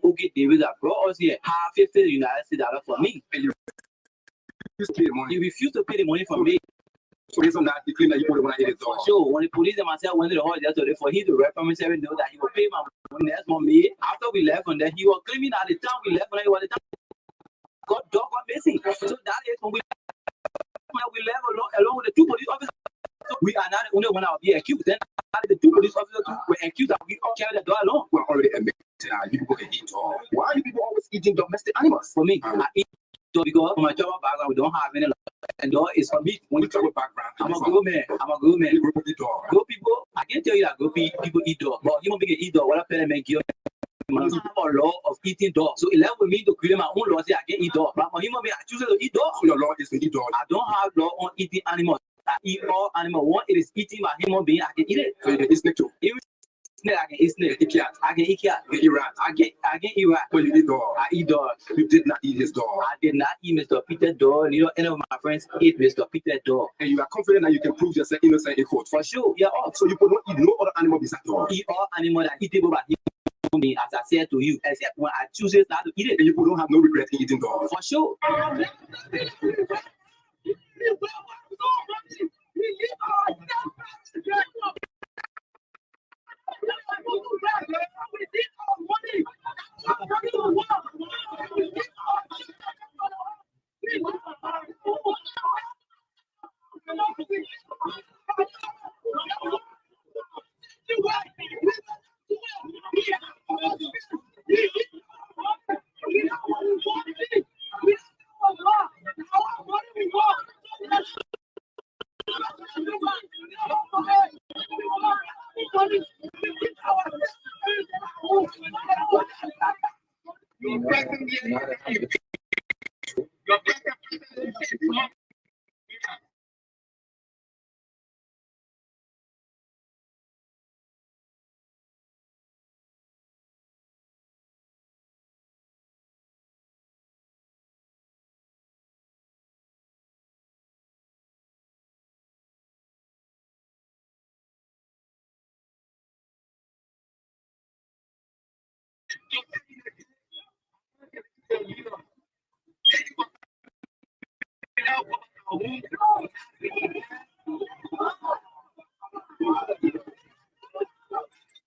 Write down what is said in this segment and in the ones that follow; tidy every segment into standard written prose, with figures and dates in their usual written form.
okay, David, I brought us here. Have $50 for me. And you refuse to pay the money. You refuse to pay the money for me. So based on that, you claim that you put the money in his door. So when the police and myself went to the hospital today for him to reference every know that he will pay my money. That's for me. After we left from there, he was claiming at the time we left from there, the time got dog got missing. So that is when we left along with the two police officers. So we are not the only one out here accused. Then the two police officers were accused that we all carried the dog along. We're already admitted you people can eat dog. Why are you people always eating domestic animals? For me, I eat dog because from my job background we don't have any. And dog is for me. When you travel background, I'm a good man. I'm a good man. You eat dog. Good people, I can't tell you that good people eat dog. But human beings eat dog. What a parliament give a law of eating dog. So it left with me to create my own law. Say I can't eat dog. But I'm a human being. I choose to eat dog. So your law is to eat dog. I don't have law on eating animals. I eat all animals. One, it is eating by human being. I can eat it. So you can eat snake too. Snake, I can eat snake. Eat cat. I can eat cat. You eat rat. I can eat rat. But you eat dog. I eat dog. You did not eat his dog. I did not eat Mr. Peter's dog. You know, any of my friends ate Mr. Peter's dog. And you are confident that you can prove yourself innocent in court. For sure, yeah. So you could not eat no other animal besides dog. Eat all animals that eatable by human being, as I said to you, except when I choose not to eat it. And you don't have no regret in eating dog. For sure.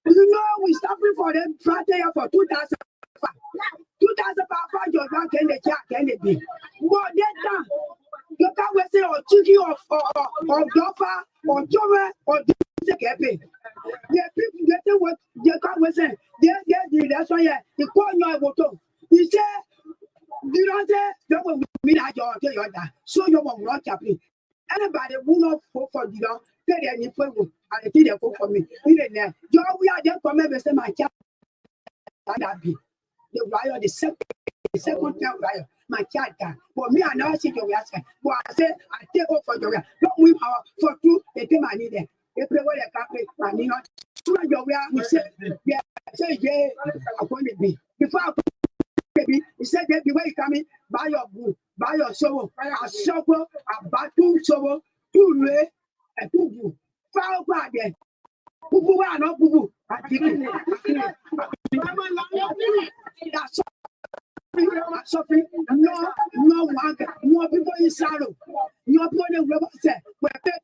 You know, we suffering for them Friday for 2005. 2005, you're not getting the jack, getting the big. But that time, you can't say or chicken or gopher or jova or the cafe. The people getting what they can't say. That's why he called your photo. He said, you don't say, don't want me that you're that. So you won't rock happy. Anybody who not vote for the law, tell them you vote and they vote for me. We are there for me, say my child. The riot, the second time riot, my child can. But me, I never see your reaction. But I say, I take off for your reaction. Don't we power for two, they take my need there. They play with the cafe, my need not. Soon as your reaction, we say, yeah, say, yeah, I'm going to be. Before I baby, he said, the way you coming, buy your boo, buy your shovel, a shovel, a battle shovel, 2 ray, and 2 boo. Foul bad there. Boo, not boo. I think that's something. No one, no people in sorrow. No people in rubber set. Where no,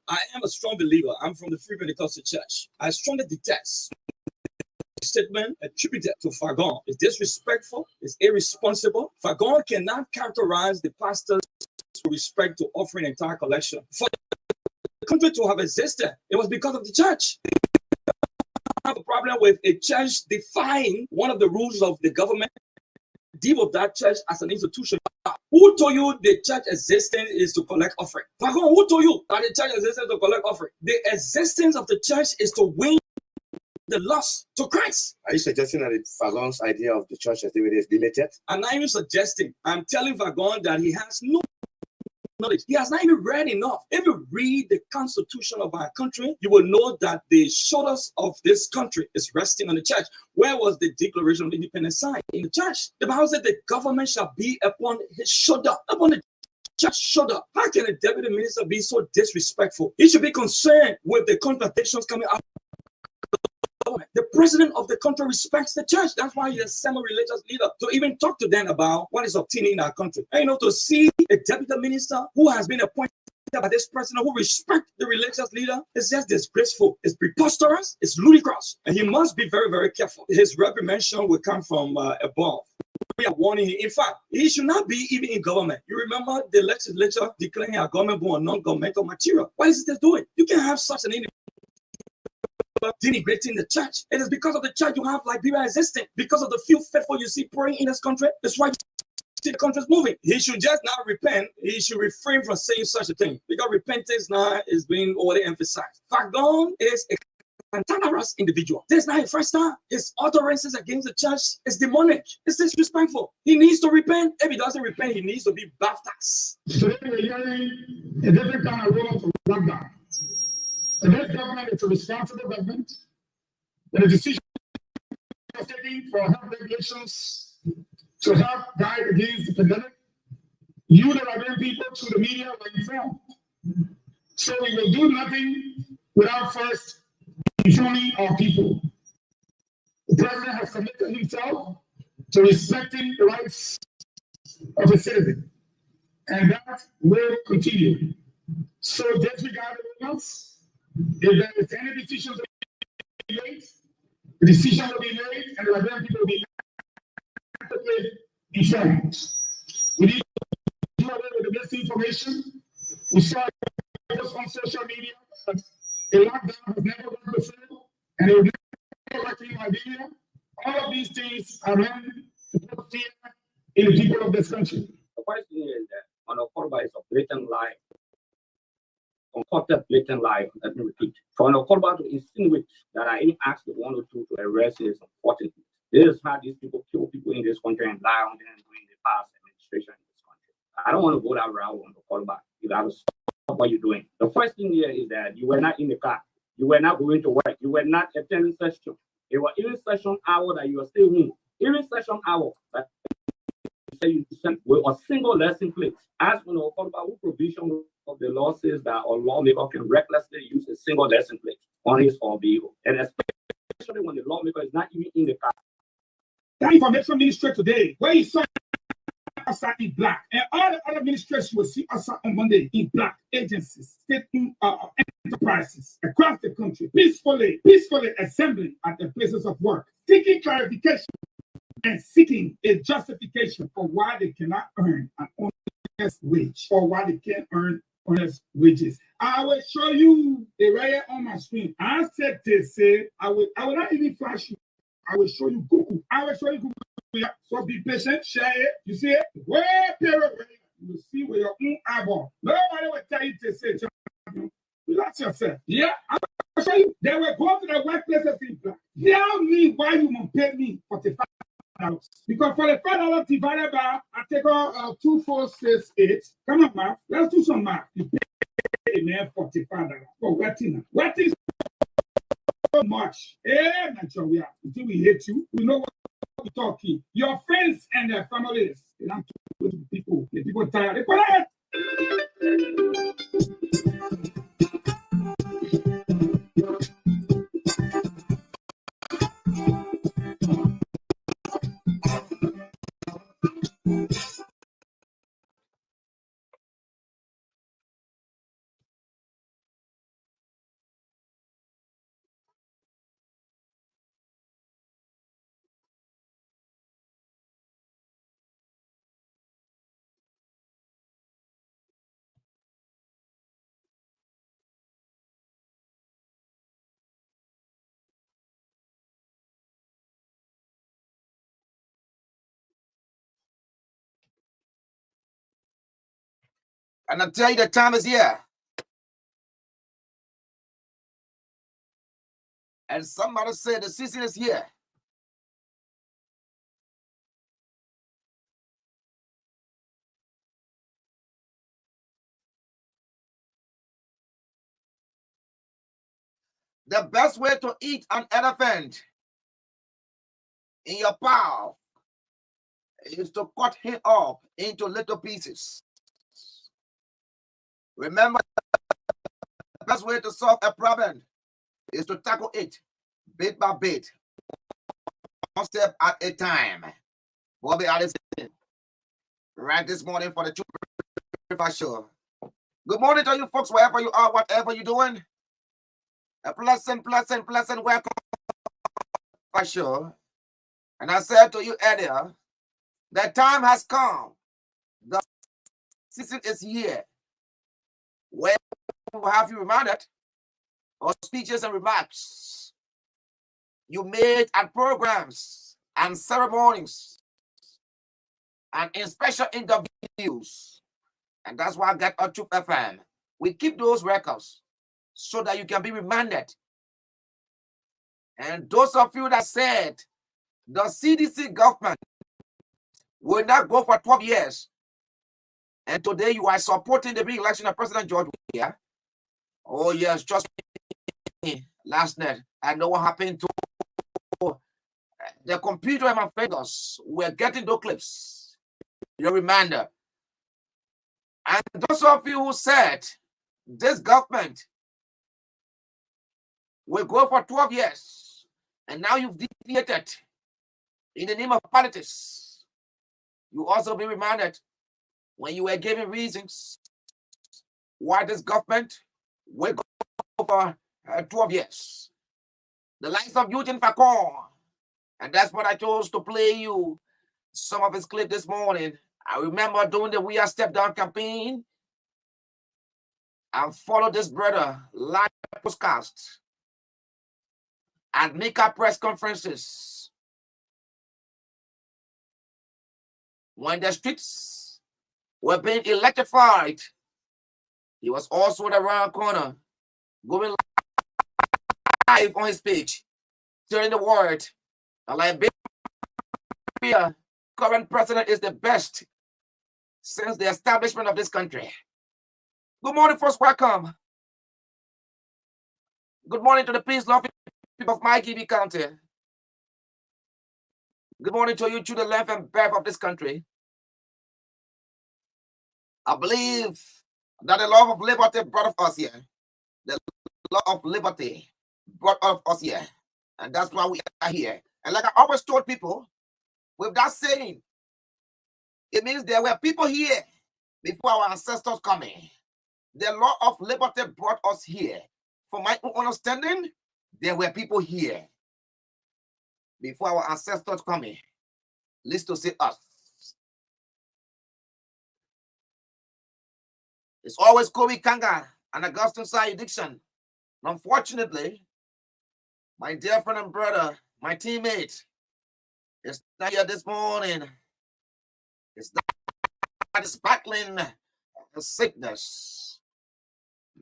I am a strong believer. I'm from the Free Pentecostal Church. I strongly detest the statement attributed to Fagon. It's disrespectful. It's irresponsible. Fagon cannot characterize the pastors with respect to offering entire collection. For the country to have existed, it was because of the church. I have a problem with a church defying one of the rules of the government, deal with that church as an institution. Who told you the church existence is to collect offering? Who told you that the church existence is to collect offering? The existence of the church is to win the lost to Christ. Are you suggesting that Fagon's idea of the church activity is limited? I'm not even suggesting. I'm telling Fagon that he has no knowledge. He has not even read enough. If you read the constitution of our country, you will know that the shoulders of this country is resting on the church. Where was the Declaration of Independence signed? In the church. The Bible said the government shall be upon his shoulder, upon the church shoulder. How can a deputy minister be so disrespectful? He should be concerned with the contradictions coming out. The president of the country respects the church. That's why he has semi-religious leader to even talk to them about what is obtaining in our country. And to see a deputy minister who has been appointed by this president who respects the religious leader is just disgraceful. It's preposterous. It's ludicrous. And he must be very, very careful. His reprimand will come from above. We are warning him. In fact, he should not be even in government. You remember the legislature declaring our government on non-governmental material. What is it doing? You can have such an individual denigrating the church. It is because of the church you have Liberia existing. Because of the few faithful you see praying in this country. That's why the country is moving. He should just not repent. He should refrain from saying such a thing. Because repentance now is being already emphasized. Fagon is a cantankerous individual. This is not his first time. His utterances against the church is demonic. It's disrespectful. He needs to repent. If he doesn't repent, he needs to be baptized. Today we're hearing a different kind of role to KARNGAR. The next government is a responsible government. The decision was taken for health regulations to help guide against the pandemic. You, the Liberian people, through the media, were informed. So we will do nothing without first informing our people. The president has committed himself to respecting the rights of a citizen, and that will continue. So disregard the us. If there is any decision to be made, the decision will be made, and the Liberian people will be adequately informed. We need to do away with the misinformation. We saw it on social media that a lockdown has never worked before, and it will never work in Liberia. All of these things are meant to put fear in the people of this country. The question is that on Okorba is a blatant lie. Concocted blatant lie, let me repeat. For an Okorba to insinuate that I any acts they want to do to arrest is unfortunate. This is how these people kill people in this country and lie on them during the past administration in this country. I don't want to go that route on Okorba. You got to stop what you're doing. The first thing here is that you were not in the car. You were not going to work. You were not attending session. It was even session hour that you were still home. Even session hour that you sent with a single lesson plate. As for the Okorba, who provision of the law says that a lawmaker can recklessly use a single lesson plate on his or vehicle, and especially when the lawmaker is not even in the car. That information ministry today, where you saw us in black, and all the other ministries will see us on Monday in black agencies, state enterprises across the country, peacefully assembling at the places of work, seeking clarification and seeking a justification for why they cannot earn an honest wage or why they can't earn honest wages. I will show you a right on my screen. I said to say I will not even flash you. I will show you Google. I will show you Google. Yeah. So be patient, share it. You see it? Way period. You will see with your own eyeball. Nobody will tell you to say, relax yourself. Yeah, I will show you. They will go to the workplaces in black. Tell me why you won't pay me $45. Because $45 divided by, I take out 2468. Come on, math. Let's do some math. You pay me $45 for wetting. Wetting so much. Yeah, Nigeria. Until we hate you, we know what we're talking. Your friends and their families. They don't talk to people. The people tired. They put And I tell you, the time is here. And somebody said the season is here. The best way to eat an elephant in your power is to cut him up into little pieces. Remember, the best way to solve a problem is to tackle it bit by bit, one step at a time. Bobby Allison, right this morning for the True Show. Good morning to you folks, wherever you are, whatever you're doing. A pleasant welcome for sure. And I said to you earlier, the time has come. The season is here. Where have you reminded of speeches and remarks you made at programs and ceremonies and in special interviews? And that's why I got on Truth FM. We keep those records so that you can be reminded. And those of you that said the CDC government will not go for 12 years, and today you are supporting the re-election of President George Weah. Oh yes, trust me. Last night, I know what happened to the computer and my fingers. We're getting those clips. Your reminder. And those of you who said this government will go for 12 years, and now you've deviated in the name of politics. You also be reminded when you were given reasons why this government will go for 12 years. The likes of Eugene Facon, and that's what I chose to play you some of his clip this morning. I remember doing the We Are Step Down campaign and followed this brother live podcasts and make up press conferences. When the streets were being electrified, he was also around the corner, going live on his page, telling the world, Liberia current president is the best since the establishment of this country. Good morning, first welcome. Good morning to the peace-loving people of my GB County. Good morning to you, to the length and breadth of this country. I believe that the love of liberty brought us here. The love of liberty brought us here. And that's why we are here. And like I always told people, with that saying, it means there were people here before our ancestors coming. The law of liberty brought us here. For my own understanding, there were people here before our ancestors coming. Least to say us. It's always KARNGAR and AUGUSTINE SAAH addiction. Unfortunately, my dear friend and brother, my teammate, is not here this morning. It's not battling a sickness.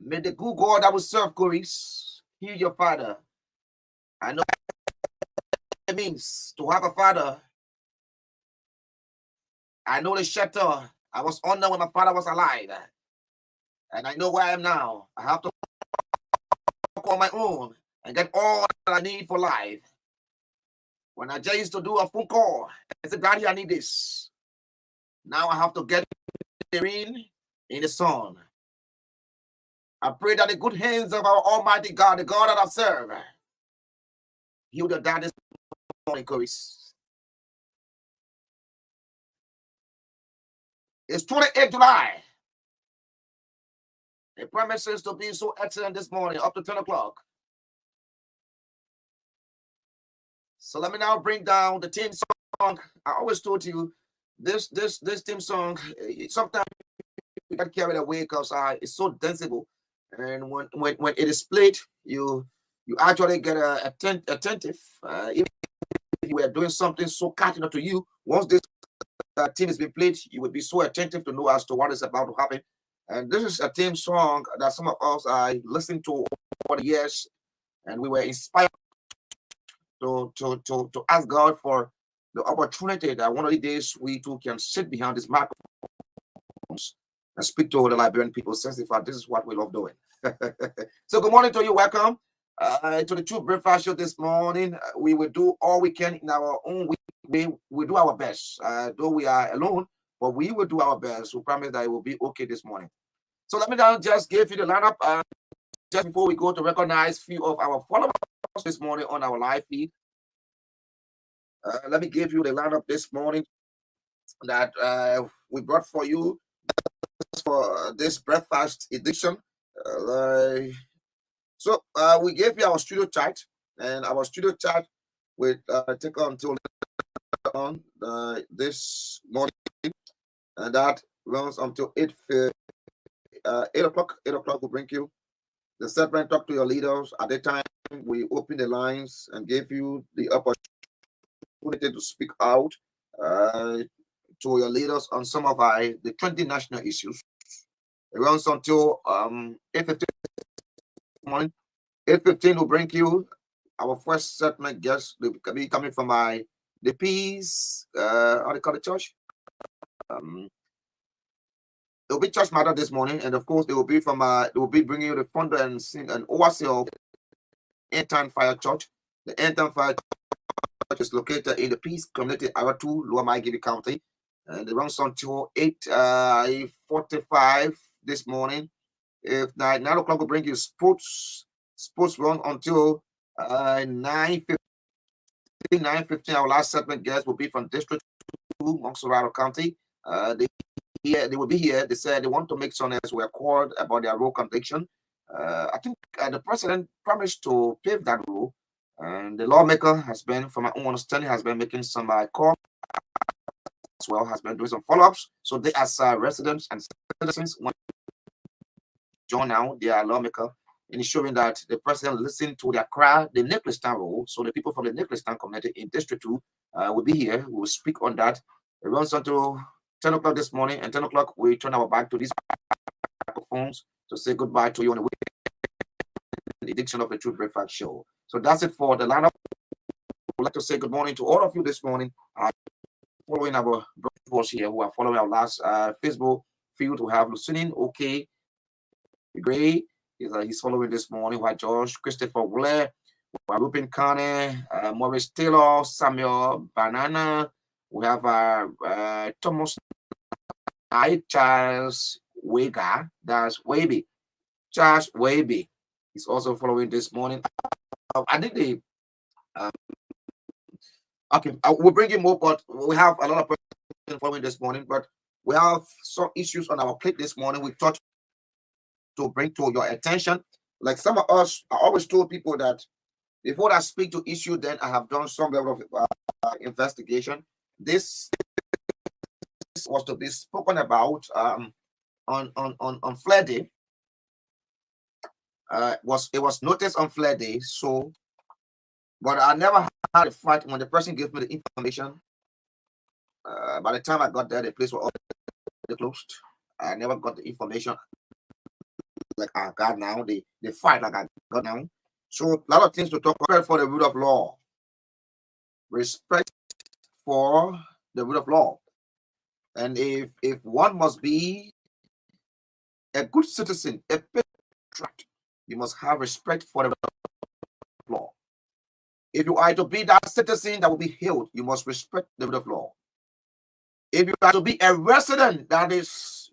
May the good God that will serve KORRIES heal your father. I know what it means to have a father. I know the shelter I was under when my father was alive. And I know where I am now. I have to work on my own and get all that I need for life. When I just used to do a phone call, I said, Daddy, I need this. Now I have to get the rain in the sun. I pray that the good hands of our Almighty God, the God that I serve, heal the dad this morning, KORRIES. It's 28 July. It promises to be so excellent this morning, up to 10 o'clock. So let me now bring down the theme song. I always told you, this theme song, sometimes you get carried away because it's so danceable. And when it is played, you actually get attentive. If you were doing something so catching to you, once this theme has been played, you would be so attentive to know as to what is about to happen. And this is a theme song that some of us I listened to over the years, and we were inspired to ask God for the opportunity that one of the days we too can sit behind this microphones and speak to the Liberian people, since this is what we love doing. So good morning to you. Welcome to the True Breakfast Show this morning. We will do all we can in our own way. We do our best, though we are alone, but we will do our best. We promise that it will be okay this morning. So let me now just give you the lineup just before we go to recognize a few of our followers this morning on our live feed. Let me give you the lineup this morning that we brought for you for this breakfast edition. So we gave you our studio chat, and our studio chat will take until on this morning, and that runs until 8 o'clock. 8 o'clock will bring you the segment Talk to Your Leaders. At the time, we open the lines and give you the opportunity to speak out to your leaders on some of the 20 national issues. It runs until 8:15 morning. 8:15 will bring you our first segment guest. They will be coming from the Peace, how they call the church. It will be Church Matter this morning, and of course, they will be from they will be bringing you the founder and overseer of End Time Fire Church. The End Time Fire Church is located in the Peace Community Area 2, Lower Maigiri County, and it runs until 8:45 this morning. If 9 o'clock will bring you sports run until 9:15. 9:15. Our last segment guest will be from District 2, Montserrat County. They will be here. They said they want to make sure that we are called about their road conviction. I think the president promised to pave that road, and the lawmaker has been, from my own understanding, has been making some calls as well, has been doing some follow-ups. So they, as residents and citizens, want to join now their lawmaker in ensuring that the president listened to their cry, the Nicholasstown road. So the people from the Nicholasstown community in District 2 will be here. We will speak on that. It runs until 10 o'clock this morning, and 10 o'clock we turn our back to these microphones to say goodbye to you on the edition of the True Breakfast Show. So that's it for the lineup. I would like to say good morning to all of you this morning. Following our brothers here who are following our last Facebook field, we have Lucinin, okay, Gray, he's following this morning. We have George, Christopher Wule, we have Rupin Kane, Maurice Taylor, Samuel Banana. We have Thomas Charles Wega, that's Waby. Charles Waby is also following this morning. I think they okay, we'll bring him more, but we have a lot of people following this morning, but we have some issues on our plate this morning. We thought to bring to your attention. Like some of us, I always told people that before I speak to issue, then I have done some level of investigation. This was to be spoken about on Flare Day. It was noticed on Flare Day, so but I never had a fight when the person gave me the information. By the time I got there, the place was already closed. I never got the information like I got now. The fight like I got now. So a lot of things to talk about for the rule of law. Respect for the rule of law. And if one must be a good citizen, a patriot, you must have respect for the rule of law. If you are to be that citizen that will be held, you must respect the rule of law. If you are to be a resident that is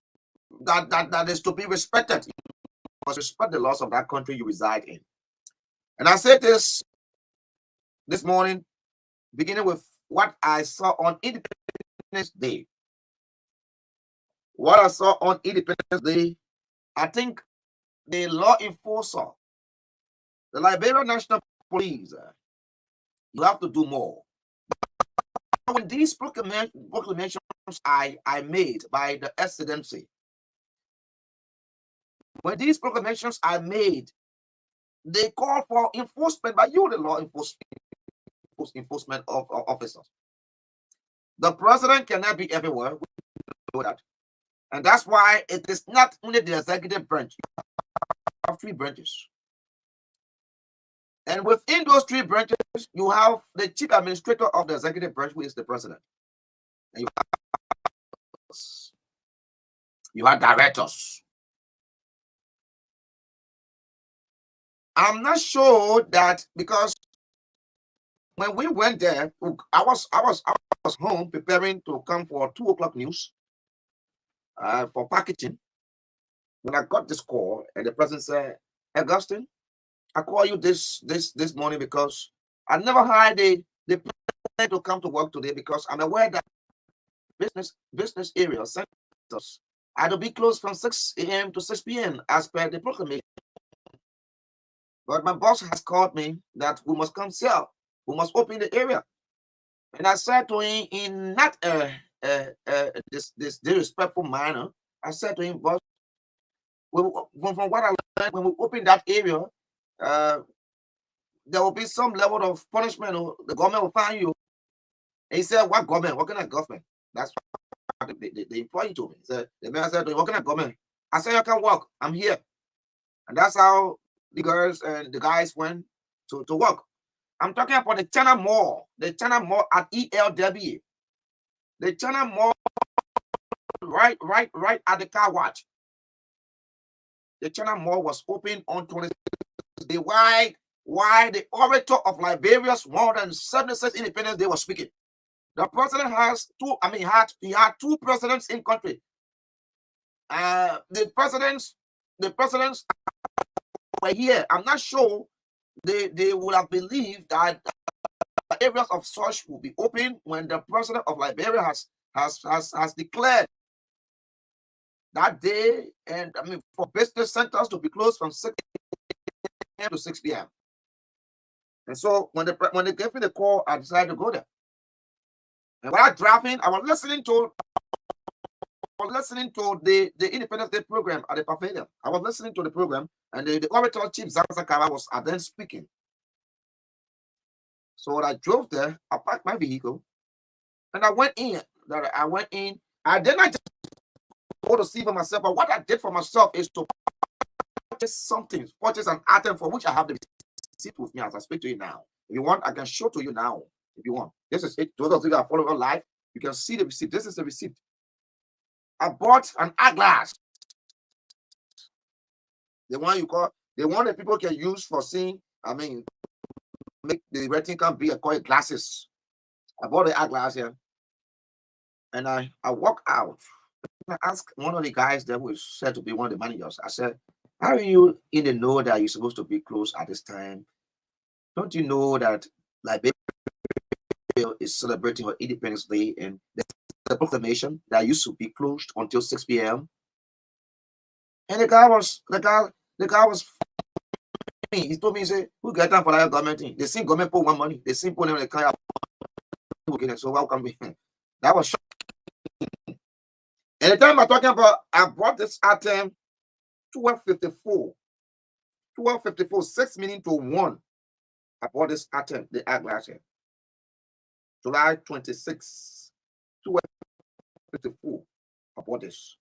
to be respected, you must respect the laws of that country you reside in. And I said this morning, beginning with what I saw on Independence Day. What I saw on Independence Day, I think the law enforcer, the Liberian National Police, you have to do more. When these proclamations I made by the Excellency, when these proclamations are made, they call for enforcement by you, the law enforcement officers. The president cannot be everywhere. We know that. And that's why it is not only the executive branch. You have 3 branches. And within those 3 branches, you have the chief administrator of the executive branch, who is the president. And you have directors. I'm not sure that, because when we went there, I was home preparing to come for 2 o'clock news for packaging. When I got this call, and the president said, Augustine, I call you this morning because I never had the plan to come to work today, because I'm aware that business area centers are to be closed from 6 a.m. to 6 p.m. as per the proclamation. But my boss has called me that we must come sell. We must open the area. And I said to him, in not this disrespectful manner, I said to him, boss, from what I learned, when we open that area, there will be some level of punishment, or the government will find you. And he said, what government? What kind of government? That's what the employee told me. He said, the man said, what kind of government? I said, you can walk. I'm here. And that's how the girls and the guys went to work. I'm talking about the China Mall at ELW. The China Mall, right at the car wash. The China Mall was open on 26th. Why the orator of Liberia's more than 76 independence day was speaking. The president has 2. I mean, he had 2 presidents in country. The presidents were here. I'm not sure they would have believed that areas of such will be open when the president of Liberia has declared that day, and I mean, for business centers to be closed from 6 a.m. to 6 p.m. And so when they gave me the call, I decided to go there. And while driving, I was listening to the Independence Day program at the pavilion. I was listening to the program, and the orator Chief Zakara was then speaking. So when I drove there, I parked my vehicle, and I went in. I did not just go to see for myself, but what I did for myself is to purchase an item for which I have the receipt with me as I speak to you now. If you want, I can show to you now. If you want, this is it. Those of you that follow our live, you can see the receipt. This is the receipt. I bought an eyeglass. The one that people can use for seeing. I mean, make the retina can be called glasses. I bought the eyeglass here, and I walk out. I asked one of the guys that was said to be one of the managers. I said, "How are you in the know that you're supposed to be closed at this time? Don't you know that Liberia is celebrating her Independence Day and the proclamation that used to be closed until 6 p.m. And the guy was he told me, he said, who get time for that government thing? They see government put one money. They see put them in the car. So welcome me. That was shocking. And the time I'm talking about, I bought this item 12:54, 6 minutes to 1. I bought this item, the eyeglass here. July 26, 12:54. I bought this.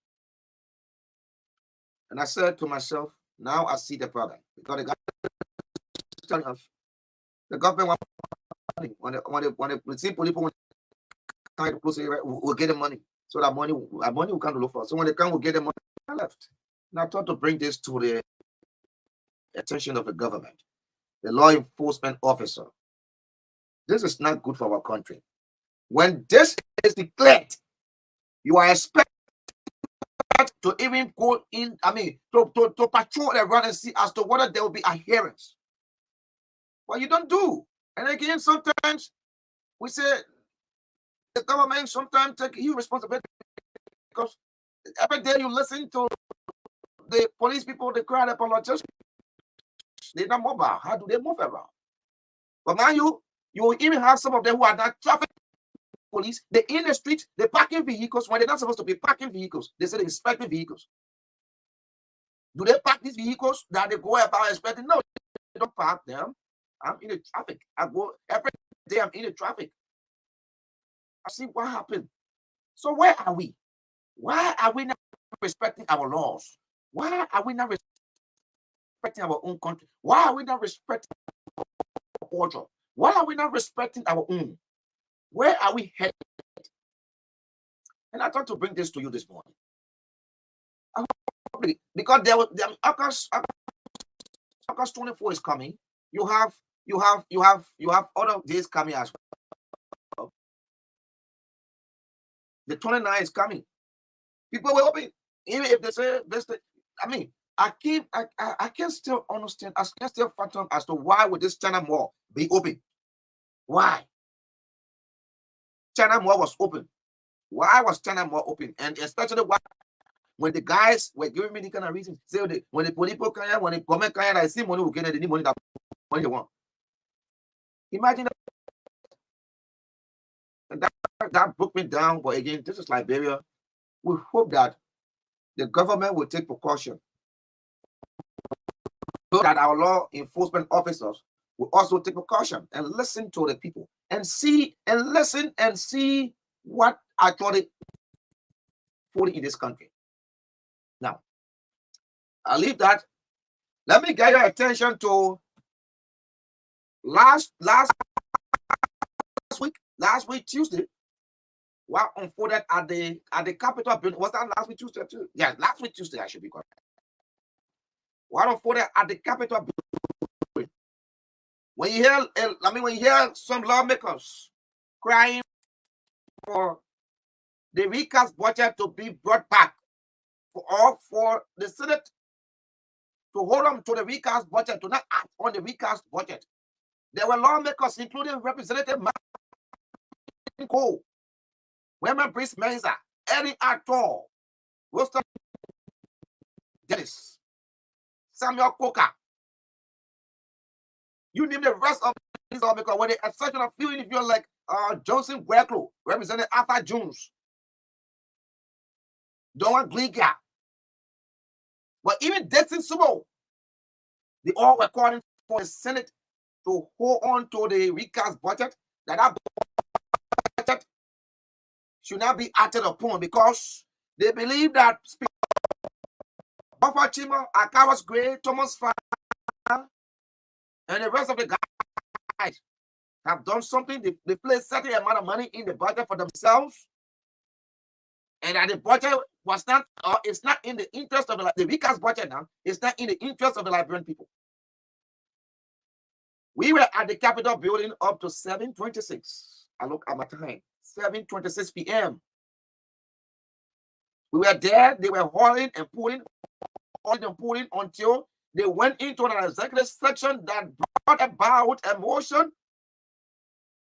And I said to myself, now I see the problem. Because the government wants money. When the simple people come to close the area, we'll get the money. So that money will come to look for us. So when they come, we'll get the money. I left. And I thought to bring this to the attention of the government, the law enforcement officer. This is not good for our country. When this is declared, you are expected to even go in, I mean, to patrol around and see as to whether there will be adherence. But you don't do. And again, sometimes we say the government sometimes take you responsibility, because every day you listen to the police people, they cry apologists. They're not mobile. How do they move around? But mind you will even have some of them who are not traffic police. They're in the streets, they're parking vehicles when they're not supposed to be parking vehicles. They say they're inspecting vehicles. Do they park these vehicles that they go about inspecting? No, they don't park them. I'm in the traffic. I go every day, I'm in the traffic. I see what happened. So where are we? Why are we not respecting our laws? Why are we not respecting our own country? Why are we not respecting our culture? Why are we not respecting our own? Where are we headed? And I thought to bring this to you this morning. Because August 24 is coming. You have other days coming as well. The 29th is coming. People will open. Even if they say this, I mean, I can still understand. I can still fathom as to why would this China Mall be open? Why? China Mall was open. Why was China Mall open? And especially when the guys were giving me the kind of reasons. Say when the people come here, when the government come here, I see money will get it. They need money that money they want. Imagine that. And that broke me down. But again, this is Liberia. We hope that the government will take precaution, so that our law enforcement officers will also take precaution and listen to the people and see and listen and see what actually fully in this country. Now, I'll leave that. Let me get your attention to last week Tuesday. What unfolded at the Capitol building? Was that last week Tuesday too? Yeah, last week Tuesday, I should be correct. What unfolded at the Capitol building? When you hear some lawmakers crying for the recast budget to be brought back, for the Senate to hold on to the recast budget, to not act on the recast budget. There were lawmakers, including Representative Martin Cole, Women Brice Menza, Eddie Arthur, Winston Dennis, Samuel Coker. You name the rest of these lawmakers, with the exception of few individuals like Johnson Wecklow, Representative Arthur Jones, Doan Gliga. But even Dixon Sumo, they all were calling for the Senate to hold on to the recast budget, that budget should not be acted upon, because they believe that Speaker Buffer Chima, Akawas Gray, Thomas Farr, and the rest of the guys have done something. They placed a certain amount of money in the budget for themselves, and that the budget was not, it's not in the interest of the recast budget now. It's not in the interest of the Liberian people. We were at the Capitol building up to 7:26. I look at my time, 7:26 p.m. We were there. They were hauling and pulling until they went into an executive section that brought about a motion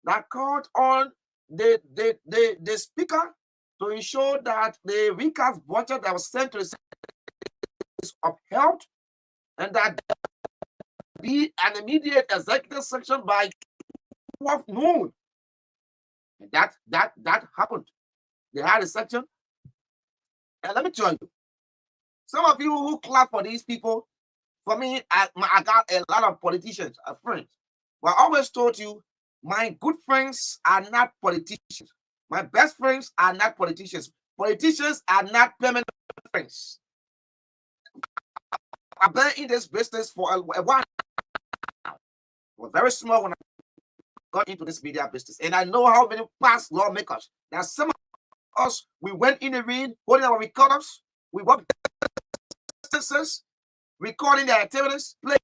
that called on the speaker to ensure that the recast budget that was sent to the Senate is upheld, and that there be an immediate executive session by 12 noon. And that happened. They had a section. And let me tell you, some of you who clap for these people, for me, I got a lot of politicians, friends. But I always told you, my good friends are not politicians. My best friends are not politicians. Politicians are not permanent friends. I've been in this business for a while. I was very small when I got into this media business. And I know how many past lawmakers. Now, some of us, we went in the ring, holding our recorders. We worked businesses, recording their activities, playing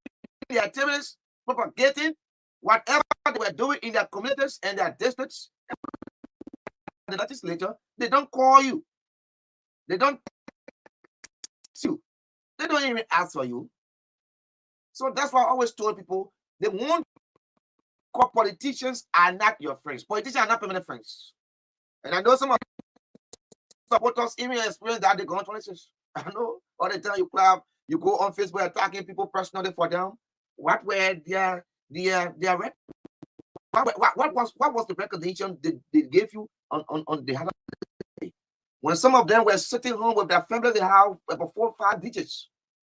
their activities, propagating whatever they were doing in their communities and their districts. The legislature, they don't call you. They don't text you. They don't even ask for you. So that's why I always told people, they won't call politicians are not your friends. Politicians are not permanent friends. And I know some of supporters even experience that they go on politics. I know all the time you clap, you go on Facebook attacking people personally for them. What were their what was the recognition they gave you on the other day? When some of them were sitting home with their family, they have about 4 or 5 digits.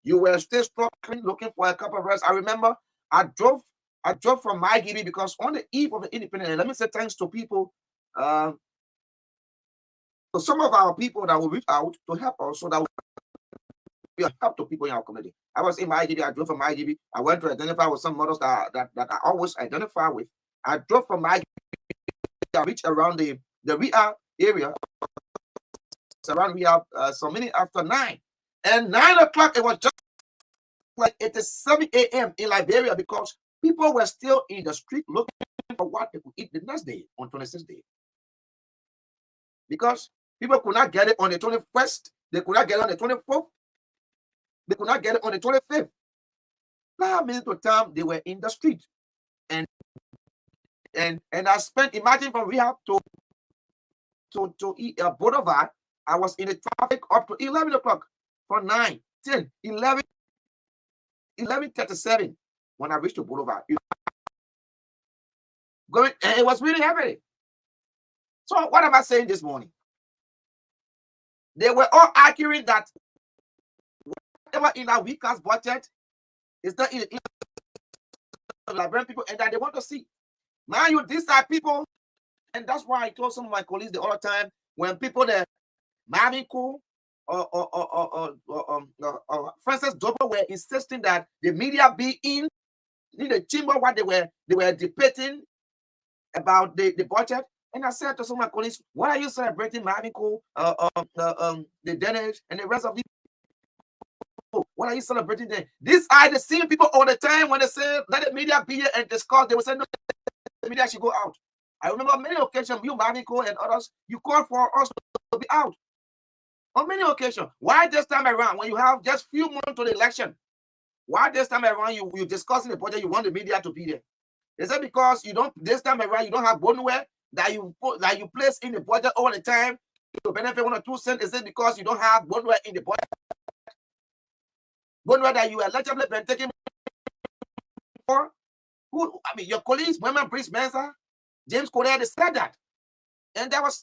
You were still struggling, looking for a couple of rest. I remember I drove from my GB because on the eve of the independence, let me say thanks to people So some of our people that will reach out to help us so that we help to people in our community. I was in my IGB, I drove from my IGB. I went to identify with some models that I always identify with. I drove from my IGB, I reached around the Ria area. It's around Ria, some minutes after 9. And 9 o'clock, it was just like it is 7 a.m. in Liberia because people were still in the street looking for what they could eat the next day on 26th day. Because people could not get it on the 21st, they could not get it on the 24th, they could not get it on the 25th. Last minute to time, they were in the street. And I spent, imagine from rehab to Boulevard, I was in the traffic up to 11 o'clock, from 9, 10, 11, 11:37 when I reached the Boulevard. Going, and it was really heavy. So what am I saying this morning? They were all arguing that whatever in our weekend's budget is not in the Liberian people, and that they want to see. Man, you these are people, and that's why I told some of my colleagues the other time when people there, Marvin Cool or Francis Dobo were insisting that the media be in the chamber what they were debating about the budget. And I said to some of my colleagues, why are you celebrating Marvin Cool, the Dennis, and the rest of the people? What are you celebrating them? These are the same people all the time when they say let the media be here and discuss. They will say no, the media should go out. I remember many occasions, you, Marvin Cool, and others, you called for us to be out. On many occasions. Why this time around, when you have just few months to the election, why this time around you discussing the budget, you want the media to be there? Is it because you don't this time around you don't have boneware that you place in the budget all the time to benefit 1 or 2 cents? Is it because you don't have boneware in the budget? Boneware that you allegedly been taking for? Who? I mean, your colleagues, Women Priest Mensa, James KORRIES said that, and that was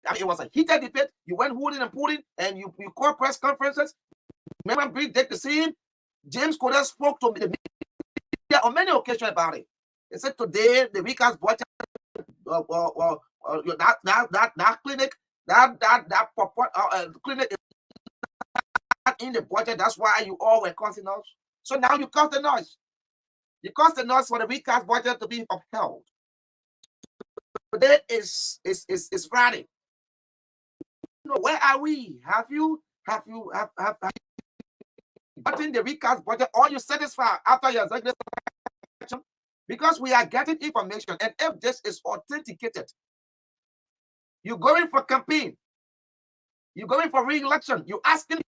I mean, it was a heated debate. You went hooting and pulling, and you called press conferences. Women Priest did the same. James KORRIES spoke to the media on many occasions about it. He said today the weekend's budget, that clinic, that clinic is not in the budget. That's why you all were causing us. So now you cause the noise. You cause the noise for the weekend's budget to be upheld. Today is Friday. You know, where are we? Have you gotten the recast budget? Are you satisfied after your executive session? Because we are getting information, and if this is authenticated, you're going for campaign, you're going for re-election, you're asking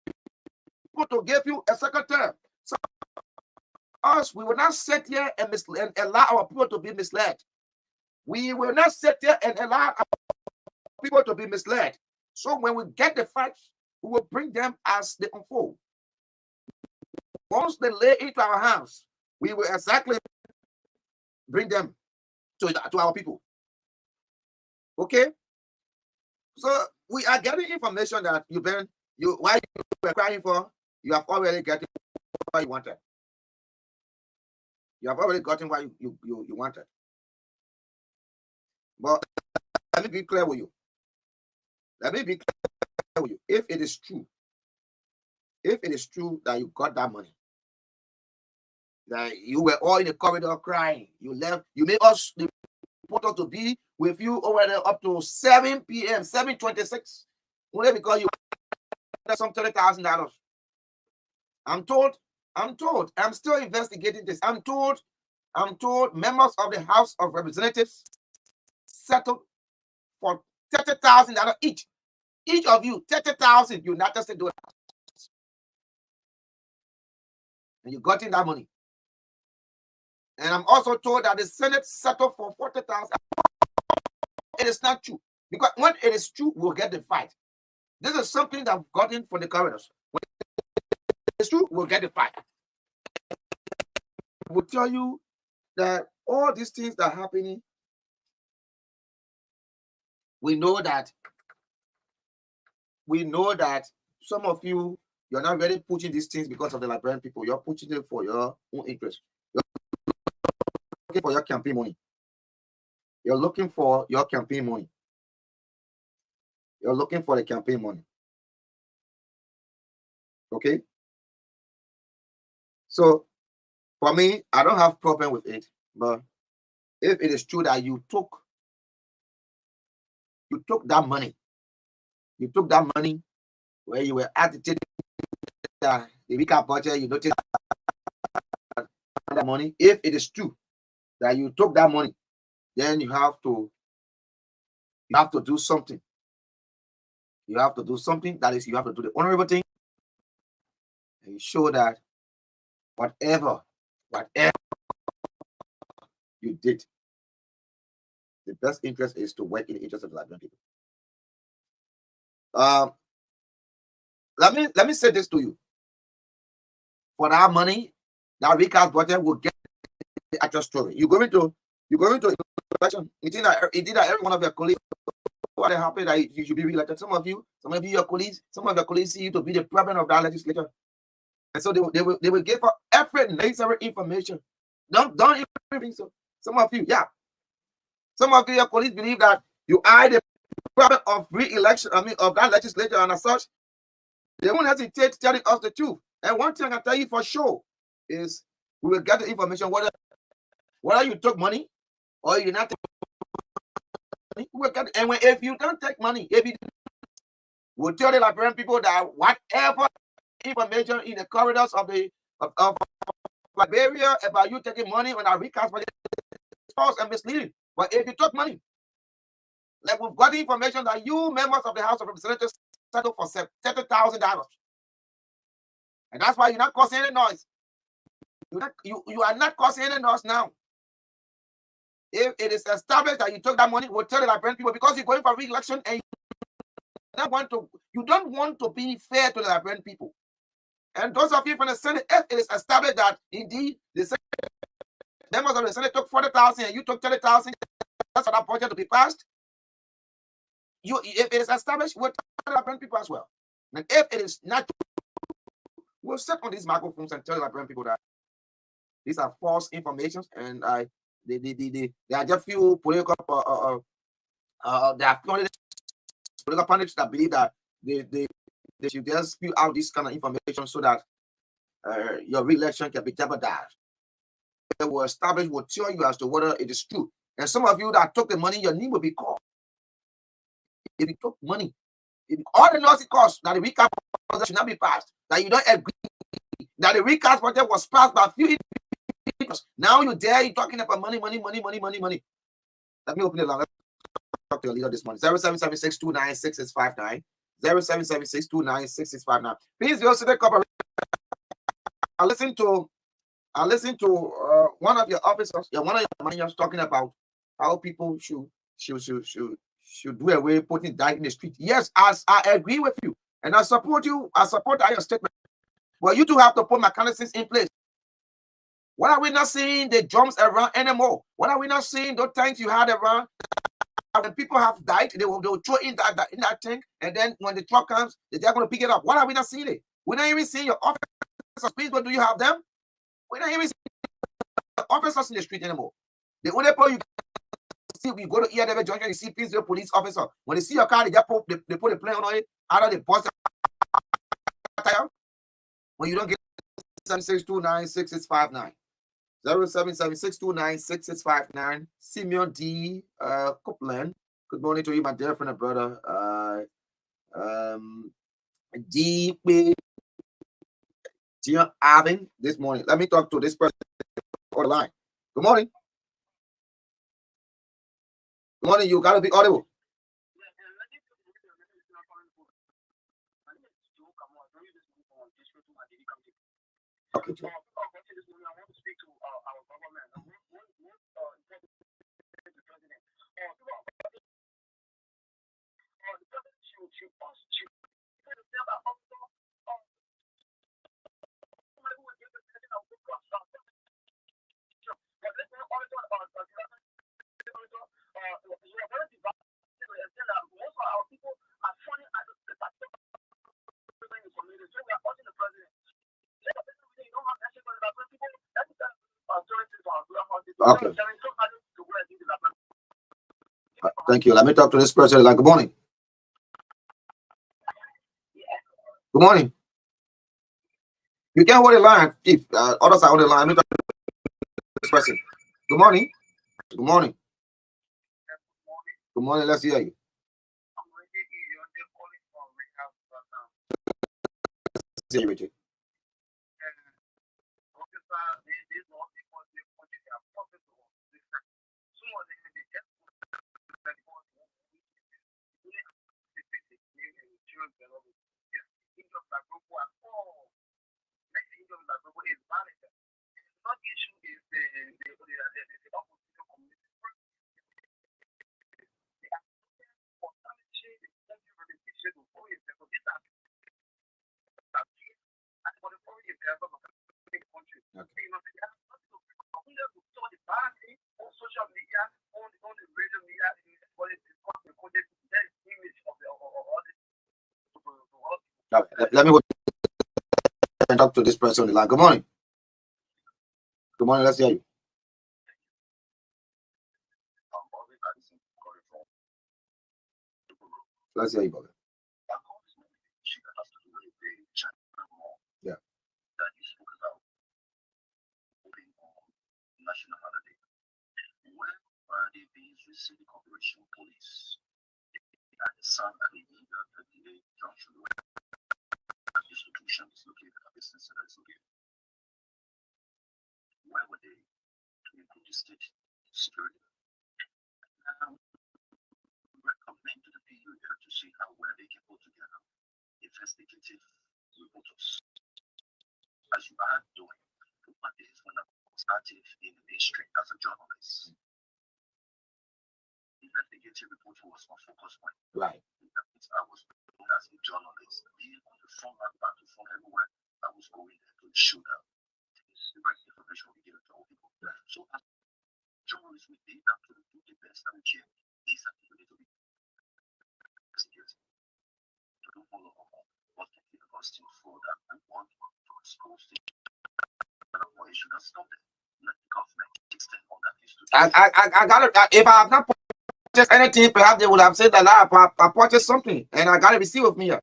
people to give you a second term. So us, we will not sit here and allow our people to be misled. We will not sit here and allow our people to be misled. So when we get the facts, we will bring them as they unfold. Once they lay into our hands, we will exactly bring them to our people. Okay? So we are getting information that why you were crying for, you have already gotten what you wanted. You have already gotten what you wanted. But let me be clear with you. Let me be clear with you. If it is true that you got that money, that you were all in the corridor crying, you left, you made us the reporter to be with you over there up to 7 p.m., 7:26, only because you got some $30,000. I'm told, I'm still investigating this. I'm told members of the House of Representatives settled for $30,000 each. Each of you, 30,000 United States dollars. And you got in that money. And I'm also told that the Senate settled for 40,000. It is not true. Because when it is true, we'll get the fight. This is something that I've gotten for the corridors. When it's true, we'll get the fight. I will tell you that all these things that are happening, we know that some of you, you're not really pushing these things because of the Liberian people. You're pushing it for your own interest. You're looking for your campaign money. You're looking for your campaign money. You're looking for the campaign money. Okay? So, for me, I don't have problem with it. But if it is true that you took that money, where you were agitating the recap budget, you notice that money. If it is true that you took that money, then you have to do something. You have to do something. That is, you have to do the honorable thing and show that whatever you did, the best interest is to work in the interest of the Liberian people. Let me say this to you. For that money, that recast budget will get the actual story. You're going to election. You think that every one of your colleagues are happy that you should be re-elected. Some of you, your colleagues, see you to be the president of that legislature. And so they will give her every necessary information. Don't even think so. Some of you, yeah. Some of your colleagues believe that you are the president of re-election, of that legislature, and as such, they won't hesitate telling us the truth. And one thing I can tell you for sure is we will get the information whether you took money or you not take money. We will get it. And if you don't take money, we'll tell the Liberian people that whatever information in the corridors of Liberia about you taking money on our recast budget is false and misleading. But if you took money, like we've got the information that you members of the House of Representatives settled for $30,000. And that's why you're not causing any noise. You are not causing any noise now. If it is established that you took that money, we'll tell the Liberian people, because you're going for re-election and you don't want to be fair to the Liberian people. And those of you from the Senate, if it is established that indeed the members of the Senate took 40,000 and you took 30,000, that's for that budget to be passed. If it is established, we'll tell the Liberian people as well. And if it is not, we'll sit on these microphones and tell the Liberian people that these are false information, and there are just few political political pundits that believe that they should just spew out this kind of information so that your re-election can be jeopardized. They will establish, will tell you as to whether it is true. And some of you that took the money, your name will be called. If you took money, all the laws it costs that the recast budget should not be passed, that you don't agree, that the recast budget was passed by a few individuals. Now you're talking about money. Let me open the line. Let's talk to your leader this morning. 0776296659. 0776296659. Please, you also take up. I listen to one of your officers, one of your managers talking about how people should do away with putting that in the street. Yes, I agree with you, and I support you. I support your statement. Well, you do have to put mechanisms in place. What are we not seeing the drums around anymore? What are we not seeing those tanks you had around? When people have died, they will throw in that tank, and then when the truck comes, they're going to pick it up. What are we not seeing it? We're not even seeing your officers. Please, but do you have them? We're not even seeing the officers in the street anymore. The only part you see, we go to ERW Junction, you see peaceful police officer. When they see your car, they put a plane on it, out of the bus tire. When you don't get 7629669. 0776296659. Simeon D. Copeland. Good morning to you, my dear friend and brother. D. Arvin this morning. Let me talk to this person on the line. Good morning. Good morning. You got to be audible. Okay, Joe. Okay. Thank you. Let me talk to this person. Like, good morning. Good morning. You can hold the line if others are on the line. Let me talk to this person. Good morning. Good morning. Good morning. Let's hear you. Let's hear you, Richard. Let me talk to this person on the line. Good morning. Good morning. Let's hear you. Let's hear you, brother. Yeah. National holiday. Where are they being city corporation police? And the SAAH and the junction where an institution is located, a business center is located. Where were they to improve the state security? Recommend to the PU to see how well they can put together investigative reporters, as you are doing for Mondays when I was active in the ministry as a journalist. Investigative reporter was my focus point. Right. I was as a journalist, being on the front line, battlefield everywhere. I was going there to shoot up. This is the right information we give to all people. So as journalists, we need to do the best that we can. These are people need to be investigated. To do follow up on what can be Augustine for that and want to expose the why should not stop it. Let the government extend on that institution. I got it. If I have not purchased anything, perhaps they would have said that I purchased something and I got to receive with me here.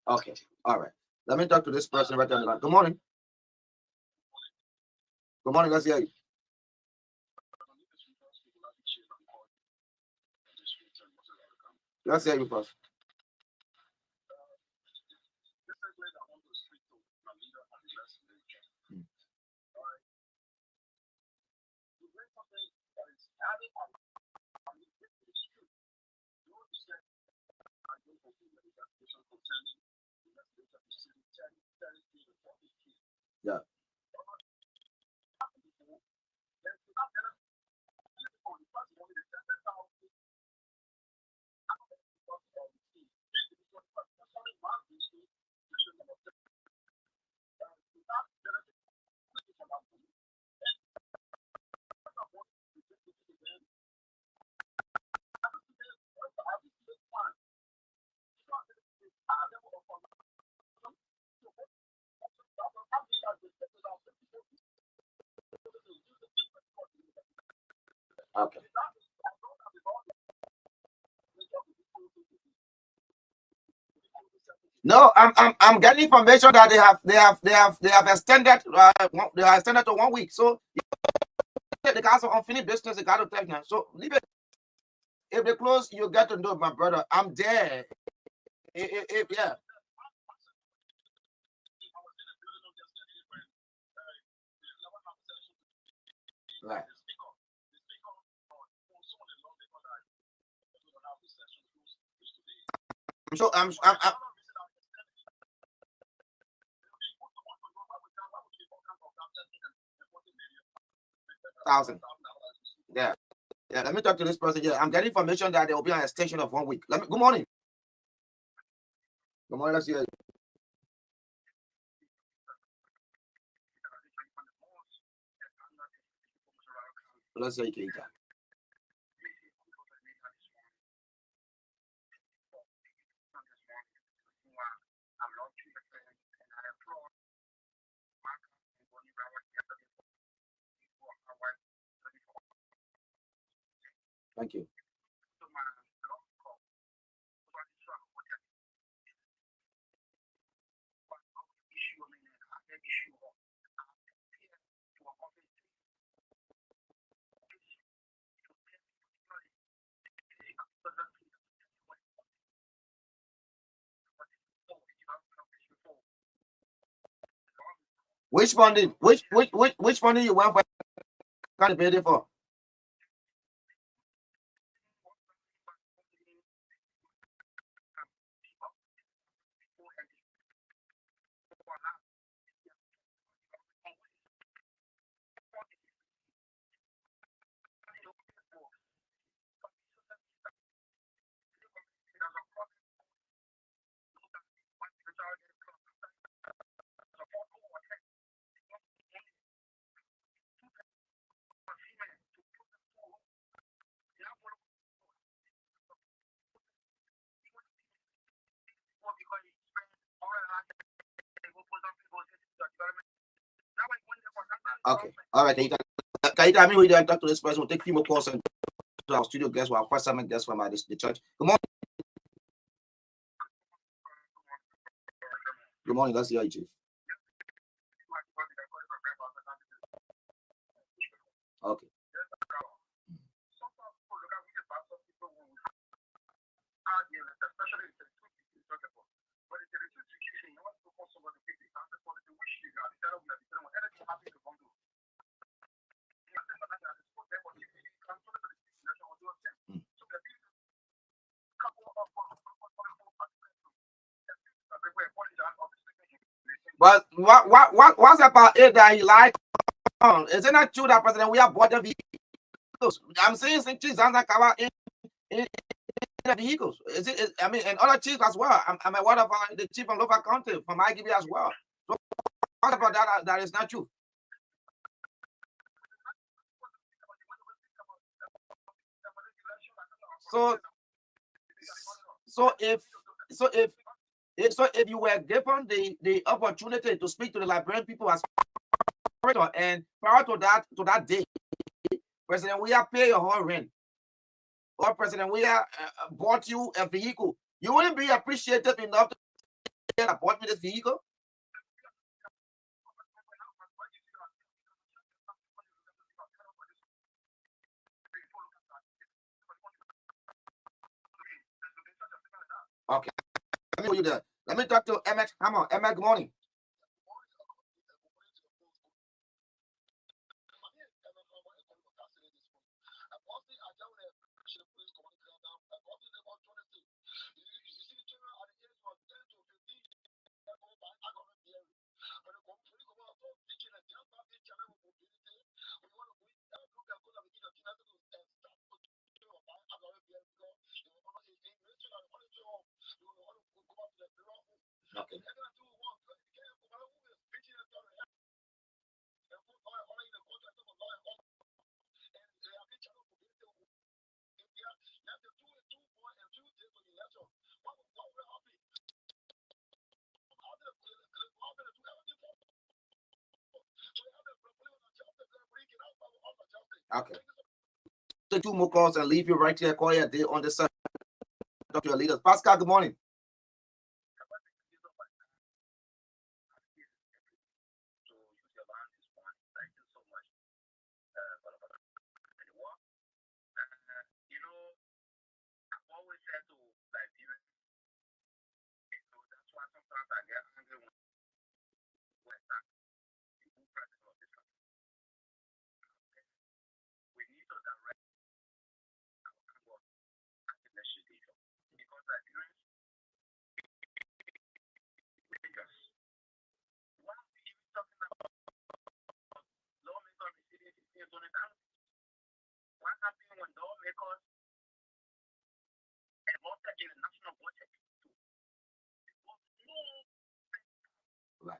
Okay. All right. Let me talk to this person right on the line. Good morning. Good morning. Let's hear you. Let's hear you first. Yeah. Okay. No, I'm getting information that they have extended they are extended to 1 week. So the guys are unfinished business, they got to tell now. So leave it. If they close, you get to know, my brother. I'm there. Yeah. Right. I'm 1,000. Yeah. Yeah. Let me talk to this person. Yeah, I'm getting information that there will be an extension of 1 week. Good morning. Good morning. Let's hear you. Let's say Keita. Thank you. Which funding? Which funding you went for? Kind of paid it for? Okay. All right. Can you tell me who you talk to this person? We'll take a few more calls and to our studio guests, our first segment guests from the church. Good morning. Good morning. Let's hear you, Chief. Okay. But what's about it that he lied on? Is it not true that President we have bought the vehicles? I'm saying St. Chiefs and in the vehicles. I mean, and other chiefs as well. I'm a one of the chief from local county from IGB as well. So what about that? That is not true. So if you were given the opportunity to speak to the Liberian people as and prior to that day, President Weah pay your whole rent, or President Weah bought you a vehicle, you wouldn't be appreciative enough to say that bought me this vehicle? Okay. Let me talk to Emmett Hammer. Emmett, good morning. Okay. Okay. Take 2 more calls and leave you right here. Call you on the side. Talk to your leaders. Pascal, good morning. Right.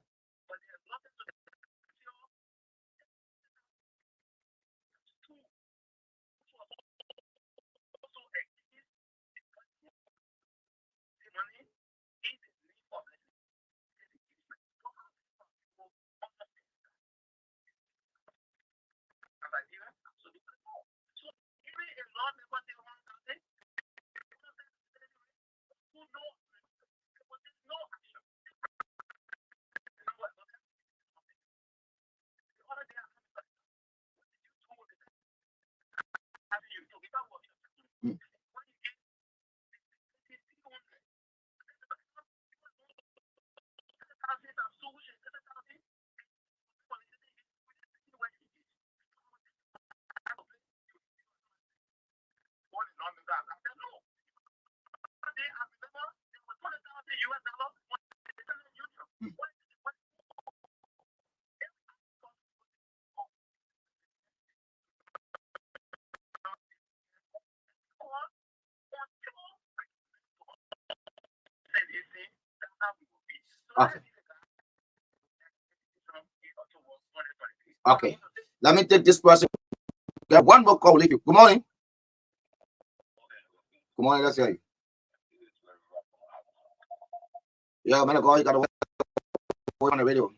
Okay. Okay. Let me take this person. Get one more call. Leave you. Good morning. Good morning. Let's hear you. Yeah, man, you got to wait on the radio.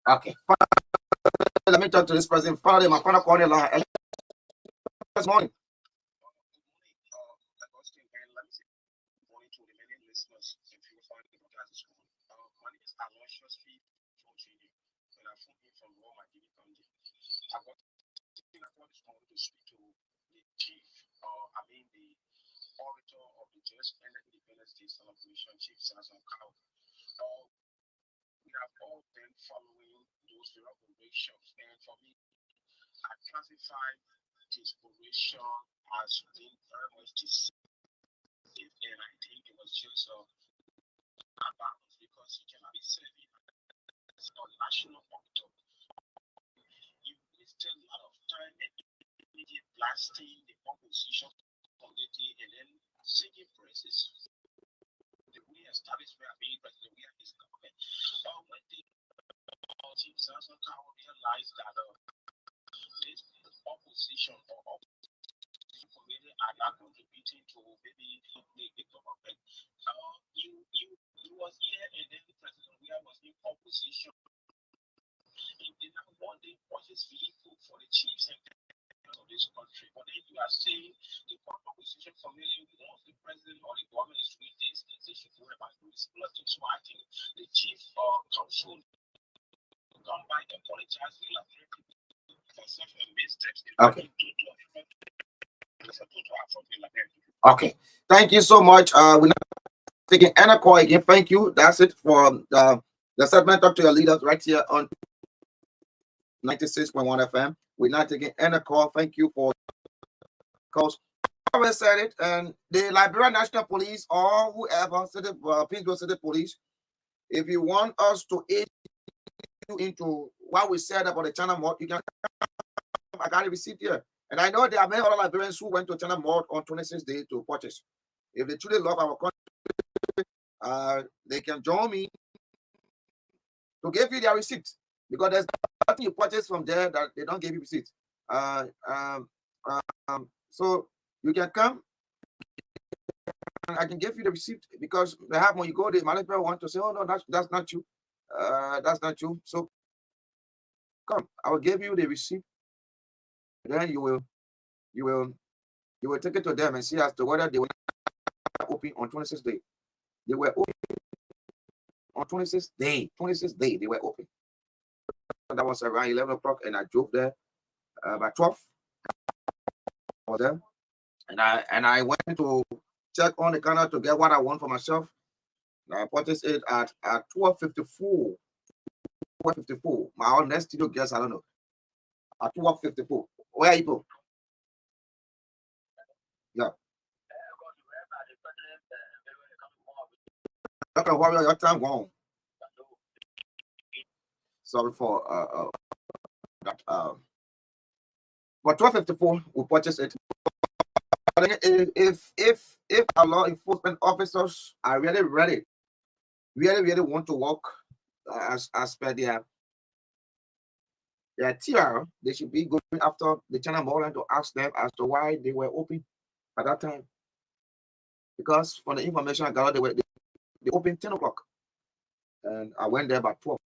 Okay. Let me talk to this person. Father, my father called you this morning. Orator of the Just and Independence Day celebration, Chief SAAH. We have all been following those operations, and for me, I classify this operation as being very much decisive, and I think it was just a balance because you cannot be serving as a national auditor. You wasted a lot of time and energy blasting the opposition community and then singing praises. The re-established where being president, we are his government. When the Chief SAAH realized that this opposition or opposition committee are not contributing to maybe the government. He was here and then President Weah was in opposition. He did not want the purchase vehicle for the chiefs and of this country. But then you are saying the opposition committee wants the president or the government is doing this, they should worry about this politics. So I think the chief council come by and apologize for such a mistake. Okay. Okay. Thank you so much. We're not taking any call again. Thank you. That's it for the segment. Talk to your leaders right here on 96.1 FM. We're not taking any call. Thank you for calls. I always said it, and the Liberian National Police or whoever, Pittsburgh City Police, if you want us to aid you into what we said about the China Mall, you can. I got a receipt here, and I know there are many other Liberians who went to China Mall on 26th day to purchase. If they truly love our country, they can join me to give you their receipt, because there's nothing you purchase from there that they don't give you receipt. So you can come and I can give you the receipt, because they have, when you go, the management want to say, oh no, that's not you. That's not you. So come, I will give you the receipt. Then you will take it to them and see as to whether they will open on 26th day. They were open on 26th day. 26th day they were open. That was around 11 o'clock, and I drove there by 12. I was there, and I went to check on the counter to get what I want for myself. And I purchased it at 12:54. 12:54. My own next studio guest, I don't know. At 12:54. Where are you go? Yeah. Okay, Warrior, your time gone. Sorry for that. But 12:54, we purchased it. If our law enforcement officers are really ready, really want to work as per their TR, they should be going after the China Mall to ask them as to why they were open at that time. Because from the information I got, they opened 10 o'clock, and I went there by 12.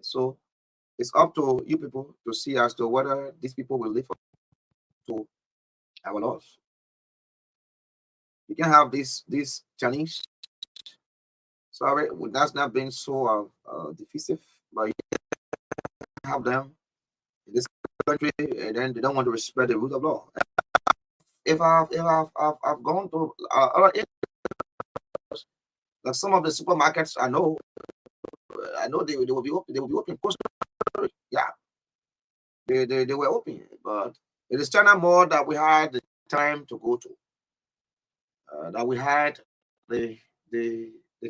So it's up to you people to see as to whether these people will live to our laws. You can have this Chinese. Sorry, that's not been so divisive, but you have them in this country, and then they don't want to respect the rule of law. If I've gone to other areas, like some of the supermarkets, I know they will be open. They will be open. Yeah, they were open, but it is China Mall that we had the time to go to. That we had the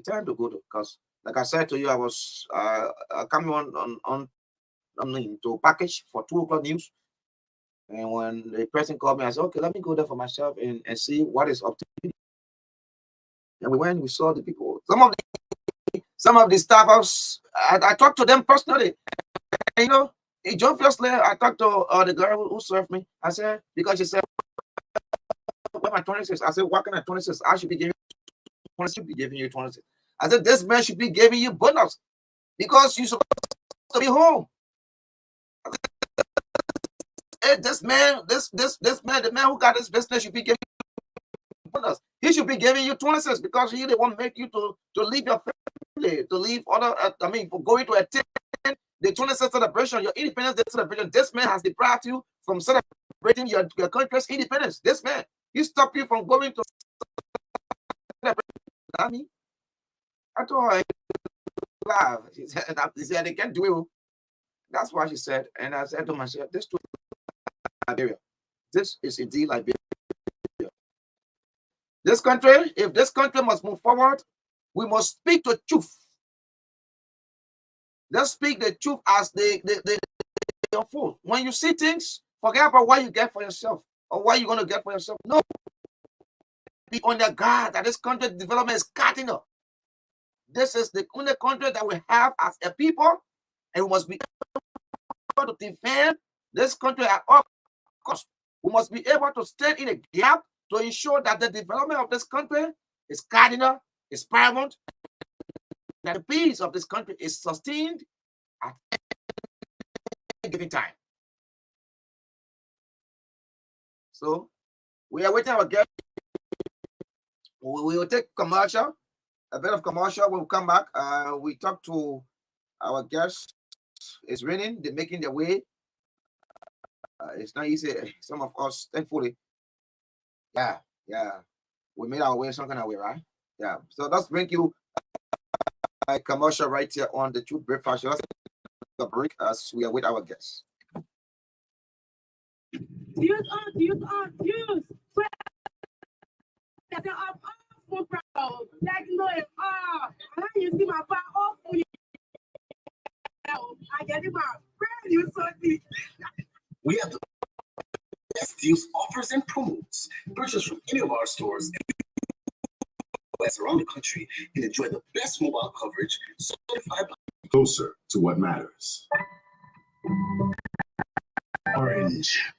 time to go to, because like I said to you, I was coming on to package for 2 o'clock news, and when the person called me, I said, okay, let me go there for myself and see what is up to me. And we went, we saw the people. Some of the staffers, I talked to them personally. And, you know, John firstly, I talked to the girl who served me. I said, because she said, what my 26? I said, what kind of 26? I should be giving you 26. Should be giving you 26. I said, this man should be giving you bonus because you're supposed to be home. Hey, this man, the man who got this business should be giving you bonus. He should be giving you 26 because he won't make you to leave your family, to leave other. For going to attend the 26th celebration, your Independence Day celebration. This man has deprived you from celebrating your country's independence. This man, he stopped you from going to celebrate. I told her, laugh. She said they can't do it. That's why she said, and I said to myself, this is Liberia. This is indeed Liberia. This country, if this country must move forward, we must speak the truth. Let's speak the truth as the unfold. When you see things, forget about what you get for yourself or what you're going to get for yourself. No. Be on the guard that this country development is cutting up. This is the only country that we have as a people, and we must be able to defend this country at all costs. We must be able to stand in a gap to ensure that the development of this country is cardinal, is paramount, that the peace of this country is sustained at any given time. So we are waiting our guest. We will take commercial, a bit of commercial. When we come back, we talk to our guests. It's raining, they're making their way. It's not easy. Some of us, thankfully, yeah, we made our way some kind of way, right? Yeah. So let's bring you a commercial right here on the Truth Breakfast. Let's take a break as we are with our guests. Use. You see my fire off. I get it, my friend. You so deep. We have the best deals, offers, and promos. Purchase from any of our stores around the country and enjoy the best mobile coverage. Closer to what matters. Orange.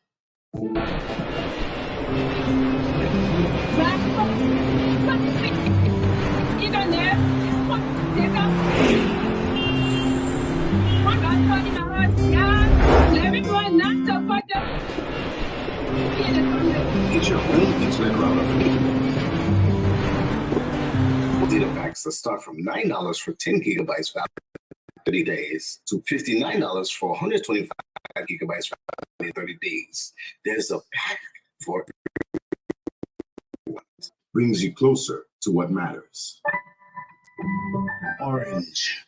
Get your own internet router. Data packs that start from $9 for 10 gigabytes for 30 days to $59 for 125 gigabytes for 30 days. There's a pack for everyone. Brings you closer to what matters. Orange.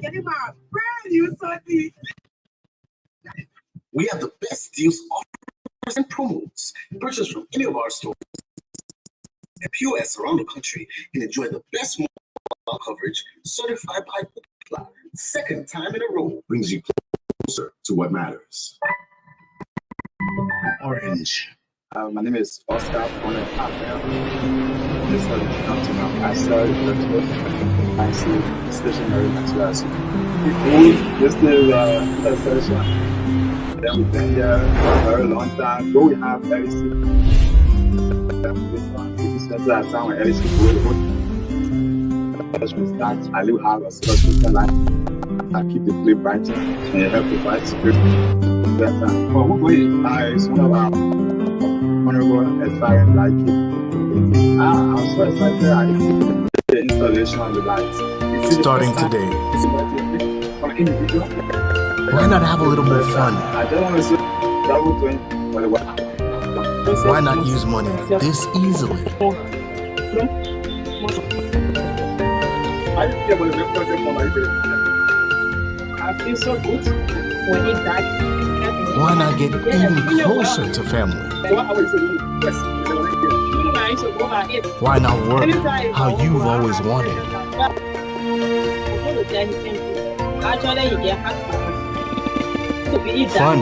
Getting my brand new sortie. We have the best deals, offers, and promos. Purchase from any of our stores and POS around the country and enjoy the best mobile coverage certified by Ookla. Second time in a row brings you closer to what matters. Orange. My name is Oscar from This is come to my started I see stationary materials. This is a session. Then we've been here for a very long time. Though we have LEC. This one, this is the time when LEC that I do have a special line. I keep the clip bright and it helps provide security. That time. But it's one of our honorable aspiring like it. I'm so excited I did the installation of the lights. Starting today. Why not have a little more fun? I just want to see double twin for the weather. Why not use money this easily? I feel so good when he died. Why not get even closer to family? Why not work how you've always wanted? Fun,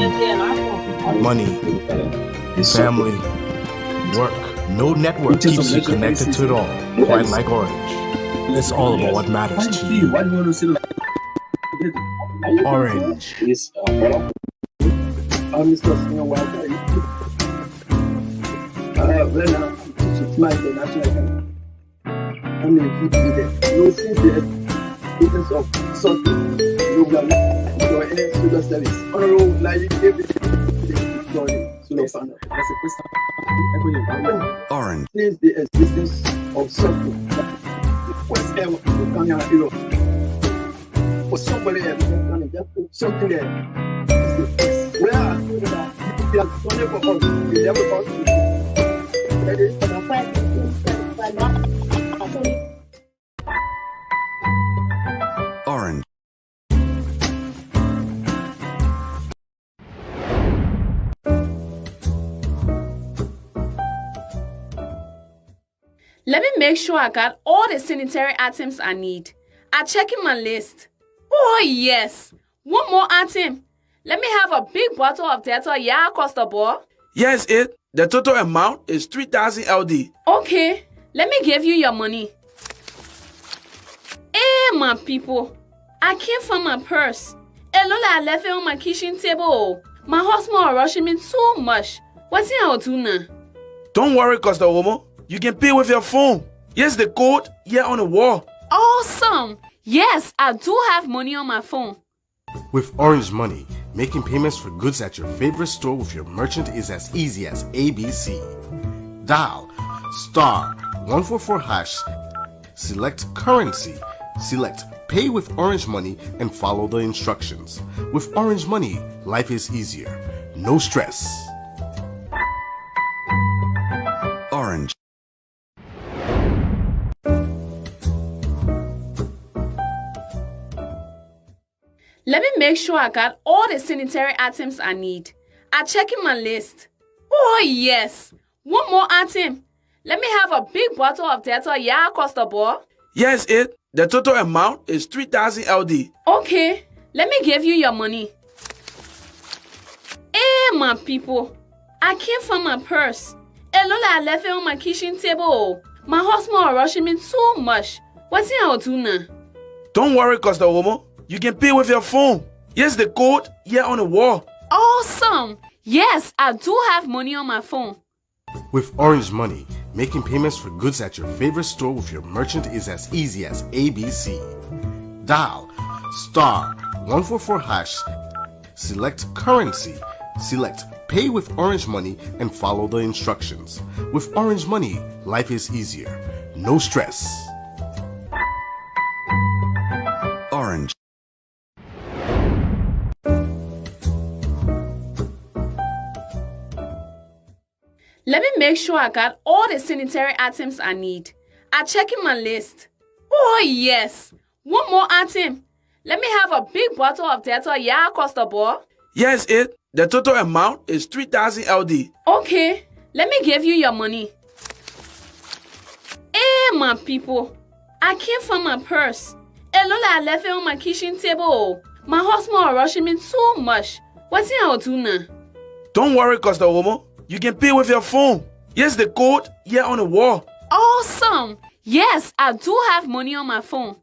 money, family, work. No network keeps you connected to it all, quite like Orange. It's all about what matters to you. Orange. Orange. Is the existence of something. Whatever for somebody else, something there. Where are you? They are sorry for us. They never got Orange. Let me make sure I got all the sanitary items I need. I'm checking my list. Oh, yes. One more item. Let me have a big bottle of Dettol. Yeah, across the board. Yes, it. The total amount is 3,000 LD. Okay. Let me give you your money. Hey, my people. I can't find my purse. Lola, I left it on my kitchen table. My husband is rushing me too much. What's I'll do now? Don't worry, Costa Homo. You can pay with your phone. Here's the code here on the wall. Awesome. Yes, I do have money on my phone. With Orange Money, making payments for goods at your favorite store with your merchant is as easy as ABC. Dial *144#, select currency, select pay with Orange Money and follow the instructions. With Orange Money, life is easier. No stress. Orange. Let me make sure I got all the sanitary items I need. I'm checking my list. Oh, yes. One more item. Let me have a big bottle of Dettol. Yeah, across the board. Yes, it. The total amount is 3,000 LD. Okay. Let me give you your money. Hey, my people. I can't find my purse. Lola, I left it on my kitchen table. My husband is rushing me too much. What's I'll do now? Don't worry, Costa Homo. You can pay with your phone. Here's the code here on the wall. Awesome. Yes, I do have money on my phone. With Orange Money, making payments for goods at your favorite store with your merchant is as easy as ABC. Dial *144#, select currency, select pay with Orange Money and follow the instructions. With Orange Money, life is easier. No stress. Orange. Let me make sure I got all the sanitary items I need. I'm checking my list. Oh, yes. One more item. Let me have a big bottle of Dettol, yeah, Costable. Yes, it. The total amount is 3,000 LD. Okay, let me give you your money. Hey, my people. I can't find my purse. Lola, I left it on my kitchen table. My husband is rushing me too much. What's I'll do now? Don't worry, Costa Homo. You can pay with your phone. Here's the code here on the wall. Awesome. Yes, I do have money on my phone.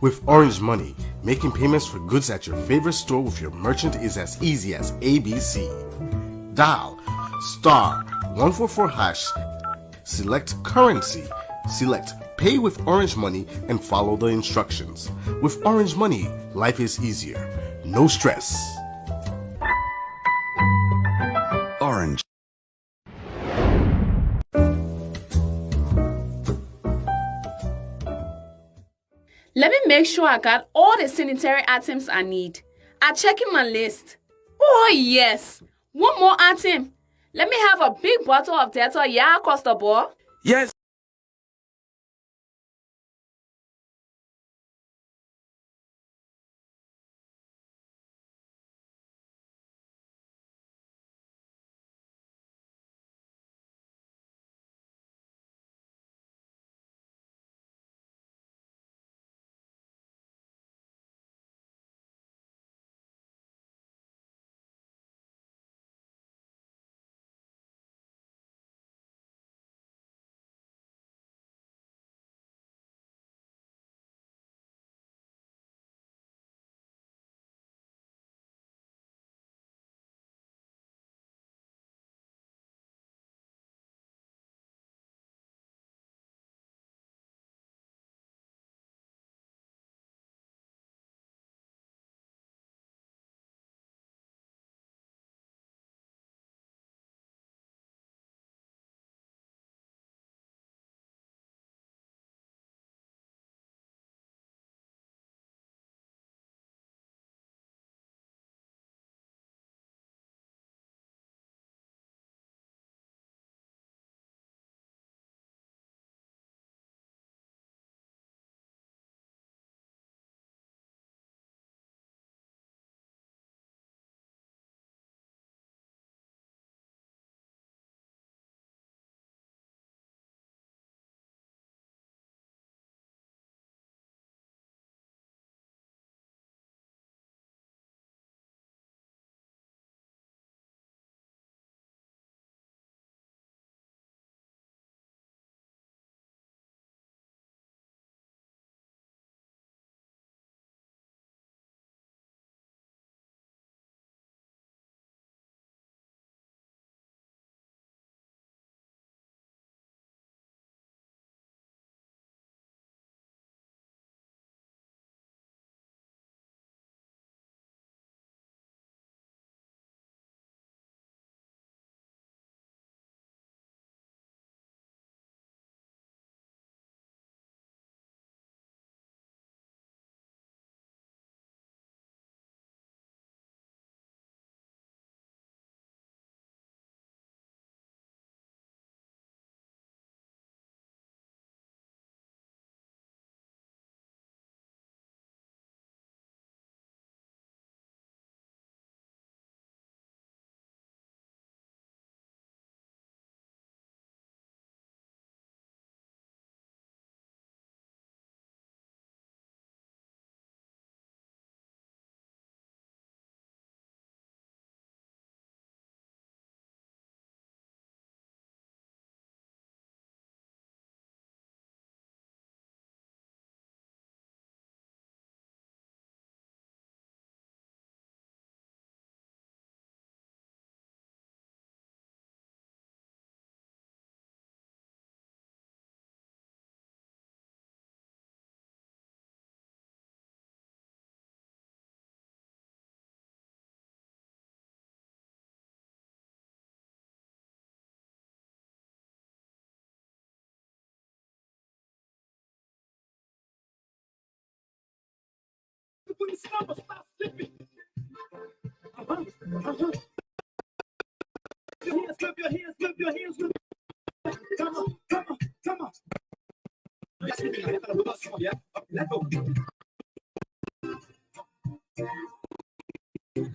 With Orange Money, making payments for goods at your favorite store with your merchant is as easy as ABC. Dial *144#, select currency, select Pay with Orange Money, and follow the instructions. With Orange Money, life is easier. No stress. Orange. Let me make sure I got all the sanitary items I need. I'm checking my list. Oh, yes. One more item. Let me have a big bottle of Dettol, yeah, Costable. Yes. Clap your hands, clap your hands. Come on, come on, come on. Let's go. We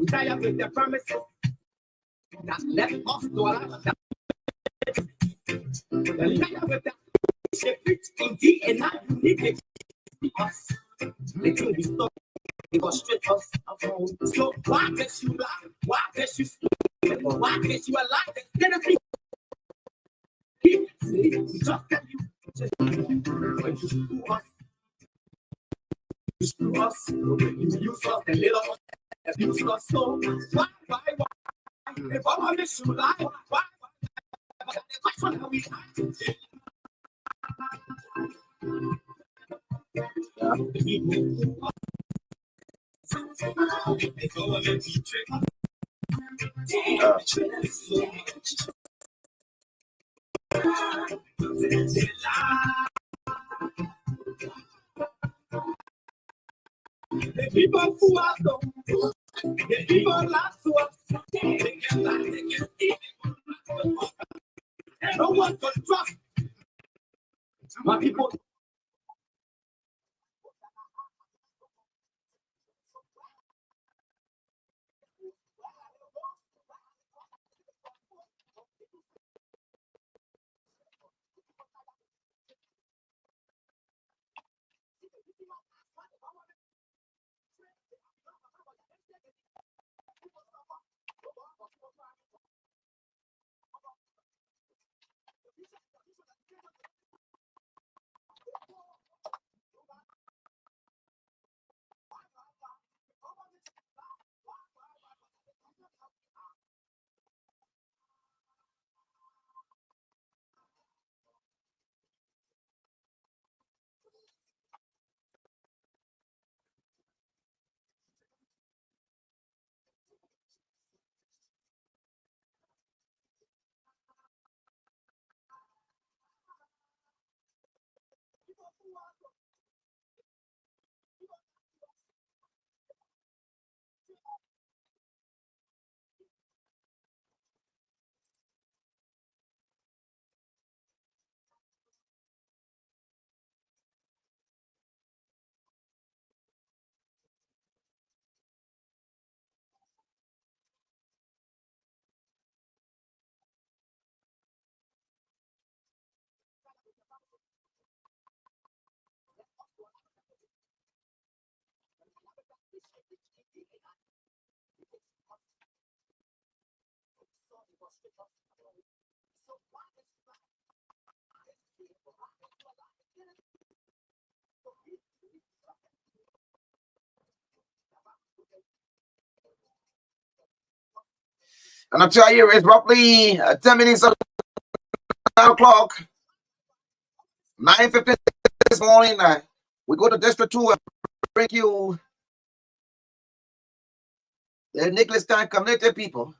tired with the promises that left us to allow that. We tired with the secret indeed, and now you need it. Us. They think we stop. They go straight us. So why can't you lie? Why can't you sleep? Why can't you alive? Instead of we just tell you. When you screw us, you use us and little abuse us. So why? If I miss you lie, why? The question how we the people who are so, the people lie to us, they can lie, they can steal, and no one can trust. My people. And I'll tell you, it's roughly 10 minutes of 9 o'clock, 9:50 this morning. We go to District 2 and bring you the Nicholas Time community people.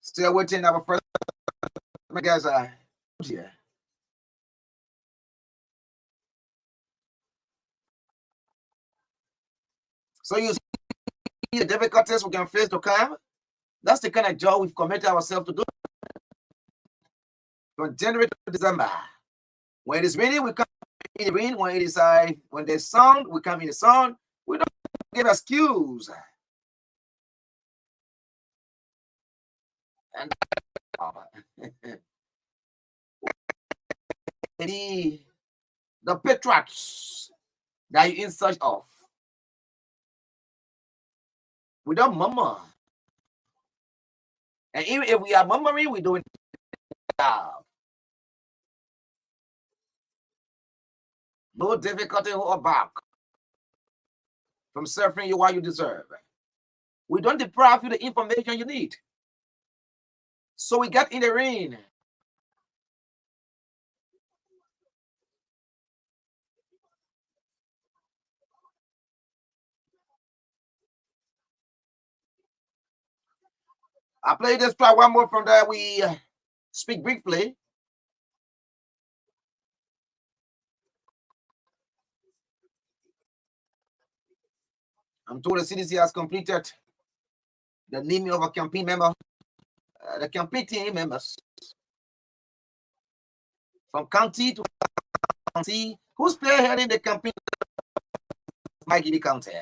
Still waiting our first guys here. So you see the difficulties we can face to come. That's the kind of job we've committed ourselves to do. From January to December. When it is raining, we come in the rain. When it is when there's sun, we come in the sun. We don't give excuse. And the patriots that you're in search of. We don't murmur. And even if we are murmuring, we're doing job. No difficulty or back from serving you what you deserve. We don't deprive you the information you need. So we get in the rain. I play this track one more from there. We speak briefly. I'm told the CDC has completed the naming of a campaign member, the campaign team members from county to county. Who's spearheading the campaign? Mikey the County.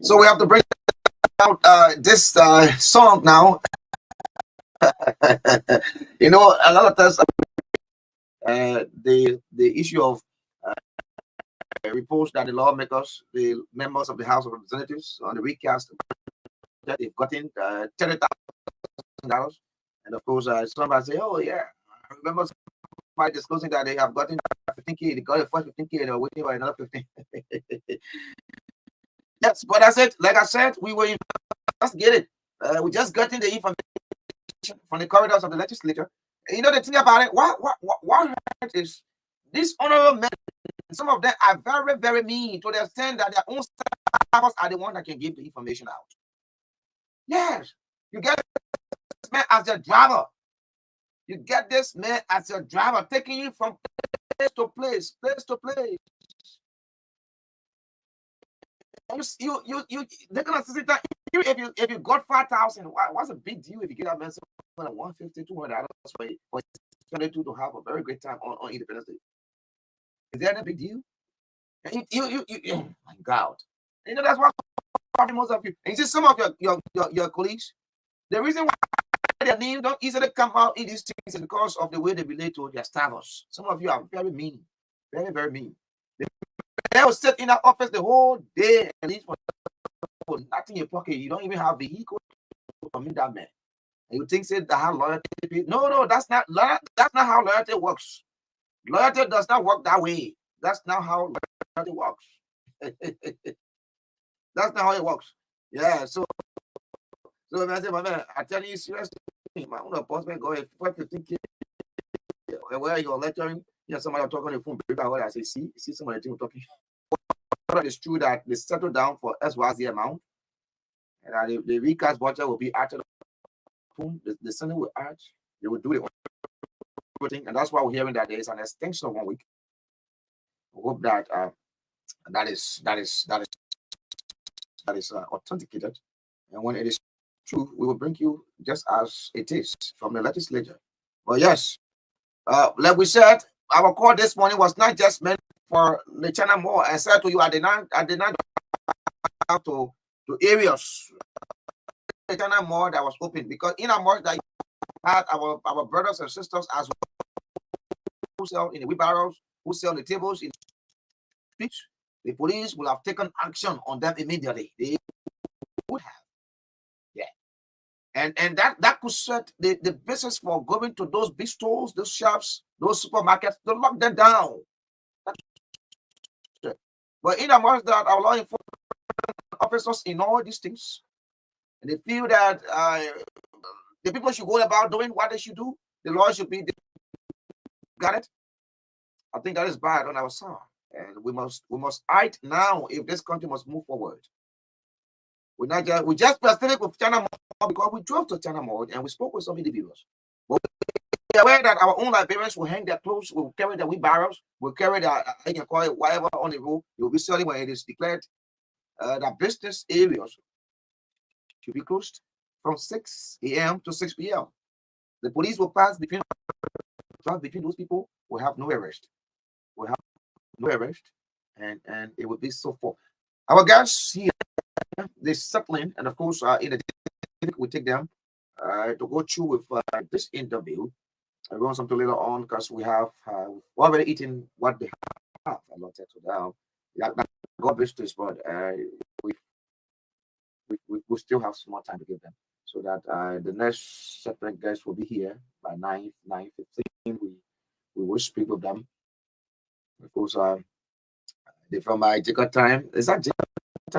So we have to bring out this song now. You know, a lot of times the issue of reports that the lawmakers, the members of the House of Representatives on the recast, that they've gotten $30,000, and of course somebody say, "Oh yeah, I remember somebody disclosing that they have gotten 15K. They got the first 15K, and they're waiting for another 15." Yes, but like I said, we were investigated. We just got in the information from the corridors of the legislature. And you know the thing about it, what hurt is these honorable men, some of them are very, very mean to the extent that their own staffers are the ones that can give the information out. Yes, you get this man as your driver. You get this man as your driver, taking you from place to place, place to place. They're gonna sit there. If you got 5,000, what's a big deal if you get that man something like $150, $200 for 22 to have a very great time on Independence Day? Is that a big deal? Oh my God! You know that's why most of you. And you see some of your colleagues. The reason why their name don't easily come out in these things because of the way they relate to their staffers. Some of you are very mean, very, very mean. They will sit in that office the whole day and eat for nothing in your pocket. You don't even have vehicle to meet that man. And you think that how loyalty? No, that's not how loyalty works. Loyalty does not work that way. That's not how loyalty works. That's not how it works. Yeah, so when I say, my man, I tell you seriously, my own boss man go 15K. Where you're lecturing, somebody talking on the phone, I say, see somebody talking. But it's true that they settle down for SYZ amount, and the recast budget will be after the phone. The Senate will add, they will do everything, and that's why we're hearing that there is an extension of 1 week. We hope that that is authenticated, and when it is true, we will bring you just as it is from the legislature. But yes, like we said, our call this morning was not just meant for the China Mall. I said to you, I did not have to areas the China Mall that was open, because in our mall that had our brothers and sisters as well who sell in the wheelbarrows, who sell on the tables in the streets. The police will have taken action on them immediately. They would have. Yeah. And that could set the business for going to those big stores, those shops, those supermarkets, to lock them down. But in amongst that, our law enforcement officers in all these things, and they feel that the people should go about doing what they should do. The law should be. Got it? I think that is bad on our side. And we must act now if this country must move forward. We just specific with China Mall because we drove to China Mall and we spoke with some individuals. But we are aware that our own Liberians will hang their clothes, will carry their wheelbarrows, will carry their, I can call it whatever on the road. They will be selling when it is declared that business areas should be closed from 6 a.m. to 6 p.m. The police will pass between those people. Will have no arrest. Will have no arrest, and it would be so forth. Our guys here, they settling, and of course, in a we take them to go through with this interview. I want something later on because we have already eaten what they have allotted to them. Not God business, but we still have some more time to give them, so that the next separate guys will be here by 9:15. We will speak with them. Of course, they're from my Jacob time. Is that Jacob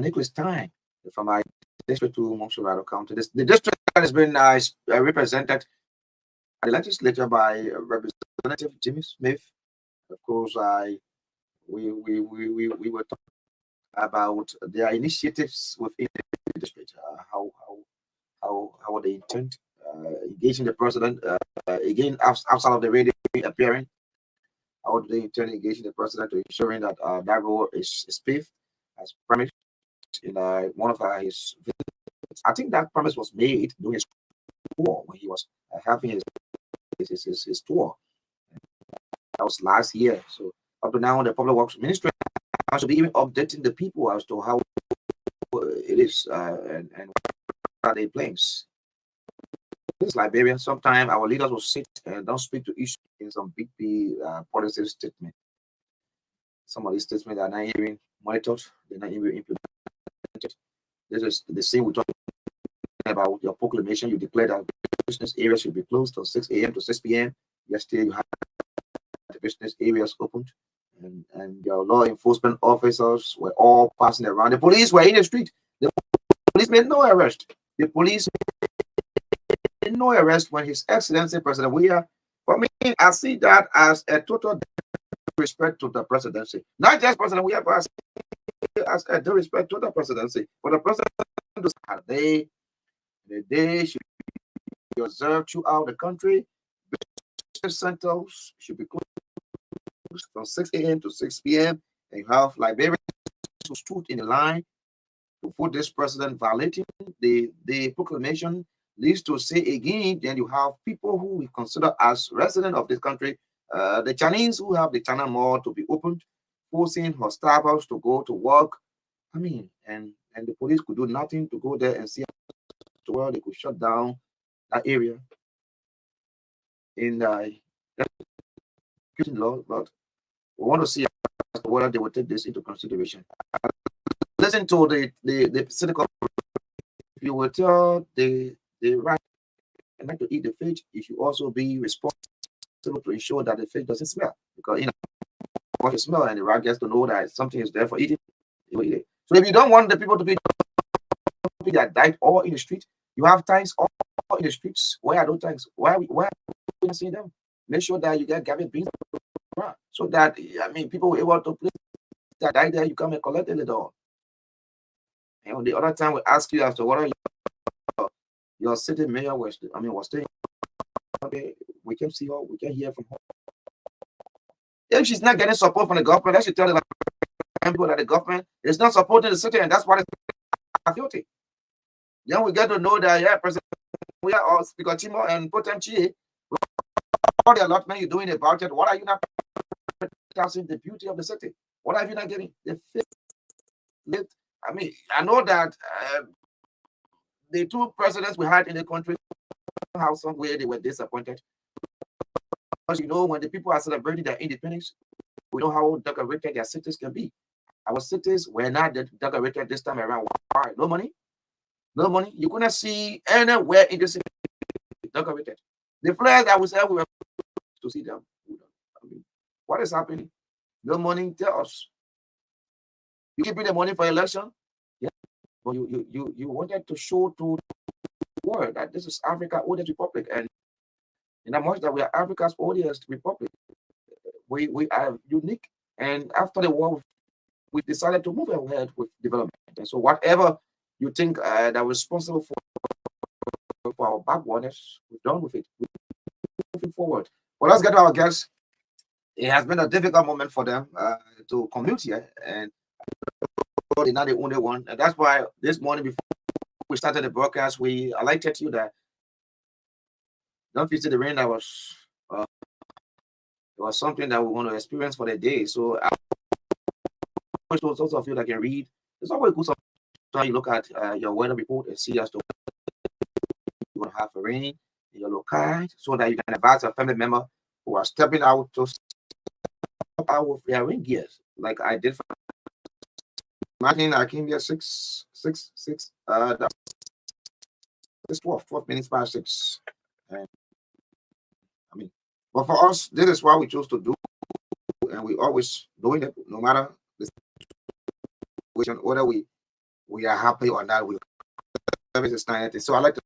Nicholas time? They're from my district to Montserrat County. The district has been represented at the legislature by Representative Jimmy Smith. Of course, we were talking about their initiatives within the district, how they intend engaging the president again outside of the radio appearing. How do they intend engaging the president to ensuring that that role is paved as promised in one of his visits? I think that promise was made during his tour when he was having his tour. That was last year. So up to now, the Public Works Ministry should be even updating the people as to how it is and what are they plans. This Liberia, sometimes our leaders will sit and don't speak to issues in some big policy statement. Some of these statements are not even monitored, they're not even implemented. This is the same we're talking about your proclamation. You declared that business areas should be closed from 6 a.m. to 6 p.m. Yesterday, you had the business areas opened, and your law enforcement officers were all passing around. The police were in the street. The police made no arrest. The police made no arrest when His Excellency President William. For me, I see that as a total disrespect to the presidency. Not just President William, but as a disrespect to the presidency. For the president to say the day should be observed throughout the country. Business centers should be closed from 6 a.m. to 6 p.m. And you have Liberians who stood in the line to put this president violating the proclamation. Leads to say again, then you have people who we consider as residents of this country, the Chinese who have the China Mall to be opened, forcing her staffers to go to work. I mean, and the police could do nothing to go there and see well. They could shut down that area in executing law, but we want to see whether they will take this into consideration. Listen to the cynical. If you will tell the right not to eat the fish, you should also be responsible to ensure that the fish doesn't smell, because once it smells and the rat gets to know that something is there for eating, they will eat it. So if you don't want the people to be that died all in the street, you have tanks all in the streets. Where are those tanks? Where are we seeing them? Make sure that you get garbage bins so that people will be able to place that died there. You come and collect it all. And on the other time, we ask you as to what your city mayor was staying. Okay, we can see her, we can hear from her. If she's not getting support from the government, I should tell the people that the government is not supporting the city, and that's why it's guilty. Then we get to know that, President, we are all Speaker Chimo and Potem Chie, all the allotment you're doing about it, what are you not passing the beauty of the city? What are you not getting? The fifth, I know that the two presidents we had in the country, how somewhere they were disappointed. Because when the people are celebrating their independence, we know how decorated their cities can be. Our cities were not decorated this time around. Why? No money? No money. You couldn't see anywhere in the city decorated. The flags that we said we were to see them. What is happening? No money. Tell us. You give me the money for election? Yeah. But you wanted to show to the world that this is Africa's oldest republic, and in as much that we are Africa's oldest republic, we are unique. And after the war, we decided to move ahead with development. And so whatever you think that was responsible for our backwardness, we're done with it. We're moving forward. Well, let's get to our guests. It has been a difficult moment for them to commute here, and they're not the only one. And that's why this morning, before we started the broadcast, we alerted you that don't visit the rain. That was it was something that we want to experience for the day. So those of you that can read, it's always good sometimes you look at your weather report and see as to you want to have a rain in your locality, so that you can advise a family member who are stepping out to step out with their rain gears, like I did. Imagine I came here 6, that's 12 minutes past 6. And but for us, this is what we chose to do, and we always doing it, no matter the situation, whether we are happy or not. We service is 9. So I like to.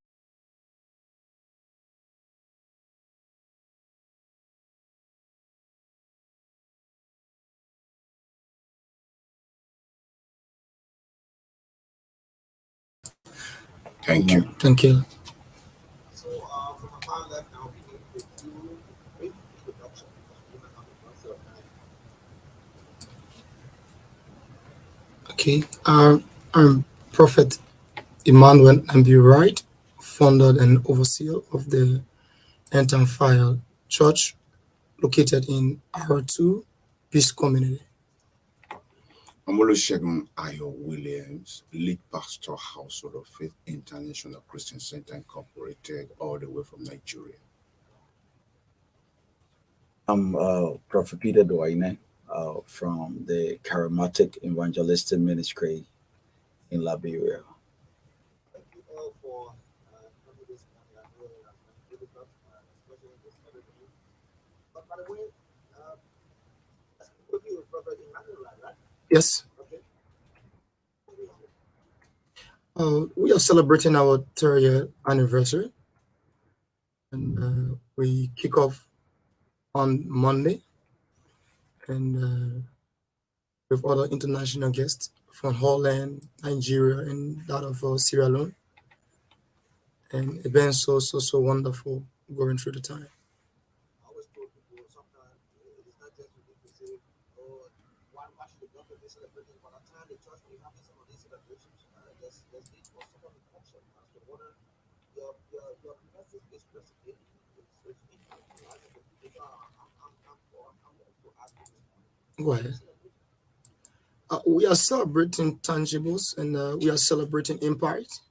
Thank you. Thank you. Okay, I'm Prophet Emmanuel Nambi Wright, founder and overseer of the End Time Fire Church, located in R2 Peace Community. I'm Olusegun Ayo Williams, lead pastor, Household of Faith International Christian Center Incorporated, all the way from Nigeria. I'm Prophet Peter Doine from the Charismatic Evangelistic Ministry in Liberia. Thank you all for coming this morning. I know it has been difficult, especially in this other day. But by the way, let's keep with you, Prophet Emmanuel, right? Yes. Okay. We are celebrating our 3rd anniversary, and we kick off on Monday, and with other international guests from Holland, Nigeria, and that of Sierra Leone. And it's been so wonderful going through the time. I always told people sometimes it is not just for people to say, oh, why should the government be celebrating? But at times the church will have some of these celebrations. There's need for some of the function as to whether your message is specific. It's equal. So I'm to ask you this morning. Go ahead. We are celebrating tangibles, and we are celebrating impact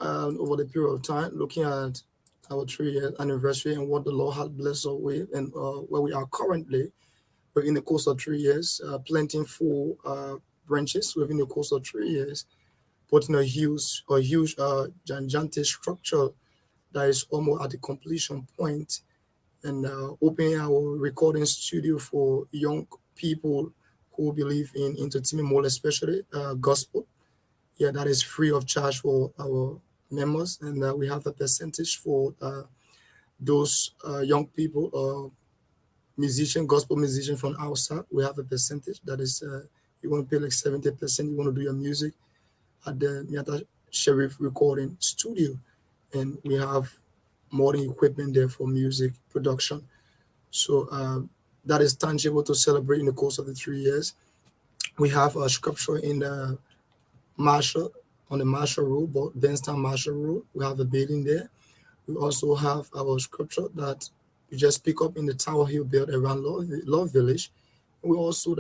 over the period of time, looking at our 3-year anniversary and what the Lord has blessed us with, and where we are currently within the course of 3 years, planting 4 branches within the course of 3 years, putting a huge gigantic structure that is almost at the completion point, and opening our recording studio for young people who believe in entertainment, more especially gospel. Yeah, that is free of charge for our members, and we have a percentage for those young people, gospel musician from outside. We have a percentage that is, you want to pay like 70%, you want to do your music at the Miata Sheriff Recording Studio, and we have modern equipment there for music production. So that is tangible to celebrate in the course of the 3 years. We have a sculpture in the Marshall, on the Marshall Road, Benstown Marshall Road. We have a building there. We also have our sculpture that we just pick up in the Tower Hill built around Love Village. We also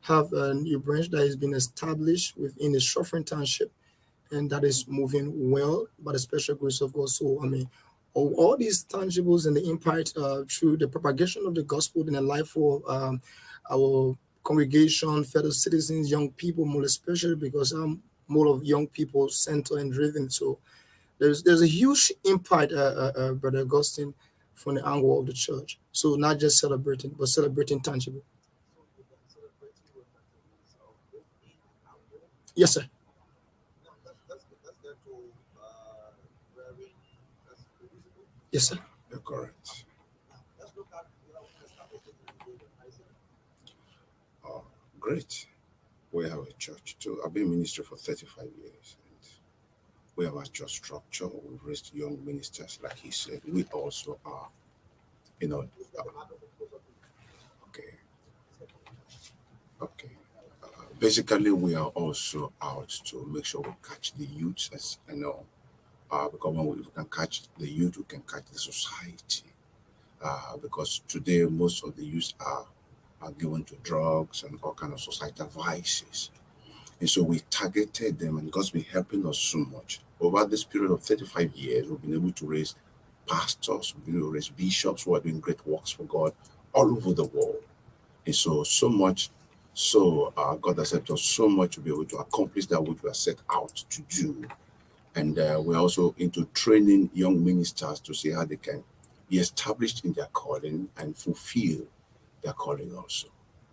have a new branch that has been established within the Suffering Township, and that is moving well by the special grace of God. So, I mean, all these tangibles and the impact through the propagation of the gospel in the life of our congregation, fellow citizens, young people, more especially because I'm more of young people centered and driven. So there's a huge impact, Brother Augustine, from the angle of the church. So not just celebrating, but celebrating tangible. Yes, sir. Yes, sir. You're correct. Oh, great. We have a church too. I've been minister for 35 years. And we have a church structure. We've raised young ministers, like he said. We also are, okay. Basically, we are also out to make sure we catch the youth, as I know. Because when we can catch the youth, we can catch the society. Because today, most of the youth are given to drugs and all kinds of societal vices. And so we targeted them, and God's been helping us so much. Over this period of 35 years, we've been able to raise pastors, we've been able to raise bishops who are doing great works for God all over the world. And so much, God has helped us so much to be able to accomplish that which we are set out to do. And we're also into training young ministers to see how they can be established in their calling and fulfill their calling also.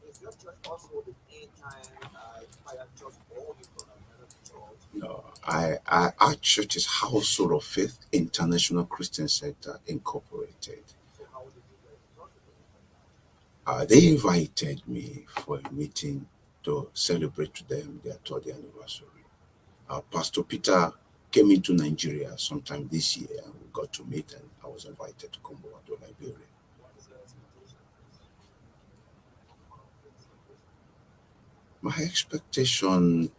Is your church also the anytime inspired church or No, our church is Household of Faith International Christian Center Incorporated. So how would you do that? They invited me for a meeting to celebrate to them their 3rd anniversary. Pastor Peter came into Nigeria sometime this year, and we got to meet, and I was invited to come over to Liberia. My expectation,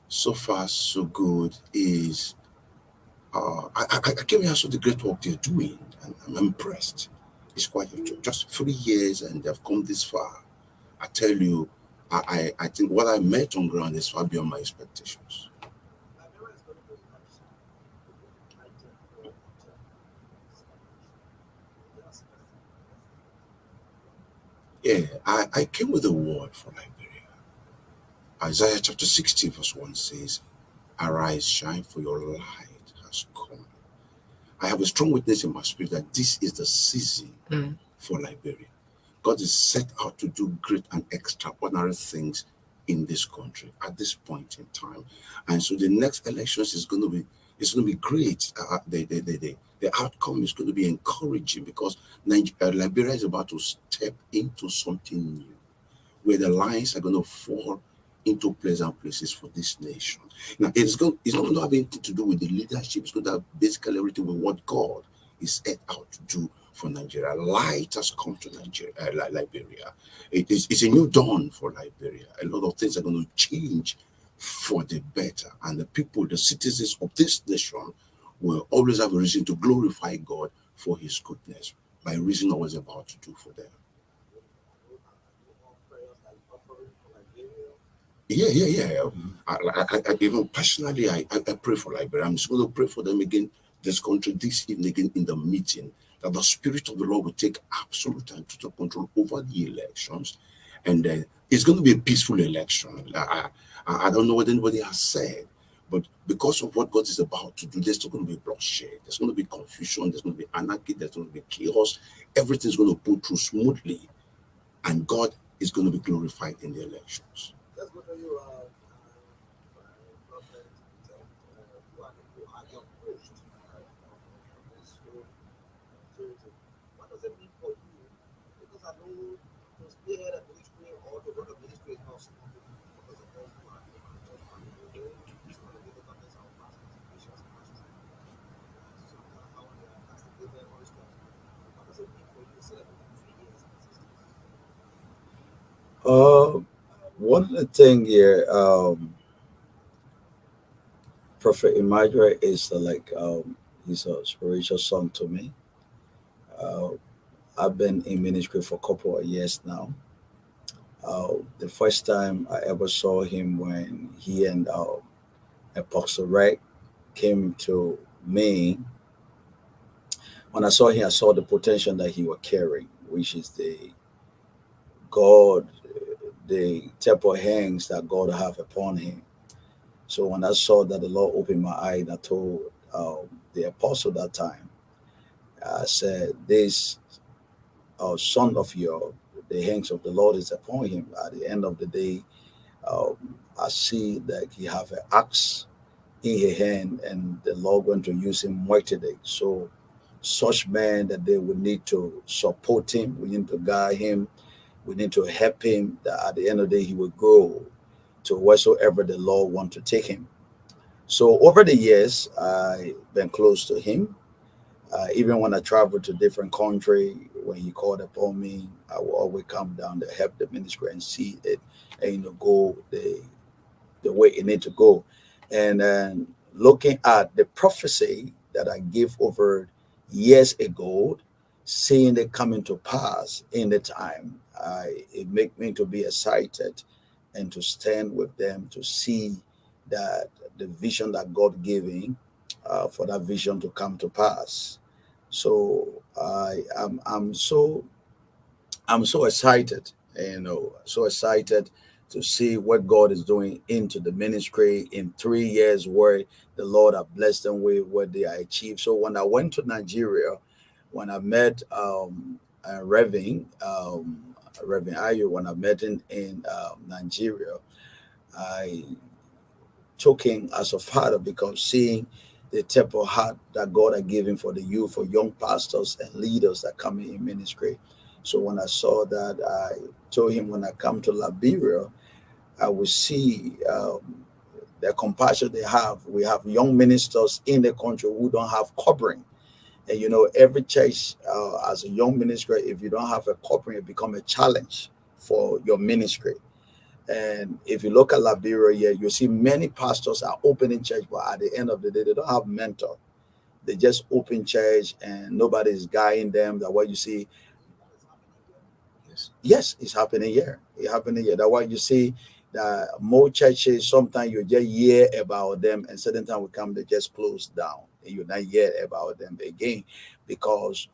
so far so good, is I came here, saw the great work they're doing, and I'm impressed. It's quite just 3 years, and they've come this far. I tell you, I think what I met on ground is far beyond my expectations. Yeah, I came with a word for Liberia. Isaiah chapter 60 verse 1 says, "Arise, shine, for your light has come." I have a strong witness in my spirit that this is the season for Liberia. God is set out to do great and extraordinary things in this country at this point in time. And so the next elections is going to be great. The outcome is going to be encouraging because Liberia is about to step into something new, where the lines are going to fall into pleasant places for this nation. Now, it's not going to have anything to do with the leadership. It's going to have basically everything with what God is set out to do for Nigeria. Light has come to Liberia. It's a new dawn for Liberia. A lot of things are going to change for the better. And the people, the citizens of this nation, will always have a reason to glorify God for his goodness by reason of what he's about to do for them. Yeah. I even personally, I pray for Liberia. I'm just going to pray for them again this country this evening in the meeting, that the Spirit of the Lord will take absolute and total control over the elections, and it's going to be a peaceful election. I don't know what anybody has said, but because of what God is about to do, there's still going to be bloodshed, there's going to be confusion, there's going to be anarchy, there's going to be chaos. Everything's going to go through smoothly, and God is going to be glorified in the elections. Let's go to you, Prophet. You are the approach this whole activity. What does it mean for you? Because I know to spearhead a ministry or to run a ministry is not small. Because of all you are doing, just one of the it's going to be the governments of pastors, bishops, and pastors. So how they are castigated, all this stuff. What does it mean for you to celebrate 3 years in existence? One thing here, Prophet Imagine is he's a spiritual son to me. Uh, I've been in ministry for a couple of years now. The first time I ever saw him when he and Apostle Rec came to me. When I saw him, I saw the potential that he was carrying, which is the God, the type of hands that God have upon him. So when I saw that, the Lord opened my eye, and I told the apostle that time, I said, "This son of yours, the hands of the Lord is upon him. At the end of the day, I see that he have an axe in his hand, and the Lord going to use him mightily. So such man that they will need to support him, we need to guide him, we need to help him, that at the end of the day he will grow to wheresoever the Lord want to take him." So over the years, I've been close to him. Even when I travel to different country, when he called upon me, I will always come down to help the ministry and see it, and go the way it need to go. And then looking at the prophecy that I gave over years ago, seeing it coming to pass in the time, it make me to be excited and to stand with them to see that the vision that God gave him, for that vision to come to pass. So I'm so excited, so excited to see what God is doing into the ministry in 3 years, where the Lord have blessed them with what they achieved. So when I went to Nigeria, when I met Reverend Ayu, when I met in Nigeria, I took him as a father, because seeing the type of heart that God had given for the youth, for young pastors and leaders that come in ministry. So when I saw that, I told him, when I come to Liberia, I will see the compassion they have. We have young ministers in the country who don't have covering. And every church, as a young minister, if you don't have a covering, it becomes a challenge for your ministry. And if you look at Liberia, you see many pastors are opening church, but at the end of the day, they don't have mentor. They just open church and nobody is guiding them. That's why you see, yes, it's happening here. It's happening here. That's why you see that more churches, sometimes you just hear about them, and certain time will come, they just close down. And you not hear about them again, because,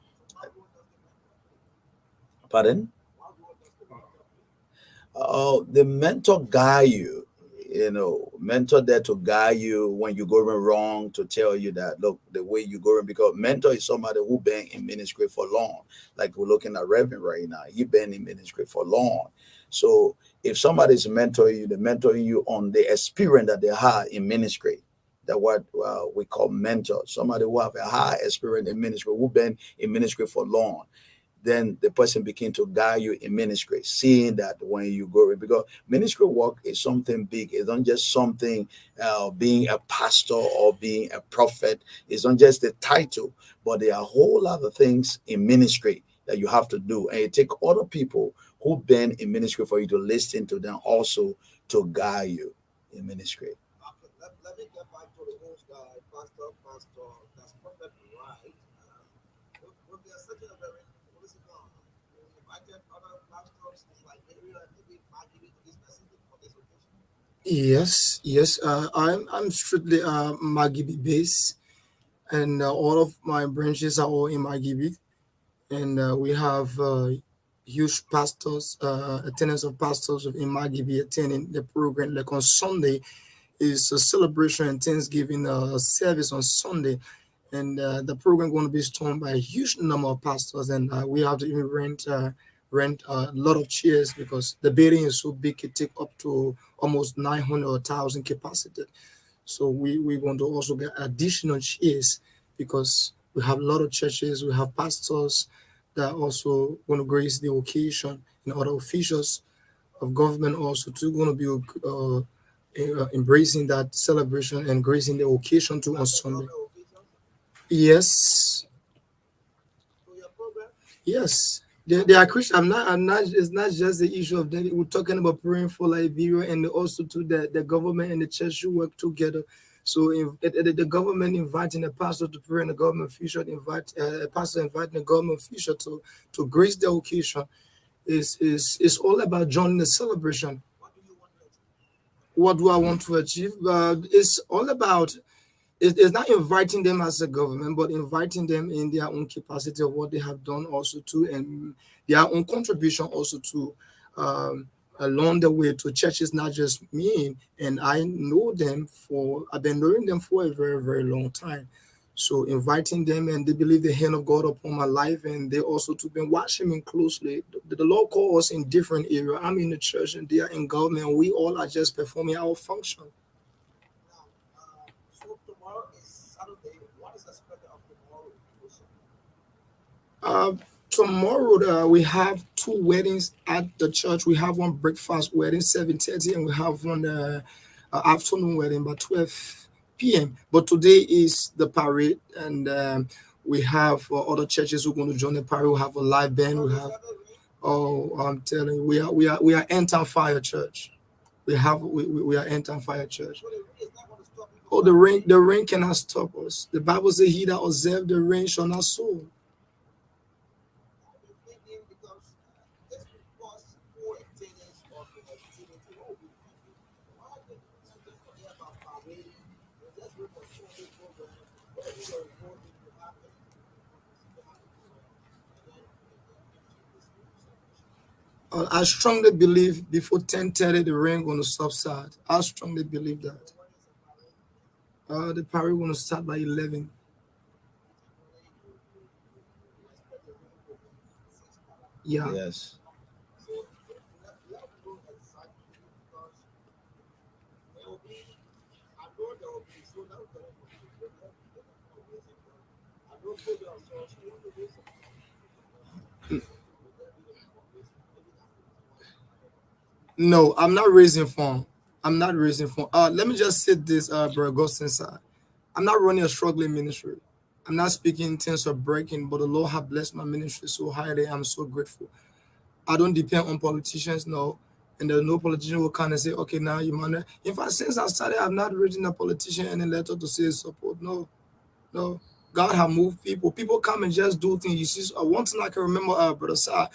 pardon? The mentor guide you, mentor there to guide you when you're going wrong, to tell you that, look, the way you're going, because mentor is somebody who been in ministry for long. Like we're looking at Reverend right now, he been in ministry for long. So if somebody's mentoring you, they mentoring you on the experience that they had in ministry. That what we call mentor. Somebody who have a high experience in ministry, who been in ministry for long. Then the person begin to guide you in ministry, seeing that when you go, because ministry work is something big. It's not just something, being a pastor or being a prophet. It's not just the title, but there are a whole lot of things in ministry that you have to do. And it take other people who've been in ministry for you to listen to them also to guide you in ministry. Okay, let me get back to the host guy, pastor, that's perfectly right. But there's such a very Yes. I'm strictly Maggie based. and all of my branches are all in Magibi, and we have huge pastors, attendance of pastors in Magibi attending the program. Like on Sunday is a celebration and Thanksgiving service on Sunday, and the program going to be stormed by a huge number of pastors, and we have to even rent a lot of chairs because the building is so big it take up to almost 900,000 capacity. So we want to also get additional chairs because we have a lot of churches, we have pastors that also want to grace the occasion, and other officials of government also too going to be embracing that celebration and gracing the occasion too on Sunday. Yes, yes. They are Christian. I'm not. It's not just the issue of that. We're talking about praying for Liberia, and also to the government and the church should work together. So if the government inviting a pastor to pray, and the government official invite a pastor inviting the government official to grace the occasion, is all about joining the celebration. What do I want to achieve? It's all about. It's not inviting them as a government, but inviting them in their own capacity of what they have done also too, and their own contribution also to along the way to churches, not just me. And I know them I've been knowing them for a very, very long time. So inviting them, and they believe the hand of God upon my life, and they also to been watching me closely. The Lord calls us in different areas. I'm in the church and they are in government. We all are just performing our function. So tomorrow is Saturday. What is expected of tomorrow? Tomorrow we have two weddings at the church. We have one breakfast wedding 7:30, and we have one afternoon wedding by 12 p.m. But today is the parade, and we have other churches who are going to join the parade. We have a live band. We have I'm telling you, we are End Time Fire Church. We are End Time Fire Church. Oh, the rain cannot stop us. The Bible says, "He that observes the rain shall not sow." I strongly believe before 10:30 the rain going to subside. I strongly believe that. The parade going to start by 11. Yeah. Yes. No, I'm not raising fund. I'm not raising fund. Let me just say this, Brother Augustine side. I'm not running a struggling ministry. I'm not speaking in terms of breaking, but the Lord have blessed my ministry so highly. I'm so grateful. I don't depend on politicians, no. And there's no politician will kind of say, okay, now you man. In fact, since I started, I've not written a politician any letter to say support. No, no. God have moved people. People come and just do things. You see, one thing I can remember, Brother SAAH,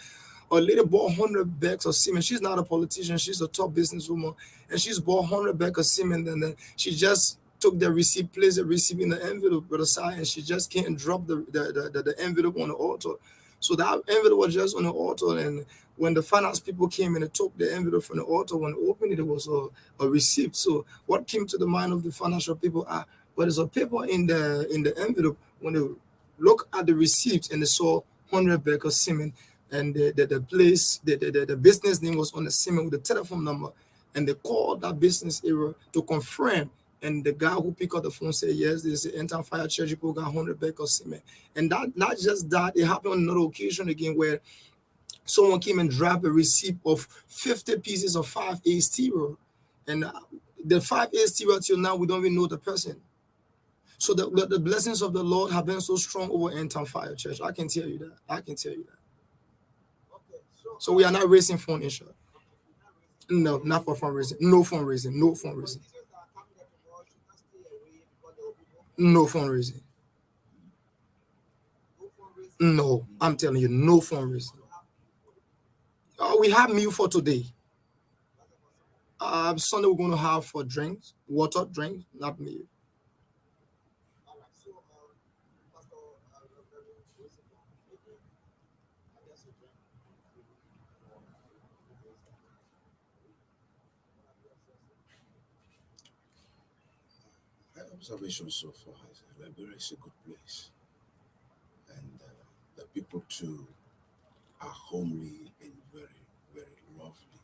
a lady bought 100 bags of cement. She's not a politician. She's a top businesswoman. And she's bought 100 bags of cement. And then she just took the receipt, placed the receipt in the envelope, Brother SAAH, and she just can't drop the envelope on the altar. So that envelope was just on the altar. And when the finance people came and they took the envelope from the altar, when they opened it, it was a receipt. So what came to the mind of the financial people are, but there's a paper in the envelope. When they look at the receipt and they saw 100 bags of cement, and the place, the business name was on the cement with the telephone number, and they called that business area to confirm. And the guy who picked up the phone said, yes, this is End Time Fire Church. People got 100 bags of cement. And that, not just that, it happened on another occasion again where someone came and dropped a receipt of 50 pieces of 5A steel. And the 5A steel till now, we don't even know the person. So the blessings of the Lord have been so strong over End Time Fire Church. I can tell you that. I can tell you that. So we are not raising fund, in short. No, not for fundraising. No fundraising. No fundraising. No fundraising. No, I'm telling you, no fundraising. We have meal for today. Sunday we're going to have for drinks, water, drinks, not meal. My observation so far is that Liberia is a good place, and the people too are homely and very, very lovely,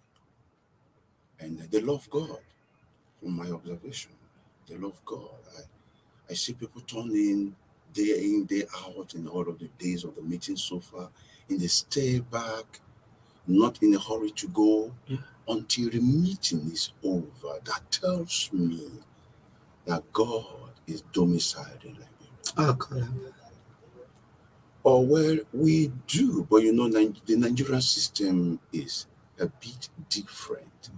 and they love God. From my observation, they love God. I see people turn in, day out, in all of the days of the meeting so far, and they stay back, not in a hurry to go until the meeting is over. That tells me that God is domiciled in Liberia. Oh, well, we do, but you know, the Nigerian system is a bit different.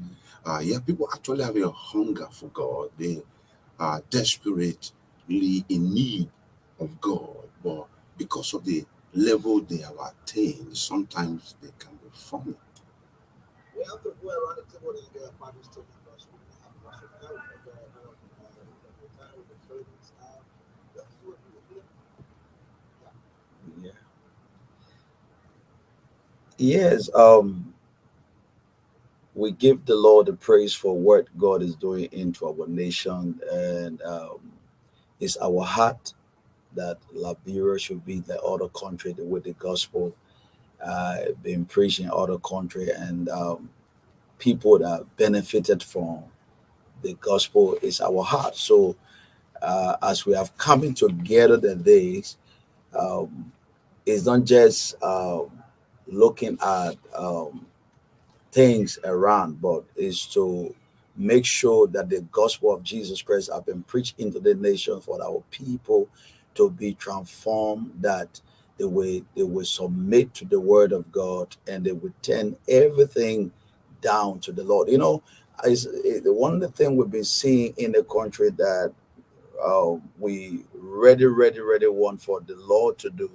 Yeah, people actually have a hunger for God. They are desperately in need of God, but because of the level they have attained, sometimes they can be funny. We have to go around the table and get a Bible study because we have lots of time for the time with the trainings. Let's do it. Yeah. Yes. We give the Lord the praise for what God is doing into our nation, and it's our heart that Liberia should be the other country with the gospel being preached in other country, and people that benefited from the gospel is our heart. So as we have coming together days, it's not just looking at things around, but is to make sure that the gospel of Jesus Christ have been preached into the nation for our people to be transformed, that they will submit to the word of God and they will turn everything down to the Lord. You know, one of the things we've been seeing in the country that we really want for the Lord to do.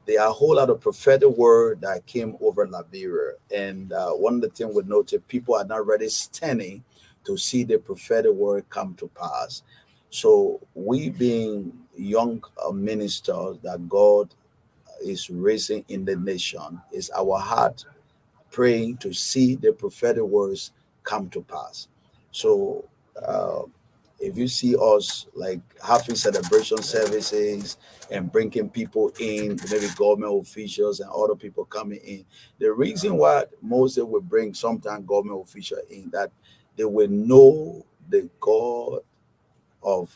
There are a whole lot of prophetic word that came over Liberia, and one of the things we noted, people are not ready standing to see the prophetic word come to pass. So we being young ministers that God is raising in the nation, is our heart praying to see the prophetic words come to pass. So if you see us like having celebration services and bringing people in, maybe government officials and other people coming in, the reason why Moses will bring sometimes government official in, that they will know the God of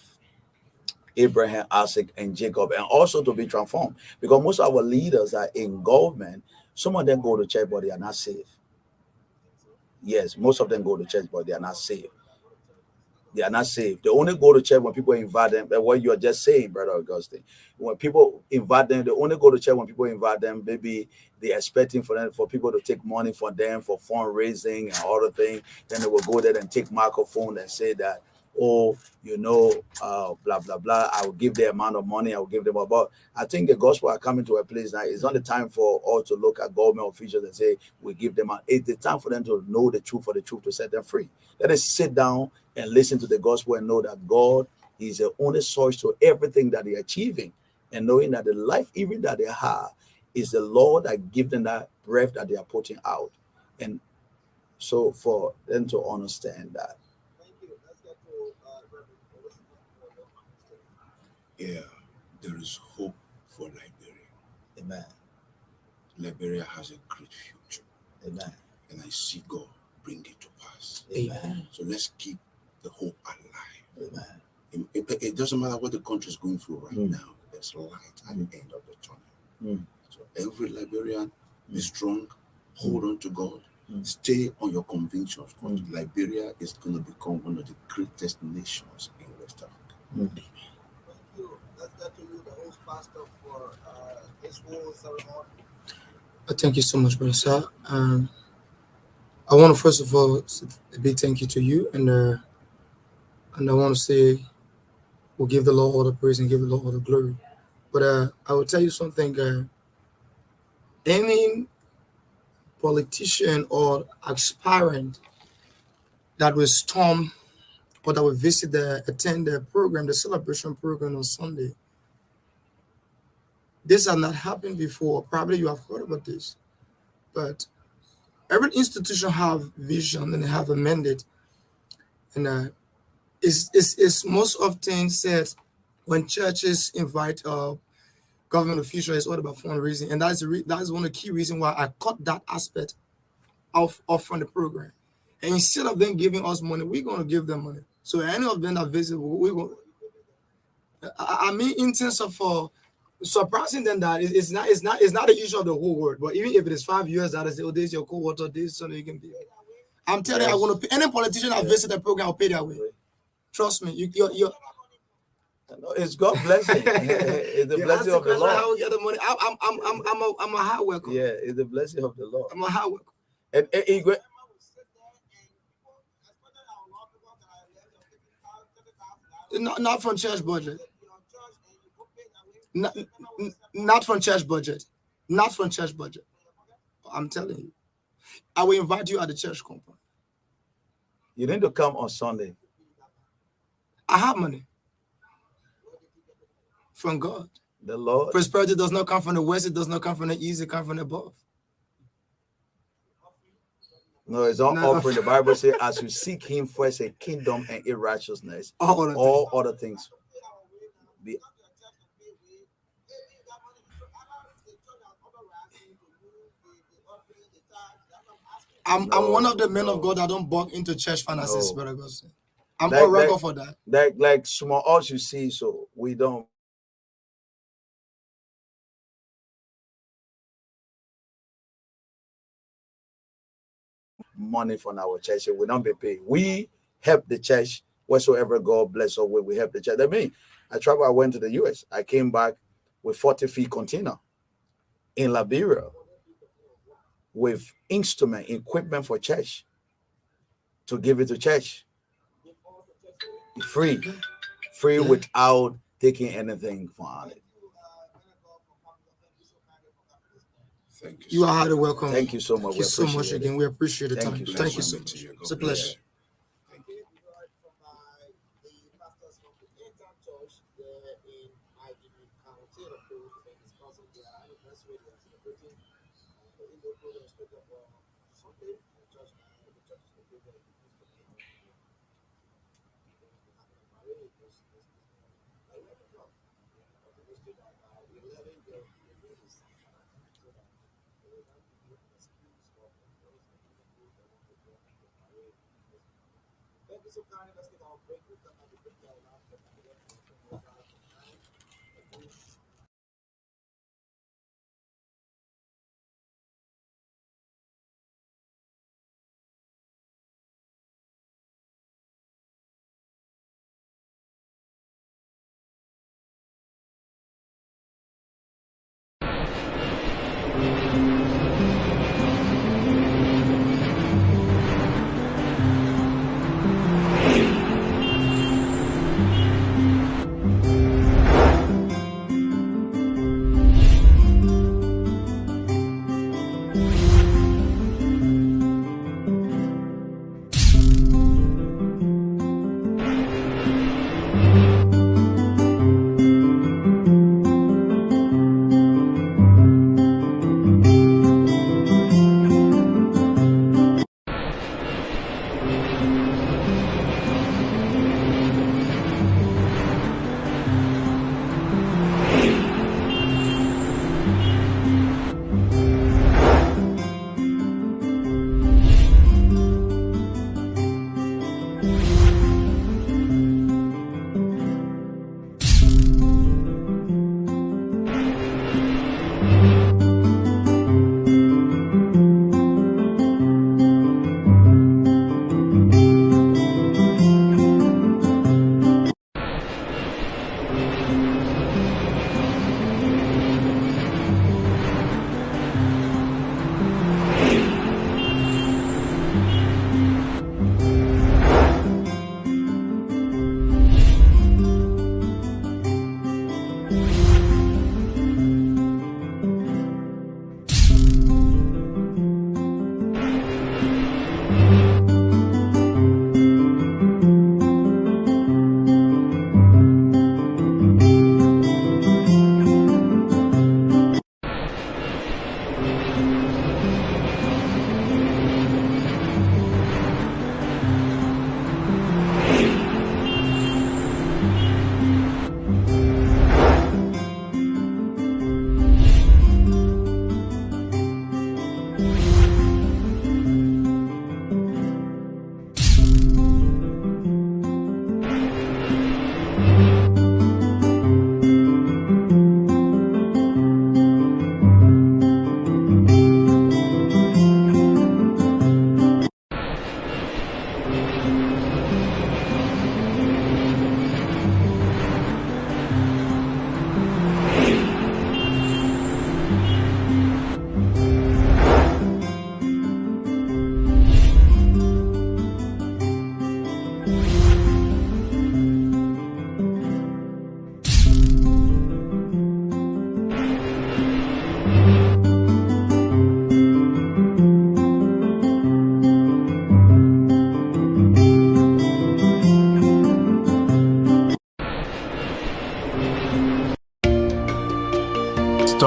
Abraham, Isaac, and Jacob, and also to be transformed. Because most of our leaders are in government. Some of them go to church, but they are not saved. Yes, most of them go to church, but they are not saved. They are not saved. They only go to church when people invite them. But what you are just saying, Brother Augustine, when people invite them, they only go to church when people invite them. Maybe they're expecting for people to take money for them for fundraising and other things. Then they will go there and take microphone and say that, oh, blah blah blah. I will give the amount of money. I will give them about. I think the gospel are coming to a place now. It's not the time for all to look at government officials and say we give them. It's the time for them to know the truth, for the truth to set them free. Let us sit down and listen to the gospel and know that God is the only source to everything that they're achieving, and knowing that the life even that they have is the Lord that gives them that breath that they are putting out. And so for them to understand that. Yeah, there is hope for Liberia. Amen. Liberia has a great future. Amen. And I see God bring it to pass. Amen. So let's keep the hope alive. Amen. It doesn't matter what the country is going through right now. There's light at the end of the tunnel. So every Liberian, be strong, hold on to God, stay on your convictions. Liberia is going to become one of the greatest nations in West Africa. Thank you. Let's get to you, the host pastor, for this whole ceremony. Thank you so much, Brother Sir. I want to first of all say a big thank you to you, and I want to say we'll give the Lord all the praise and give the Lord all the glory. But I will tell you something. Any politician or aspirant that will storm or that will attend the program, the celebration program on Sunday, this has not happened before. Probably you have heard about this, but every institution have vision and they have a mandate, and it's most often said when churches invite government officials, it's all about fundraising, and that's one of the key reasons why I cut that aspect off from the program. And instead of them giving us money, we're going to give them money. So any of them that visit, we will. I mean, in terms of surprising them that it's not the issue of the whole world. But even if it is 5 years that I say, oh, this is your co-author, this is something you can be. I'm telling you, I'm going to pay any politician that visit the program, I'll pay their way. Trust me, you're it's God blessing. It's the blessing of the Lord. How we get the money? I'm a hard worker. Yeah, it's the blessing of the Lord. I'm a hard worker. And not from church budget. Not from church budget. Not from church budget. I'm telling you. I will invite you at the church compound. You need to come on Sunday. I have money. From God. The Lord. Prosperity does not come from the west, it does not come from the east, it comes from above. No, it's all offering. The Bible says, as you seek him first, a kingdom and a righteousness, all other things. I'm one of the men of God that don't bug into church finances, Brother Augustine. I'm on record for that. Like small us you see, so we don't. Money from our church, so we don't be paid. We help the church whatsoever God bless us with. We help the church. I mean, I went to the US. I came back with 40 feet container in Liberia with instrument, equipment for church to give it to church. Free without taking anything from it. Thank you. You are highly welcome. Thank you so much. Thank you so much again. We appreciate the time. Thank you so much. It's a pleasure.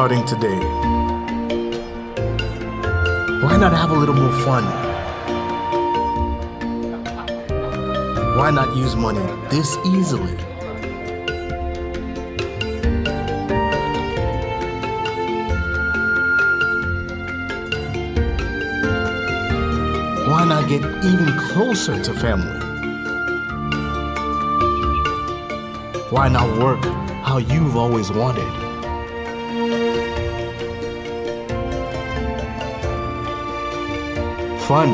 Starting today. Why not have a little more fun? Why not use money this easily? Why not get even closer to family? Why not work how you've always wanted? Fun,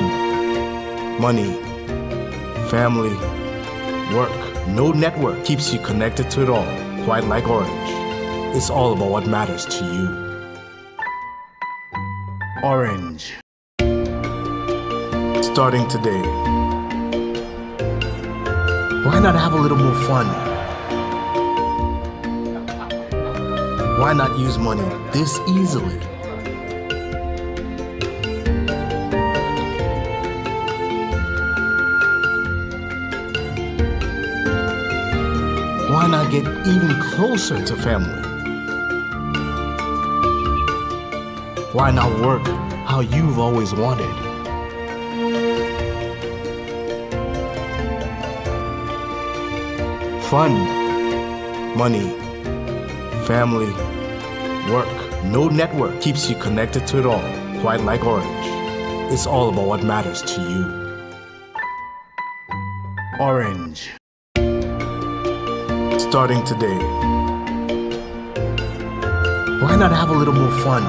money, family, work. No network keeps you connected to it all, quite like Orange. It's all about what matters to you. Orange. Starting today. Why not have a little more fun? Why not use money this easily? Why not get even closer to family? Why not work how you've always wanted? Fun, money, family, work. No network keeps you connected to it all, quite like Orange. It's all about what matters to you. Orange. Starting today. Why not have a little more fun?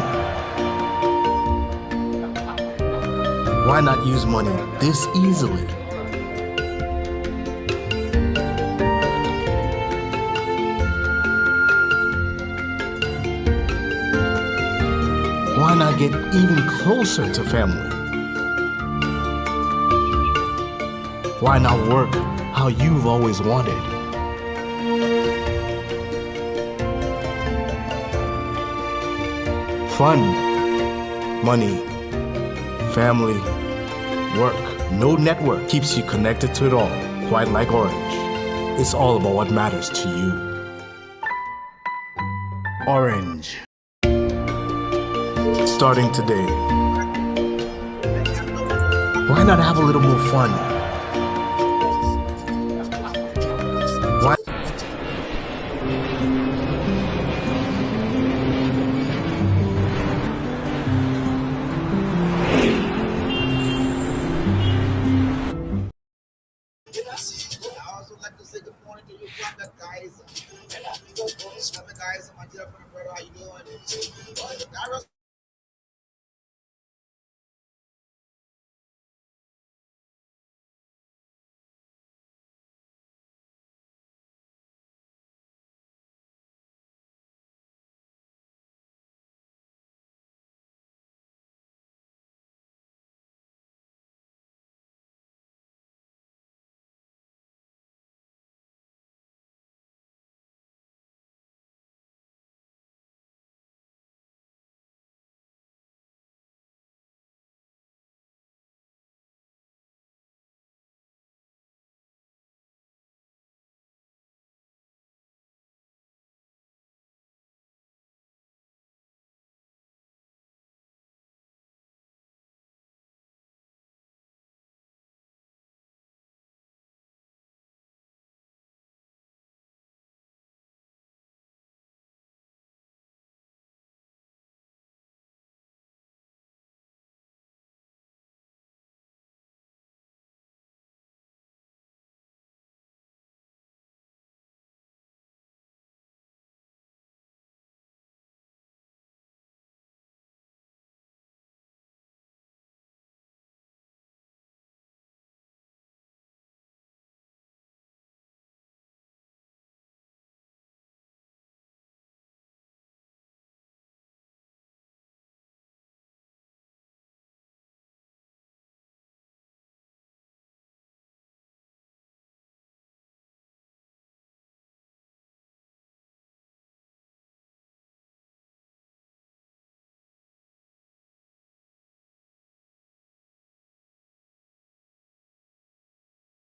Why not use money this easily? Why not get even closer to family? Why not work how you've always wanted? Fun, money, family, work. No network keeps you connected to it all, quite like Orange. It's all about what matters to you. Orange. Starting today. Why not have a little more fun? Why? I also like to say good morning to you, brother guys. Brother guys, my dear friend, brother, how you doing?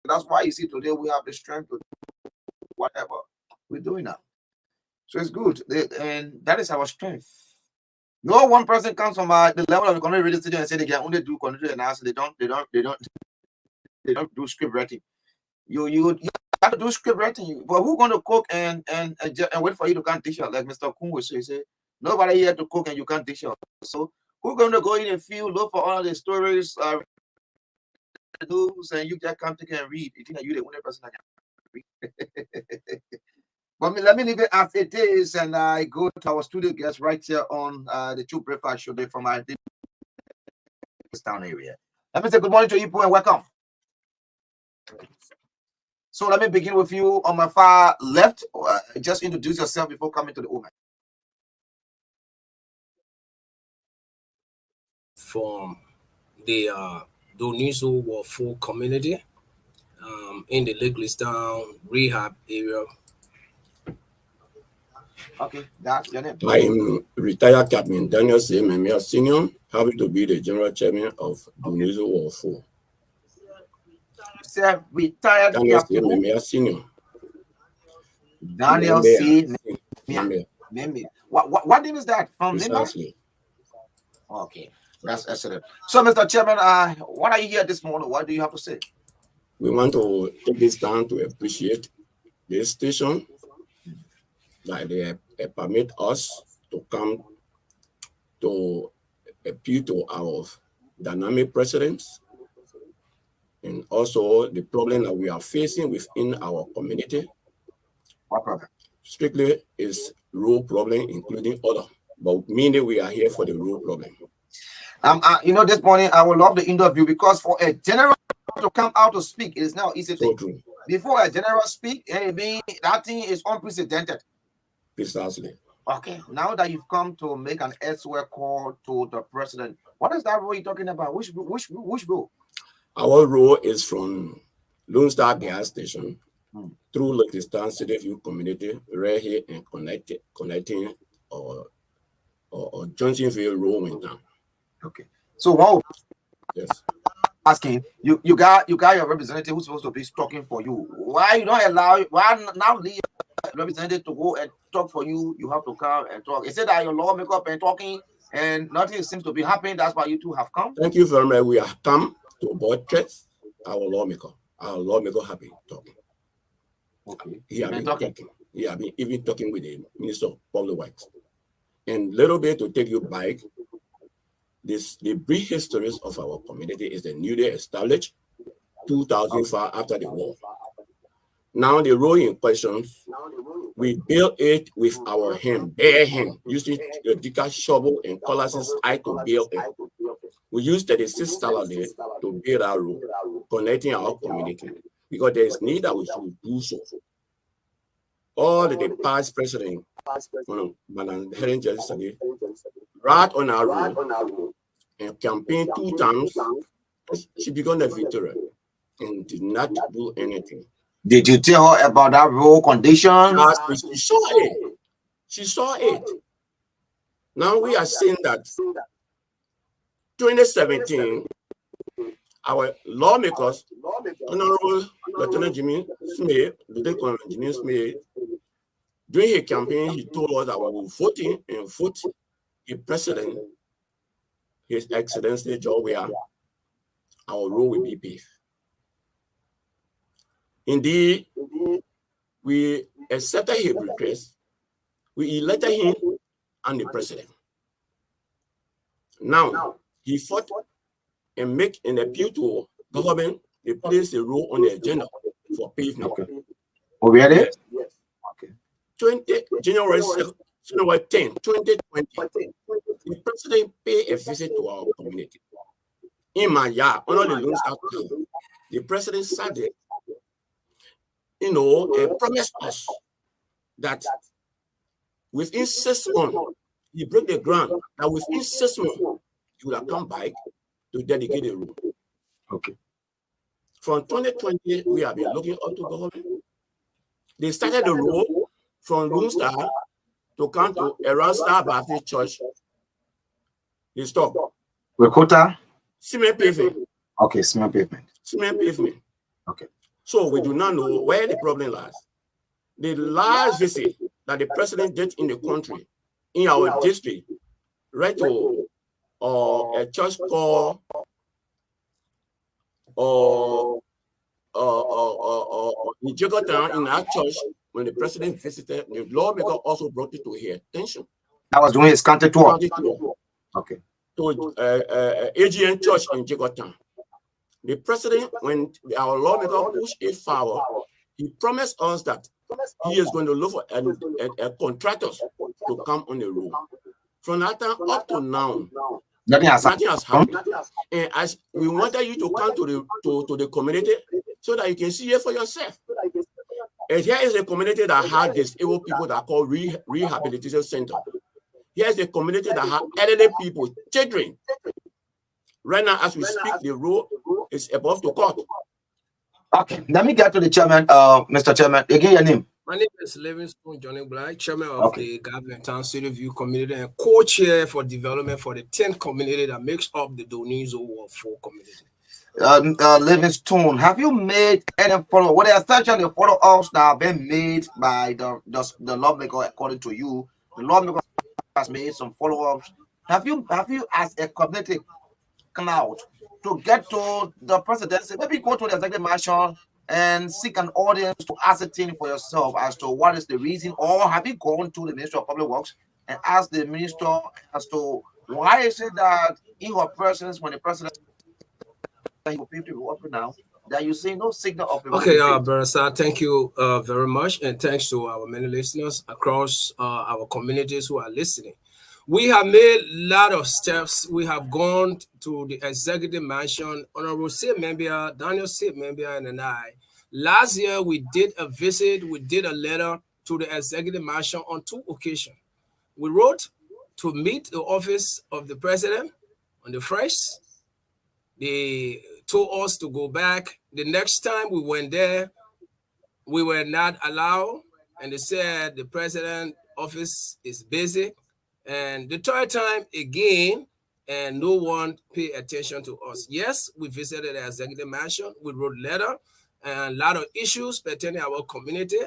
That's why you see today we have the strength to do whatever we're doing now. So it's good. And that is our strength. No one person comes from the level of the community radio station and say they can only do community analysis. They don't do script writing. You have to do script writing. But who's going to cook and wait for you to can't dish out? Like Mr. Kung will say, nobody here to cook and you can't dish out. So who's going to go in and field, look for all the stories, news, and you just come take and read? You think that you're the only person that can read? But let me leave it as it is, and I go to our studio guest right here on the True Breakfast Show day from our town area. Let me say good morning to you, and welcome. So let me begin with you on my far left. Just introduce yourself before coming to the woman. From the Donizo War 4 community in the Lakestown rehab area. Okay, that's your name. I'm retired Captain Daniel C. Memia Senior, happy to be the General Chairman of Donizo War 4. Retired Daniel C. Captain Memia Senior. Daniel C. Memia. What name is that from? Precisely. Okay, that's excellent. So, Mr. Chairman, what are you here this morning? What do you have to say? We want to take this time to appreciate this station that they permit us to come to appeal to our dynamic presidents and also the problem that we are facing within our community. What problem? Strictly is road problem, including other, but mainly we are here for the road problem. You know, this morning I would love the interview because for a general to come out to speak, it is now easy. So true. Before a general speak, that thing is unprecedented. Precisely. Okay, now that you've come to make an elsewhere call to the president, what is that role you're talking about? Which role? Our role is from Lone Star gas station through Lakestown City View community right here and connecting or Johnsonville Road went down. Okay, so wow. Yes. Asking you got your representative who's supposed to be talking for you. Why you don't allow? Why now the representative to go and talk for you? You have to come and talk. Is it that your lawmaker and talking and nothing seems to be happening? That's why you two have come. Thank you very much. We have come to buttress our lawmaker. Our lawmaker have been talking. Okay. He have been talking. He have been even talking with the Minister of Public Works. And little bit to take you back. The brief histories of our community is the newly established 2005 after the war. Now the road in question, we built it with our hand, bare hand, using the digger shovel and cutlasses to build it. We used 36 salaries to build our road, connecting our community, because there is need that we should do so. All the past president, Madam Helen yesterday, right on our road, and campaigned 2 times. She began a victory and did not do anything. Did you tell her about that road condition? She saw it. She saw it. Now we are seeing that 2017, our lawmakers, Honorable Lieutenant Jimmy Smith, Lieutenant Jimmy Smith, during his campaign, he told us that we were voting and vote the president, His Excellency George Weah, our road will be paved. Indeed, we accepted his request. We elected him and the president. Now, he fought and make an appeal to government. They place the road on the agenda for pavement. Okay. Oh, really? Yes. Okay. January 10, 2020, the president paid a visit to our community. In my yard, under the Lone Star town, the president sat there, and promised us that within 6 months, he broke the ground, that within 6 months, he would have come back to dedicate the road. Okay. From 2020, we have been looking up to government. They started the road from Lone Star to come to around Star Baptist Church. They stopped. Rakota? Cement pavement. Okay, cement pavement. Cement pavement. Okay. So we do not know where the problem lies. The last visit that the president did in the country, in our district, right to a church call or in Jakarta, in our church, when the president visited, the lawmaker also brought it to his attention. That was during his country tour. Okay. To AGN Church in Jakarta. The president, when our lawmaker pushed it forward, he promised us that he is going to look for a contractors to come on the road. From that time up to now, nothing has happened. And as we wanted you to come to the community so that you can see it for yourself. And here is a community that has disabled people that are called rehabilitation center. Here's a community that has elderly people, children. Right now, as we speak, the road is above the court. Okay, let me get to the chairman, Mr. Chairman. Again, your name. My name is Livingstone Johnny Black, chairman of the Government Town City View community and co-chair for development for the 10th community that makes up the Donizo Ward 4 community. Livingstone, have you made any follow? What are essentially the follow-ups that have been made by the lawmaker according to you? The lawmaker has made some follow-ups. Have you as a community come out to get to the presidency? Maybe go to the executive mansion and seek an audience to ascertain for yourself as to what is the reason, or have you gone to the Ministry of Public Works and asked the minister as to why is it that in your persons when the president will people up now that you see no signal of okay, Barasa, thank you very much, and thanks to our many listeners across our communities who are listening. We have made a lot of steps. We have gone to the executive mansion. Honorable State Member, Daniel State Member, and I. Last year, we did a visit. We did a letter to the executive mansion on 2 occasions. We wrote to meet the office of the president on the 1st. They told us to go back. The next time we went there, we were not allowed. And they said the president's office is busy. And the 3rd time again, and no one paid attention to us. Yes, we visited the executive mansion. We wrote letter and a lot of issues pertaining to our community.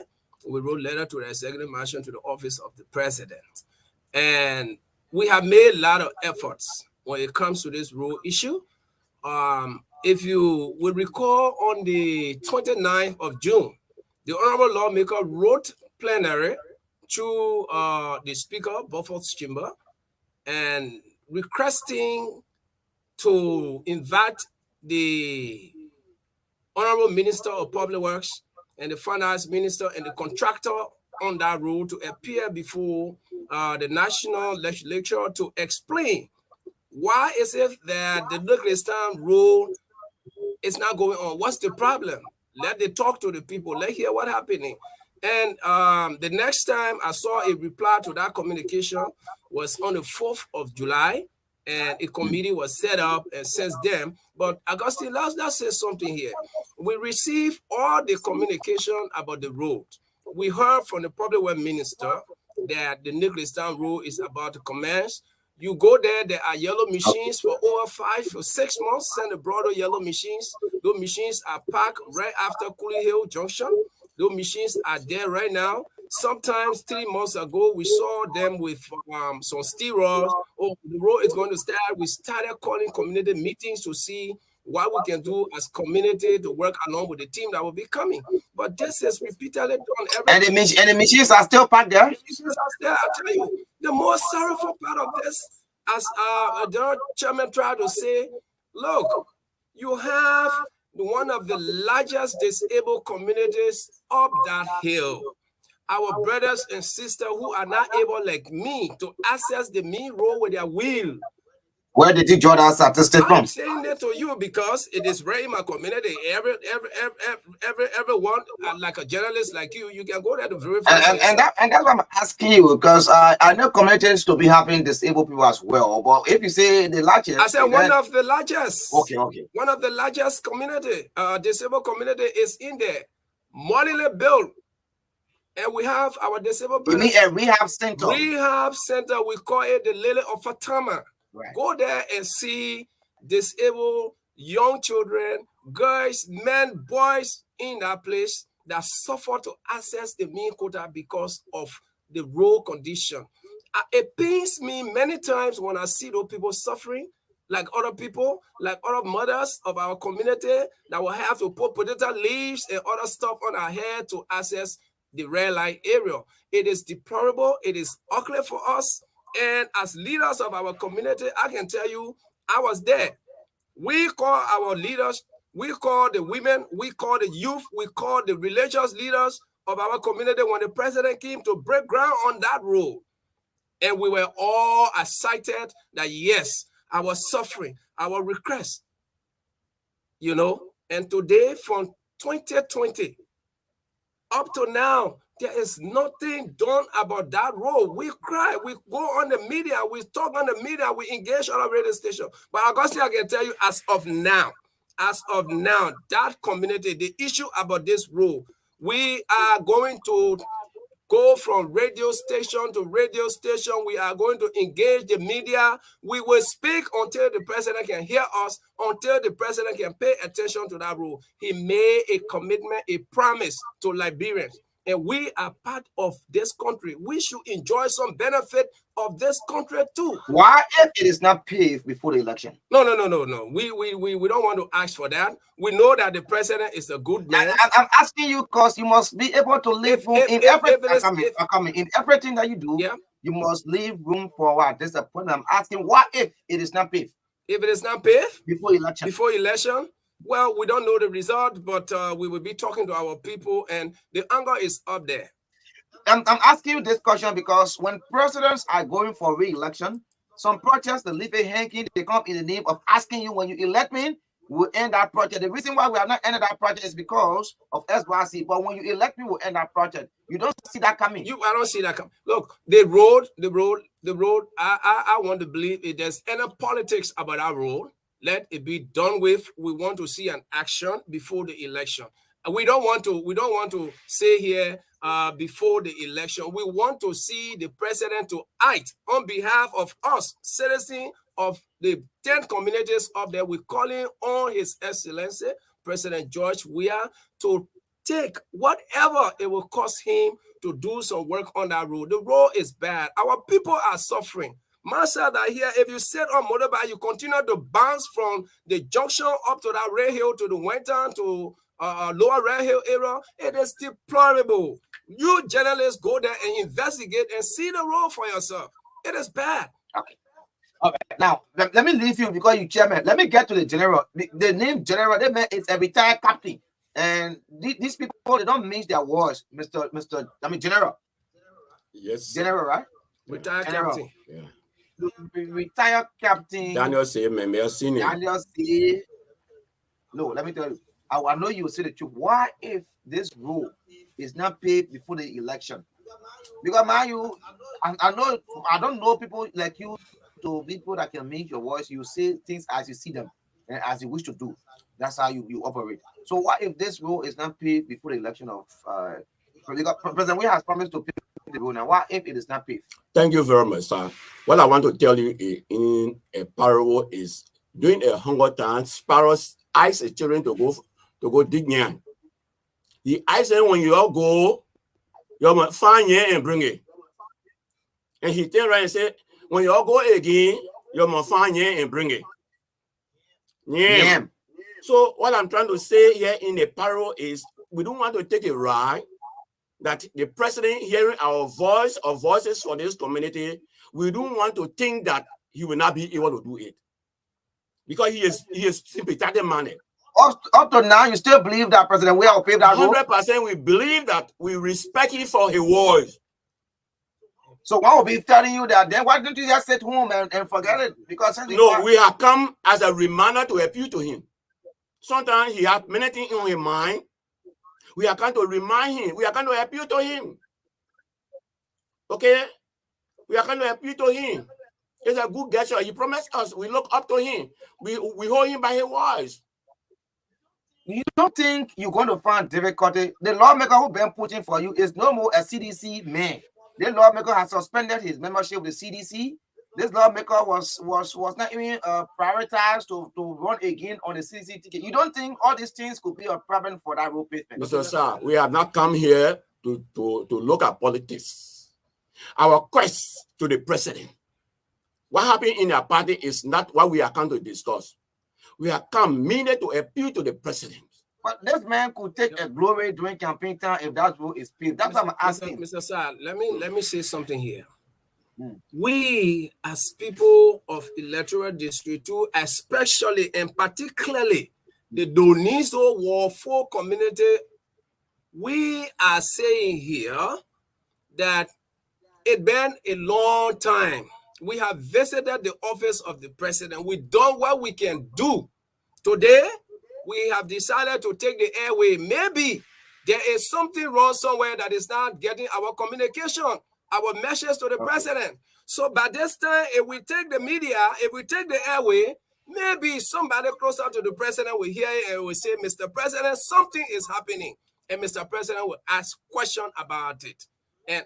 We wrote letter to the executive mansion, to the office of the president. And we have made a lot of efforts when it comes to this road issue. If you will recall, on the 29th of June, the Honorable Lawmaker wrote plenary to the Speaker, Beaufort's chamber, and requesting to invite the Honorable Minister of Public Works and the Finance Minister and the contractor on that road to appear before the National Legislature to explain why is it that the Douglastown road is not going on. What's the problem? Let them talk to the people. Let's hear what's happening. And the next time I saw a reply to that communication was on the 4th of July, and a committee was set up and since then. But Augustine, let's say something here. We received all the communication about the road. We heard from the Public Works Minister that the Douglastown road is about to commence. You go there are yellow machines for over 5 or 6 months, send the broader yellow machines. Those machines are parked right after Coolie Hill Junction. Those machines are there right now. Sometimes 3 months ago, we saw them with some steel rods. Oh, the road is going to start. We started calling community meetings to see what we can do as community to work along with the team that will be coming. But this is repeatedly done every and the machines are still parked there? The machines are there. I tell you, the most sorrowful part of this, as the chairman tried to say, look, you have one of the largest disabled communities up that hill. Our brothers and sisters who are not able, like me, to access the main road with their wheel. Where did you draw that statistic from? I'm saying that to you because it is right in my community. Everyone, like a journalist like you can go there to verify. And that's why I'm asking you, because I know communities to be having disabled people as well. But if you say the largest, I said one of the largest. Okay. One of the largest community, disabled community is in there. Morally built. And we have our disabled. You mean a rehab center? Rehab center. We call it the Lily of Fatima. Right. Go there and see disabled young children, girls, men, boys in that place that suffer to access the main quota because of the road condition. it pains me many times when I see those people suffering, like other people, like other mothers of our community that will have to put potato leaves and other stuff on our head to access the red light area. It is deplorable. It is ugly for us. And as leaders of our community, I can tell you, I was there. We call our leaders, we call the women, we call the youth, we call the religious leaders of our community when the president came to break ground on that road. And we were all excited that, yes, our suffering, our request, you know. And today, from 2020 up to now, there is nothing done about that road. We cry, we go on the media, we talk on the media, we engage on a radio station. But Augustine, I can tell you, as of now, that community, the issue about this road, we are going to go from radio station to radio station. We are going to engage the media. We will speak until the president can hear us, until the president can pay attention to that rule. He made a commitment, a promise to Liberians. And we are part of this country. We should enjoy some benefit of this country too. Why if it is not paved before the election? No. We don't want to ask for that. We know that the president is a good man. I'm asking you because you must be able to leave room in everything that you do. Yeah. You must leave room for what? This is a point I'm asking. What if it is not paved? If it is not paved before election? Before election. Well, we don't know the result, but we will be talking to our people, and the anger is up there. I'm asking you this question because when presidents are going for re-election, some protests, they leave a hanging, they come in the name of asking you, when you elect me, we'll end that project. The reason why we have not ended that project is because of SYC, but when you elect me, we'll end that project. You don't see that coming. I don't see that coming. Look, the road, I want to believe if there's any politics about our road, let it be done with. We want to see an action before the election. We don't want to say here before the election. We want to see the president to act on behalf of us, citizens of the 10 communities up there. We're calling on His Excellency, President George Weah, to take whatever it will cost him to do some work on that road. The road is bad. Our people are suffering. Myself that here, if you sit on motorbike, you continue to bounce from the junction up to that Red Hill to the Winton to Lower Red Hill area. It is deplorable. You journalists go there and investigate and see the road for yourself. It is bad. Okay. All right. Now, let me leave you because you chairman. Let me get to the general. The name general, they mean it's a retired captain. And these people, they don't mince their words, general. Yes. General, right? Retired general. Captain. Yeah. Retired captain Daniel say, Daniel say, no, let me tell you. I know you will say the truth. Why if this rule is not paid before the election? Because I don't know people like you, to people that can make your voice. You say things as you see them and as you wish to do. That's how you operate. So what if this rule is not paid before the election of President Weah has promised to pay the rule now? What if it is not paid? Thank you very much, sir. What I want to tell you in a parable is during a hunger time, sparrows ice a children to go dig yam. The ice when you all go, you must find yam and bring it. And he turned around and said, when you all go again, you must find yam and bring it. Yam. So what I'm trying to say here in the parable is we don't want to take a ride that the president hearing our voice or voices for this community, we don't want to think that he will not be able to do it. Because he is sympathetic man. Up to now, you still believe that President Weah will pay that role? 100% we believe that. We respect him for his words. So what will be telling you that then why don't you just sit home and forget it? Because no, we have come as a reminder to appeal to him. Sometimes he has many things in his mind. We are going to remind him. We are going to appeal to him. Okay? We are going to appeal to him. It's a good gesture. He promised us. We look up to him. We hold him by his words. You don't think you're going to find difficulty? The lawmaker who been pushing for you is no more a CDC man. The lawmaker has suspended his membership with the CDC. This lawmaker was not even prioritized to run again on the CDC ticket. You don't think all these things could be a problem for that road pavement? Mr. Sir, we have not come here to look at politics. Our quest to the president. What happened in our party is not what we are come to discuss. We are come merely to appeal to the president. But this man could take a glory during campaign time if that role is paid. That's what I'm asking. Mr. SAAH, let me say something here. We, as people of electoral district 2, especially and particularly the Doniso Warfare community, we are saying here that it's been a long time. We have visited the office of the president. We've done what we can do. Today, we have decided to take the airway. Maybe there is something wrong somewhere that is not getting our communication, our message to the president. So by this time, if we take the media, if we take the airway, maybe somebody closer to the president will hear it and will say, Mr. President, something is happening. And Mr. President will ask questions about it. And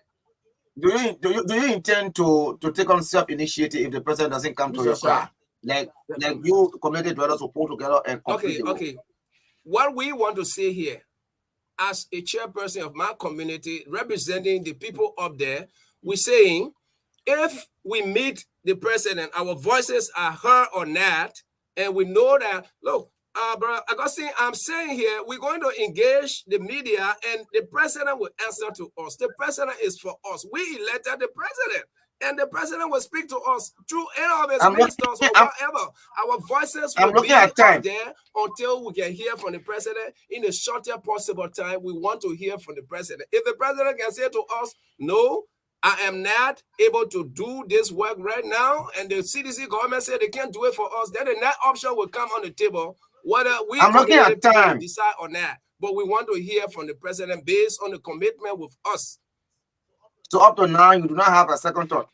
do you intend to take on self-initiative if the president doesn't come to your car? Like you community dwellers will pull together and complete okay. What we want to say here, as a chairperson of my community, representing the people up there, we're saying if we meet the president, our voices are heard or not, and we know that, look, Brother Augustine, I'm saying here, we're going to engage the media and the president will answer to us. The president is for us. We elected the president and the president will speak to us through any of his ministers or whatever. Our voices will be out there until we can hear from the president in the shortest possible time. We want to hear from the president. If the president can say to us, no, I am not able to do this work right now, and the CDC government said they can't do it for us, then the next option will come on the table. Whether we decide on that, but we want to hear from the president based on the commitment with us. So up to now, you do not have a second thought.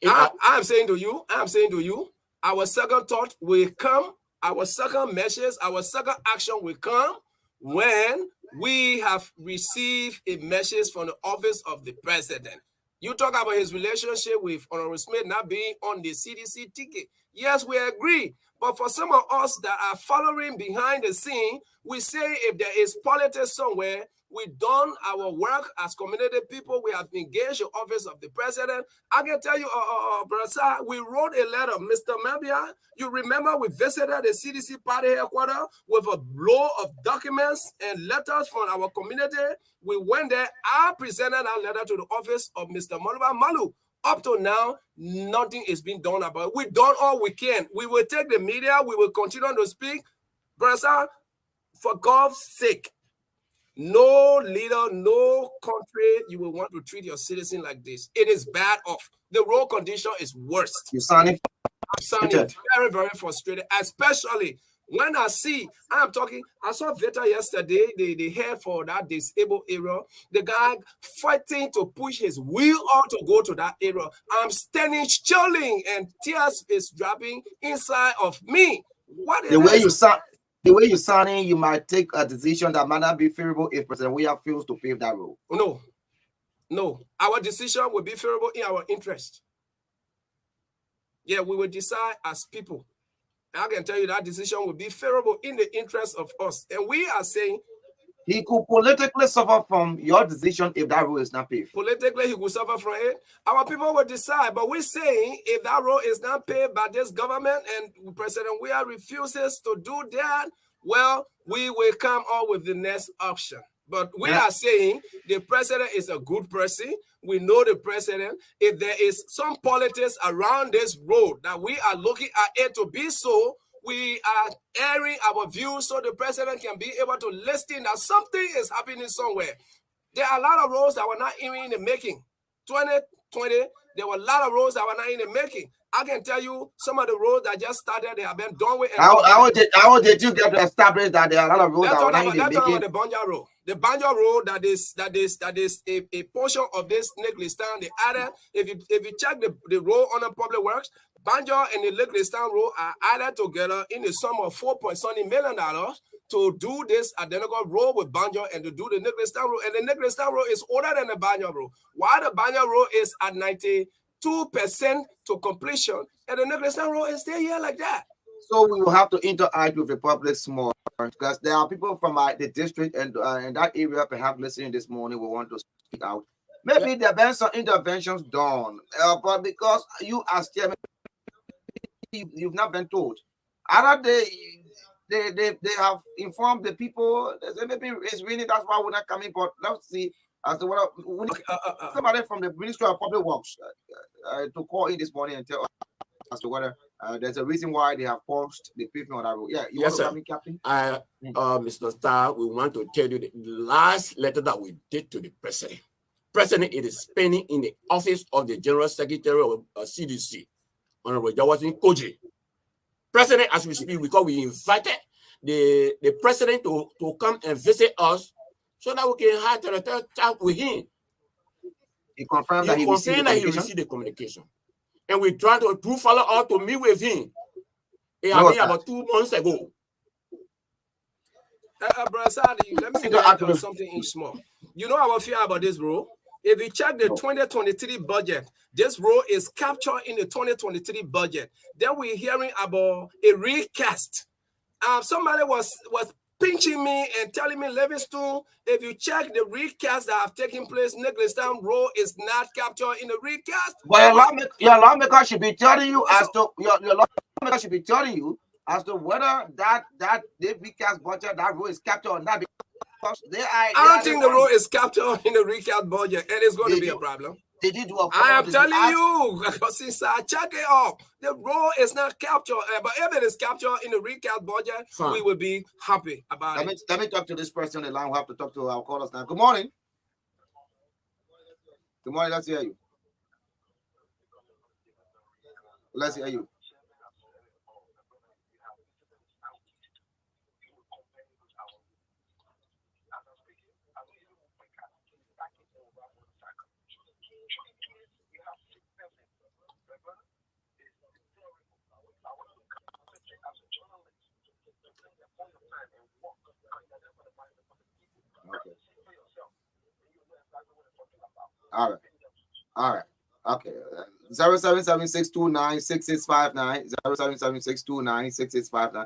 I'm saying to you, our second thought will come, our second message, our second action will come when we have received a message from the office of the president. You talk about his relationship with Honorable Smith not being on the CDC ticket. Yes, we agree. But for some of us that are following behind the scene, we say if there is politics somewhere, we've done our work as community people. We have engaged the office of the president. I can tell you, Brother SAAH, we wrote a letter, Mr. Mabia. You remember we visited the CDC party headquarters with a blow of documents and letters from our community. We went there. I presented our letter to the office of Mr. Moluba Malu. Up to now, nothing is being done about it. We've done all we can. We will take the media. We will continue to speak. Brother SAAH, for God's sake, no leader, no country, you will want to treat your citizen like this. It is bad off. The road condition is worse. I'm sounding very, very frustrated, especially when I see, I saw Veta yesterday, the head for that disabled area, the guy fighting to push his wheel out to go to that area. I'm standing chilling and tears is dropping inside of me. What the way you sound? The way you're sounding, you might take a decision that might not be favorable if President William fails to pave that road. No. Our decision will be favorable in our interest. Yeah, we will decide as people. I can tell you that decision will be favorable in the interest of us. And we are saying he could politically suffer from your decision if that road is not paved. Politically, he will suffer from it. Our people will decide. But we're saying if that road is not paved by this government and President Weah refuses to do that, well, we will come up with the next option. But we are saying the president is a good person. We know the president. If there is some politics around this road that we are looking at it to be so, we are airing our views so the president can be able to listen that something is happening somewhere. There are a lot of roads that were not even in the making. 2020, there were a lot of roads that were not in the making. I can tell you some of the roads that just started, they have been done with. How did you get to establish that there are a lot of roads that were not in the making? Let's talk about the Banja Road. The Banja Road that is a portion of this Lake Listan. The other, if you check the road on the public works, Banja and the Lake Listan Road are added together in the sum of $4.7 million to do this identical road with Banja and to do the Lake Listan Road. And the Lake Listan Road is older than the Banja Road. While the Banja Road is at 92% to completion, and the Lake Listan Road is still here like that. So we will have to interact with the public more because there are people from the district and in that area perhaps listening this morning will want to speak out. Maybe there have been some interventions done, but because you as chairman, you've not been told. Other they have informed the people. They say maybe it's really that's why we're not coming. But let's see as to what we need somebody from the Ministry of Public Works to call in this morning and tell us as to whether there's a reason why they have paused the pavement on that road. Yeah, yes, sir. Captain? Mr. Star, we want to tell you the last letter that we did to the president. President, it is pending in the office of the General Secretary of CDC, Honorable Jawatin Koji. President, as we speak, because we invited the president to come and visit us so that we can have a chat with him. He confirmed that he received the communication. And we tried to follow up to meet with him. It happened about 2 months ago. Brother Sadi, let me add something in small. You know how I feel about this, bro? If you check the 2023 budget, this road is captured in the 2023 budget. Then we're hearing about a recast. Somebody was pinching me and telling me, Livingston, if you check the recast that have taken place, Neglistan Road is not captured in the recast. But your lawmaker should be telling you as to your lawmaker should be telling you as to whether that the recast budget that road is captured or not. I don't think the road is captured in the recast budget, and it's going to be a problem. They did do I am telling you, since I check it out, the road is not captured. But if it is captured in the recast budget, we will be happy about it. Let me talk to this person on the line. We have to talk to our callers now. Good morning. Good morning. Let's hear you. Let's hear you. All right. Okay. 0776296659. 0776296659.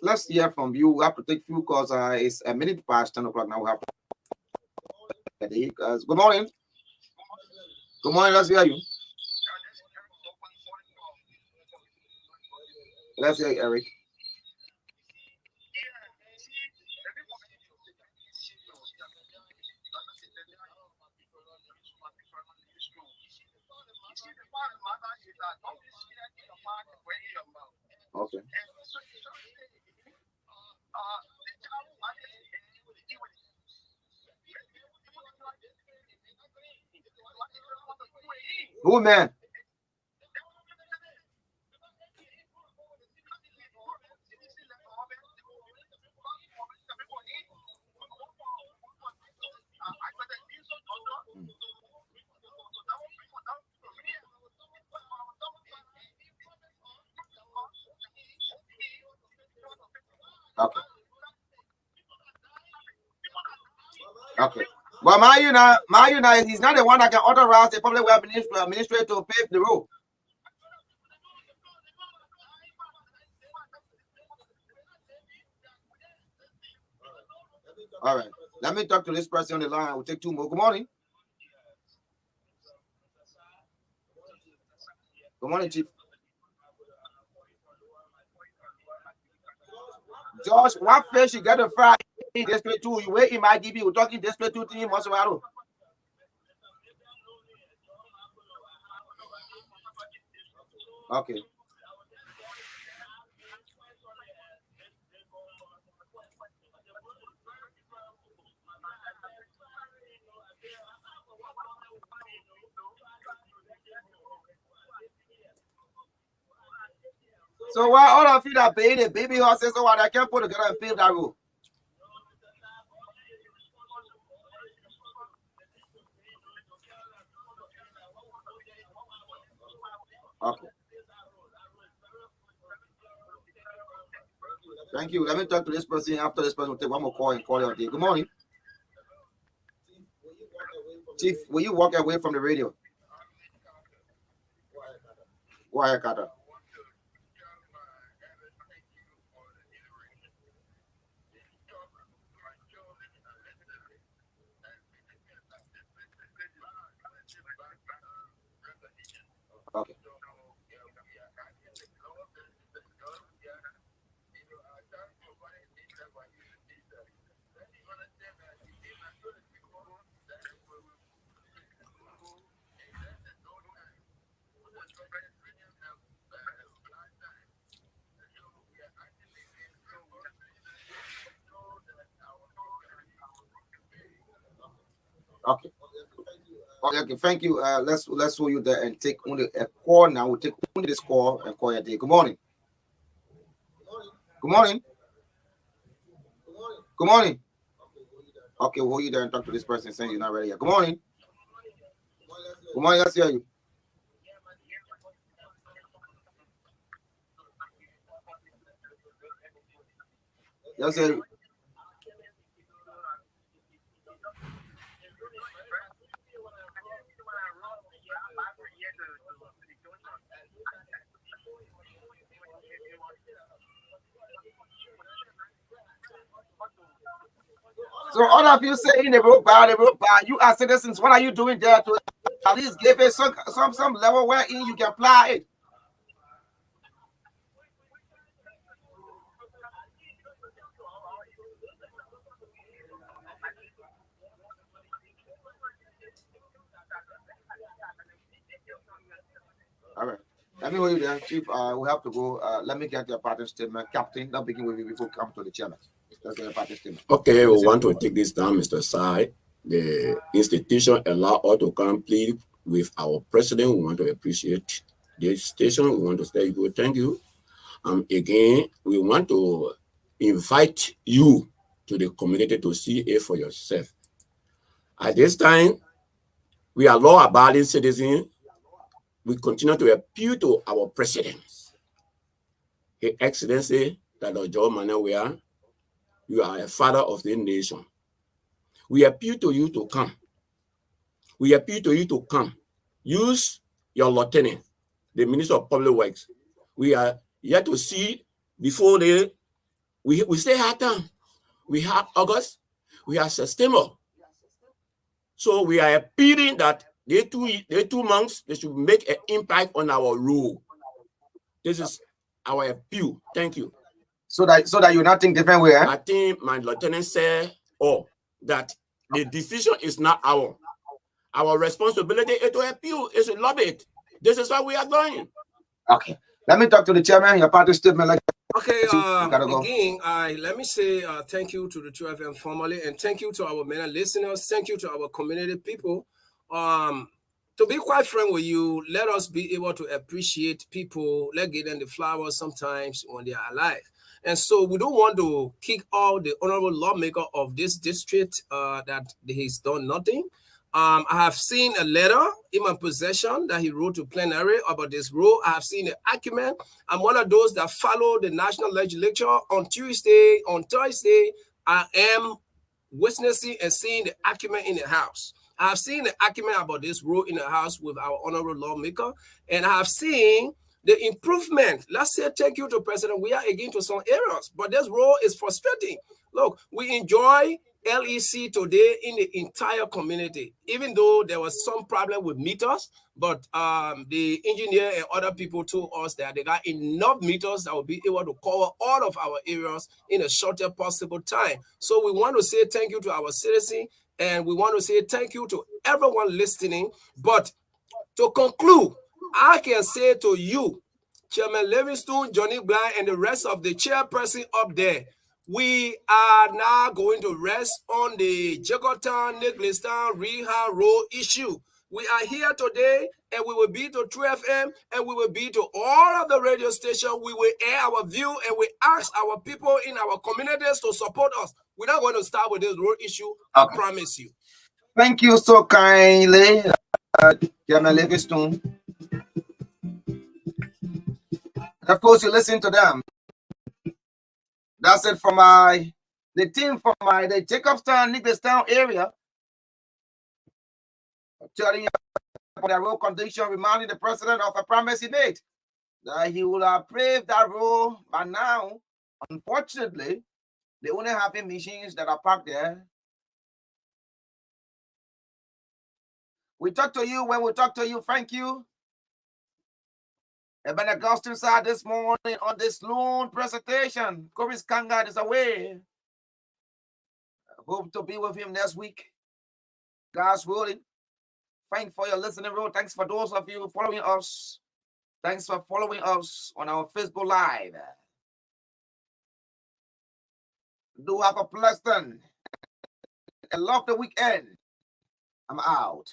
Let's hear from you. We have to take few calls. It's a minute past 10 o'clock now. We have to good morning. Good morning. Let's hear you. Let's hear you, Eric. Okay. Who, man? Okay. Okay. Well, Mayuna, he's not the one that can authorize the public works administrator to pave the road. All right. Let me talk to this person on the line. We'll take two more. Good morning. Good morning, Chief. George, what place you got to fry in District 2? You wait in my DB. We're talking District 2 team. Okay. So why all of you that pay the baby horses so why they can't put together and pave that road? Okay. Thank you. Let me talk to this person. After this person, we'll take one more call and call it a day. Good morning. Chief, will you walk away from the radio? Why, Carter? Okay. Okay. Okay, thank you. Let's hold you there and take only a call now. We'll take only this call and call your day. Good morning. Good morning. Good morning. Okay, we'll hold you there and talk to this person saying you're not ready yet. Good morning. Good morning. Let's hear you. Let's hear you. So all of you saying they broke by, you are citizens. What are you doing there to at least give it some level wherein you can apply it? All right. Let me hold you there, Chief. We have to go. Let me get your party statement. Captain, let's begin with you before we come to the chairman. Let's get your party statement. Okay, we want to take this down, Mr. SAAH. The institution allow us to complete with our president. We want to appreciate the station. We want to say good thank you. Again, we want to invite you to the community to see it for yourself. At this time, we are law-abiding citizens. We continue to appeal to our president, His Excellency, Dr. Joe Manuel. You are a father of the nation. We appeal to you to come. We appeal to you to come. Use your lieutenant, the Minister of Public Works. We are yet to see before we stay hard time. We have August, we have September. So we are appealing that they 2 months, they should make an impact on our road. This is our appeal. Thank you. So that you're not think different way, eh? I think my lieutenant said, that the decision is not our. Our responsibility is to appeal, is to lobby it. This is what we are doing. Okay. Let me talk to the chairman. Your party statement. Okay, go. again, let me say thank you to the 2FM formally, and thank you to our many listeners. Thank you to our community people. To be quite frank with you, let us be able to appreciate people. Let's give them the flowers sometimes when they are alive. And so we don't want to kick out the honorable lawmaker of this district that he's done nothing. I have seen a letter in my possession that he wrote to plenary about this rule. I have seen the argument. I'm one of those that follow the national legislature on Tuesday, on Thursday. I am witnessing and seeing the argument in the House. I have seen the argument about this rule in the House with our honorable lawmaker, and I have seen the improvement. Let's say thank you to President. We are again to some areas, but this rule is frustrating. Look, we enjoy LEC today in the entire community, even though there was some problem with meters, but the engineer and other people told us that they got enough meters that will be able to cover all of our areas in a shorter possible time. So we want to say thank you to our citizens, and we want to say thank you to everyone listening. But to conclude, I can say to you, Chairman Livingston, Johnny Blind, and the rest of the chairperson up there, we are now going to rest on the Jacotown, Nicholasstown, Rehab Road issue. We are here today, and we will be to 2FM, and we will be to all of the radio stations. We will air our view, and we ask our people in our communities to support us. We're not going to start with this road issue. I promise you. Thank you so kindly, Chairman Livingston. Of course, you listen to them. That's it from the team from the Jacobstown, Nicholasstown area. Telling you about the road condition, reminding the president of a promise he made that he will pave that road. But now, unfortunately, they only have machines that are parked there. We talk to you when we talk to you. Thank you. Eben Augustine side this morning on this loan presentation. KORRIES KARNGAR is away. I hope to be with him next week. God's willing. Thanks for your listening, bro. Thanks for those of you following us. Thanks for following us on our Facebook Live. Do have a pleasant and love the weekend. I'm out.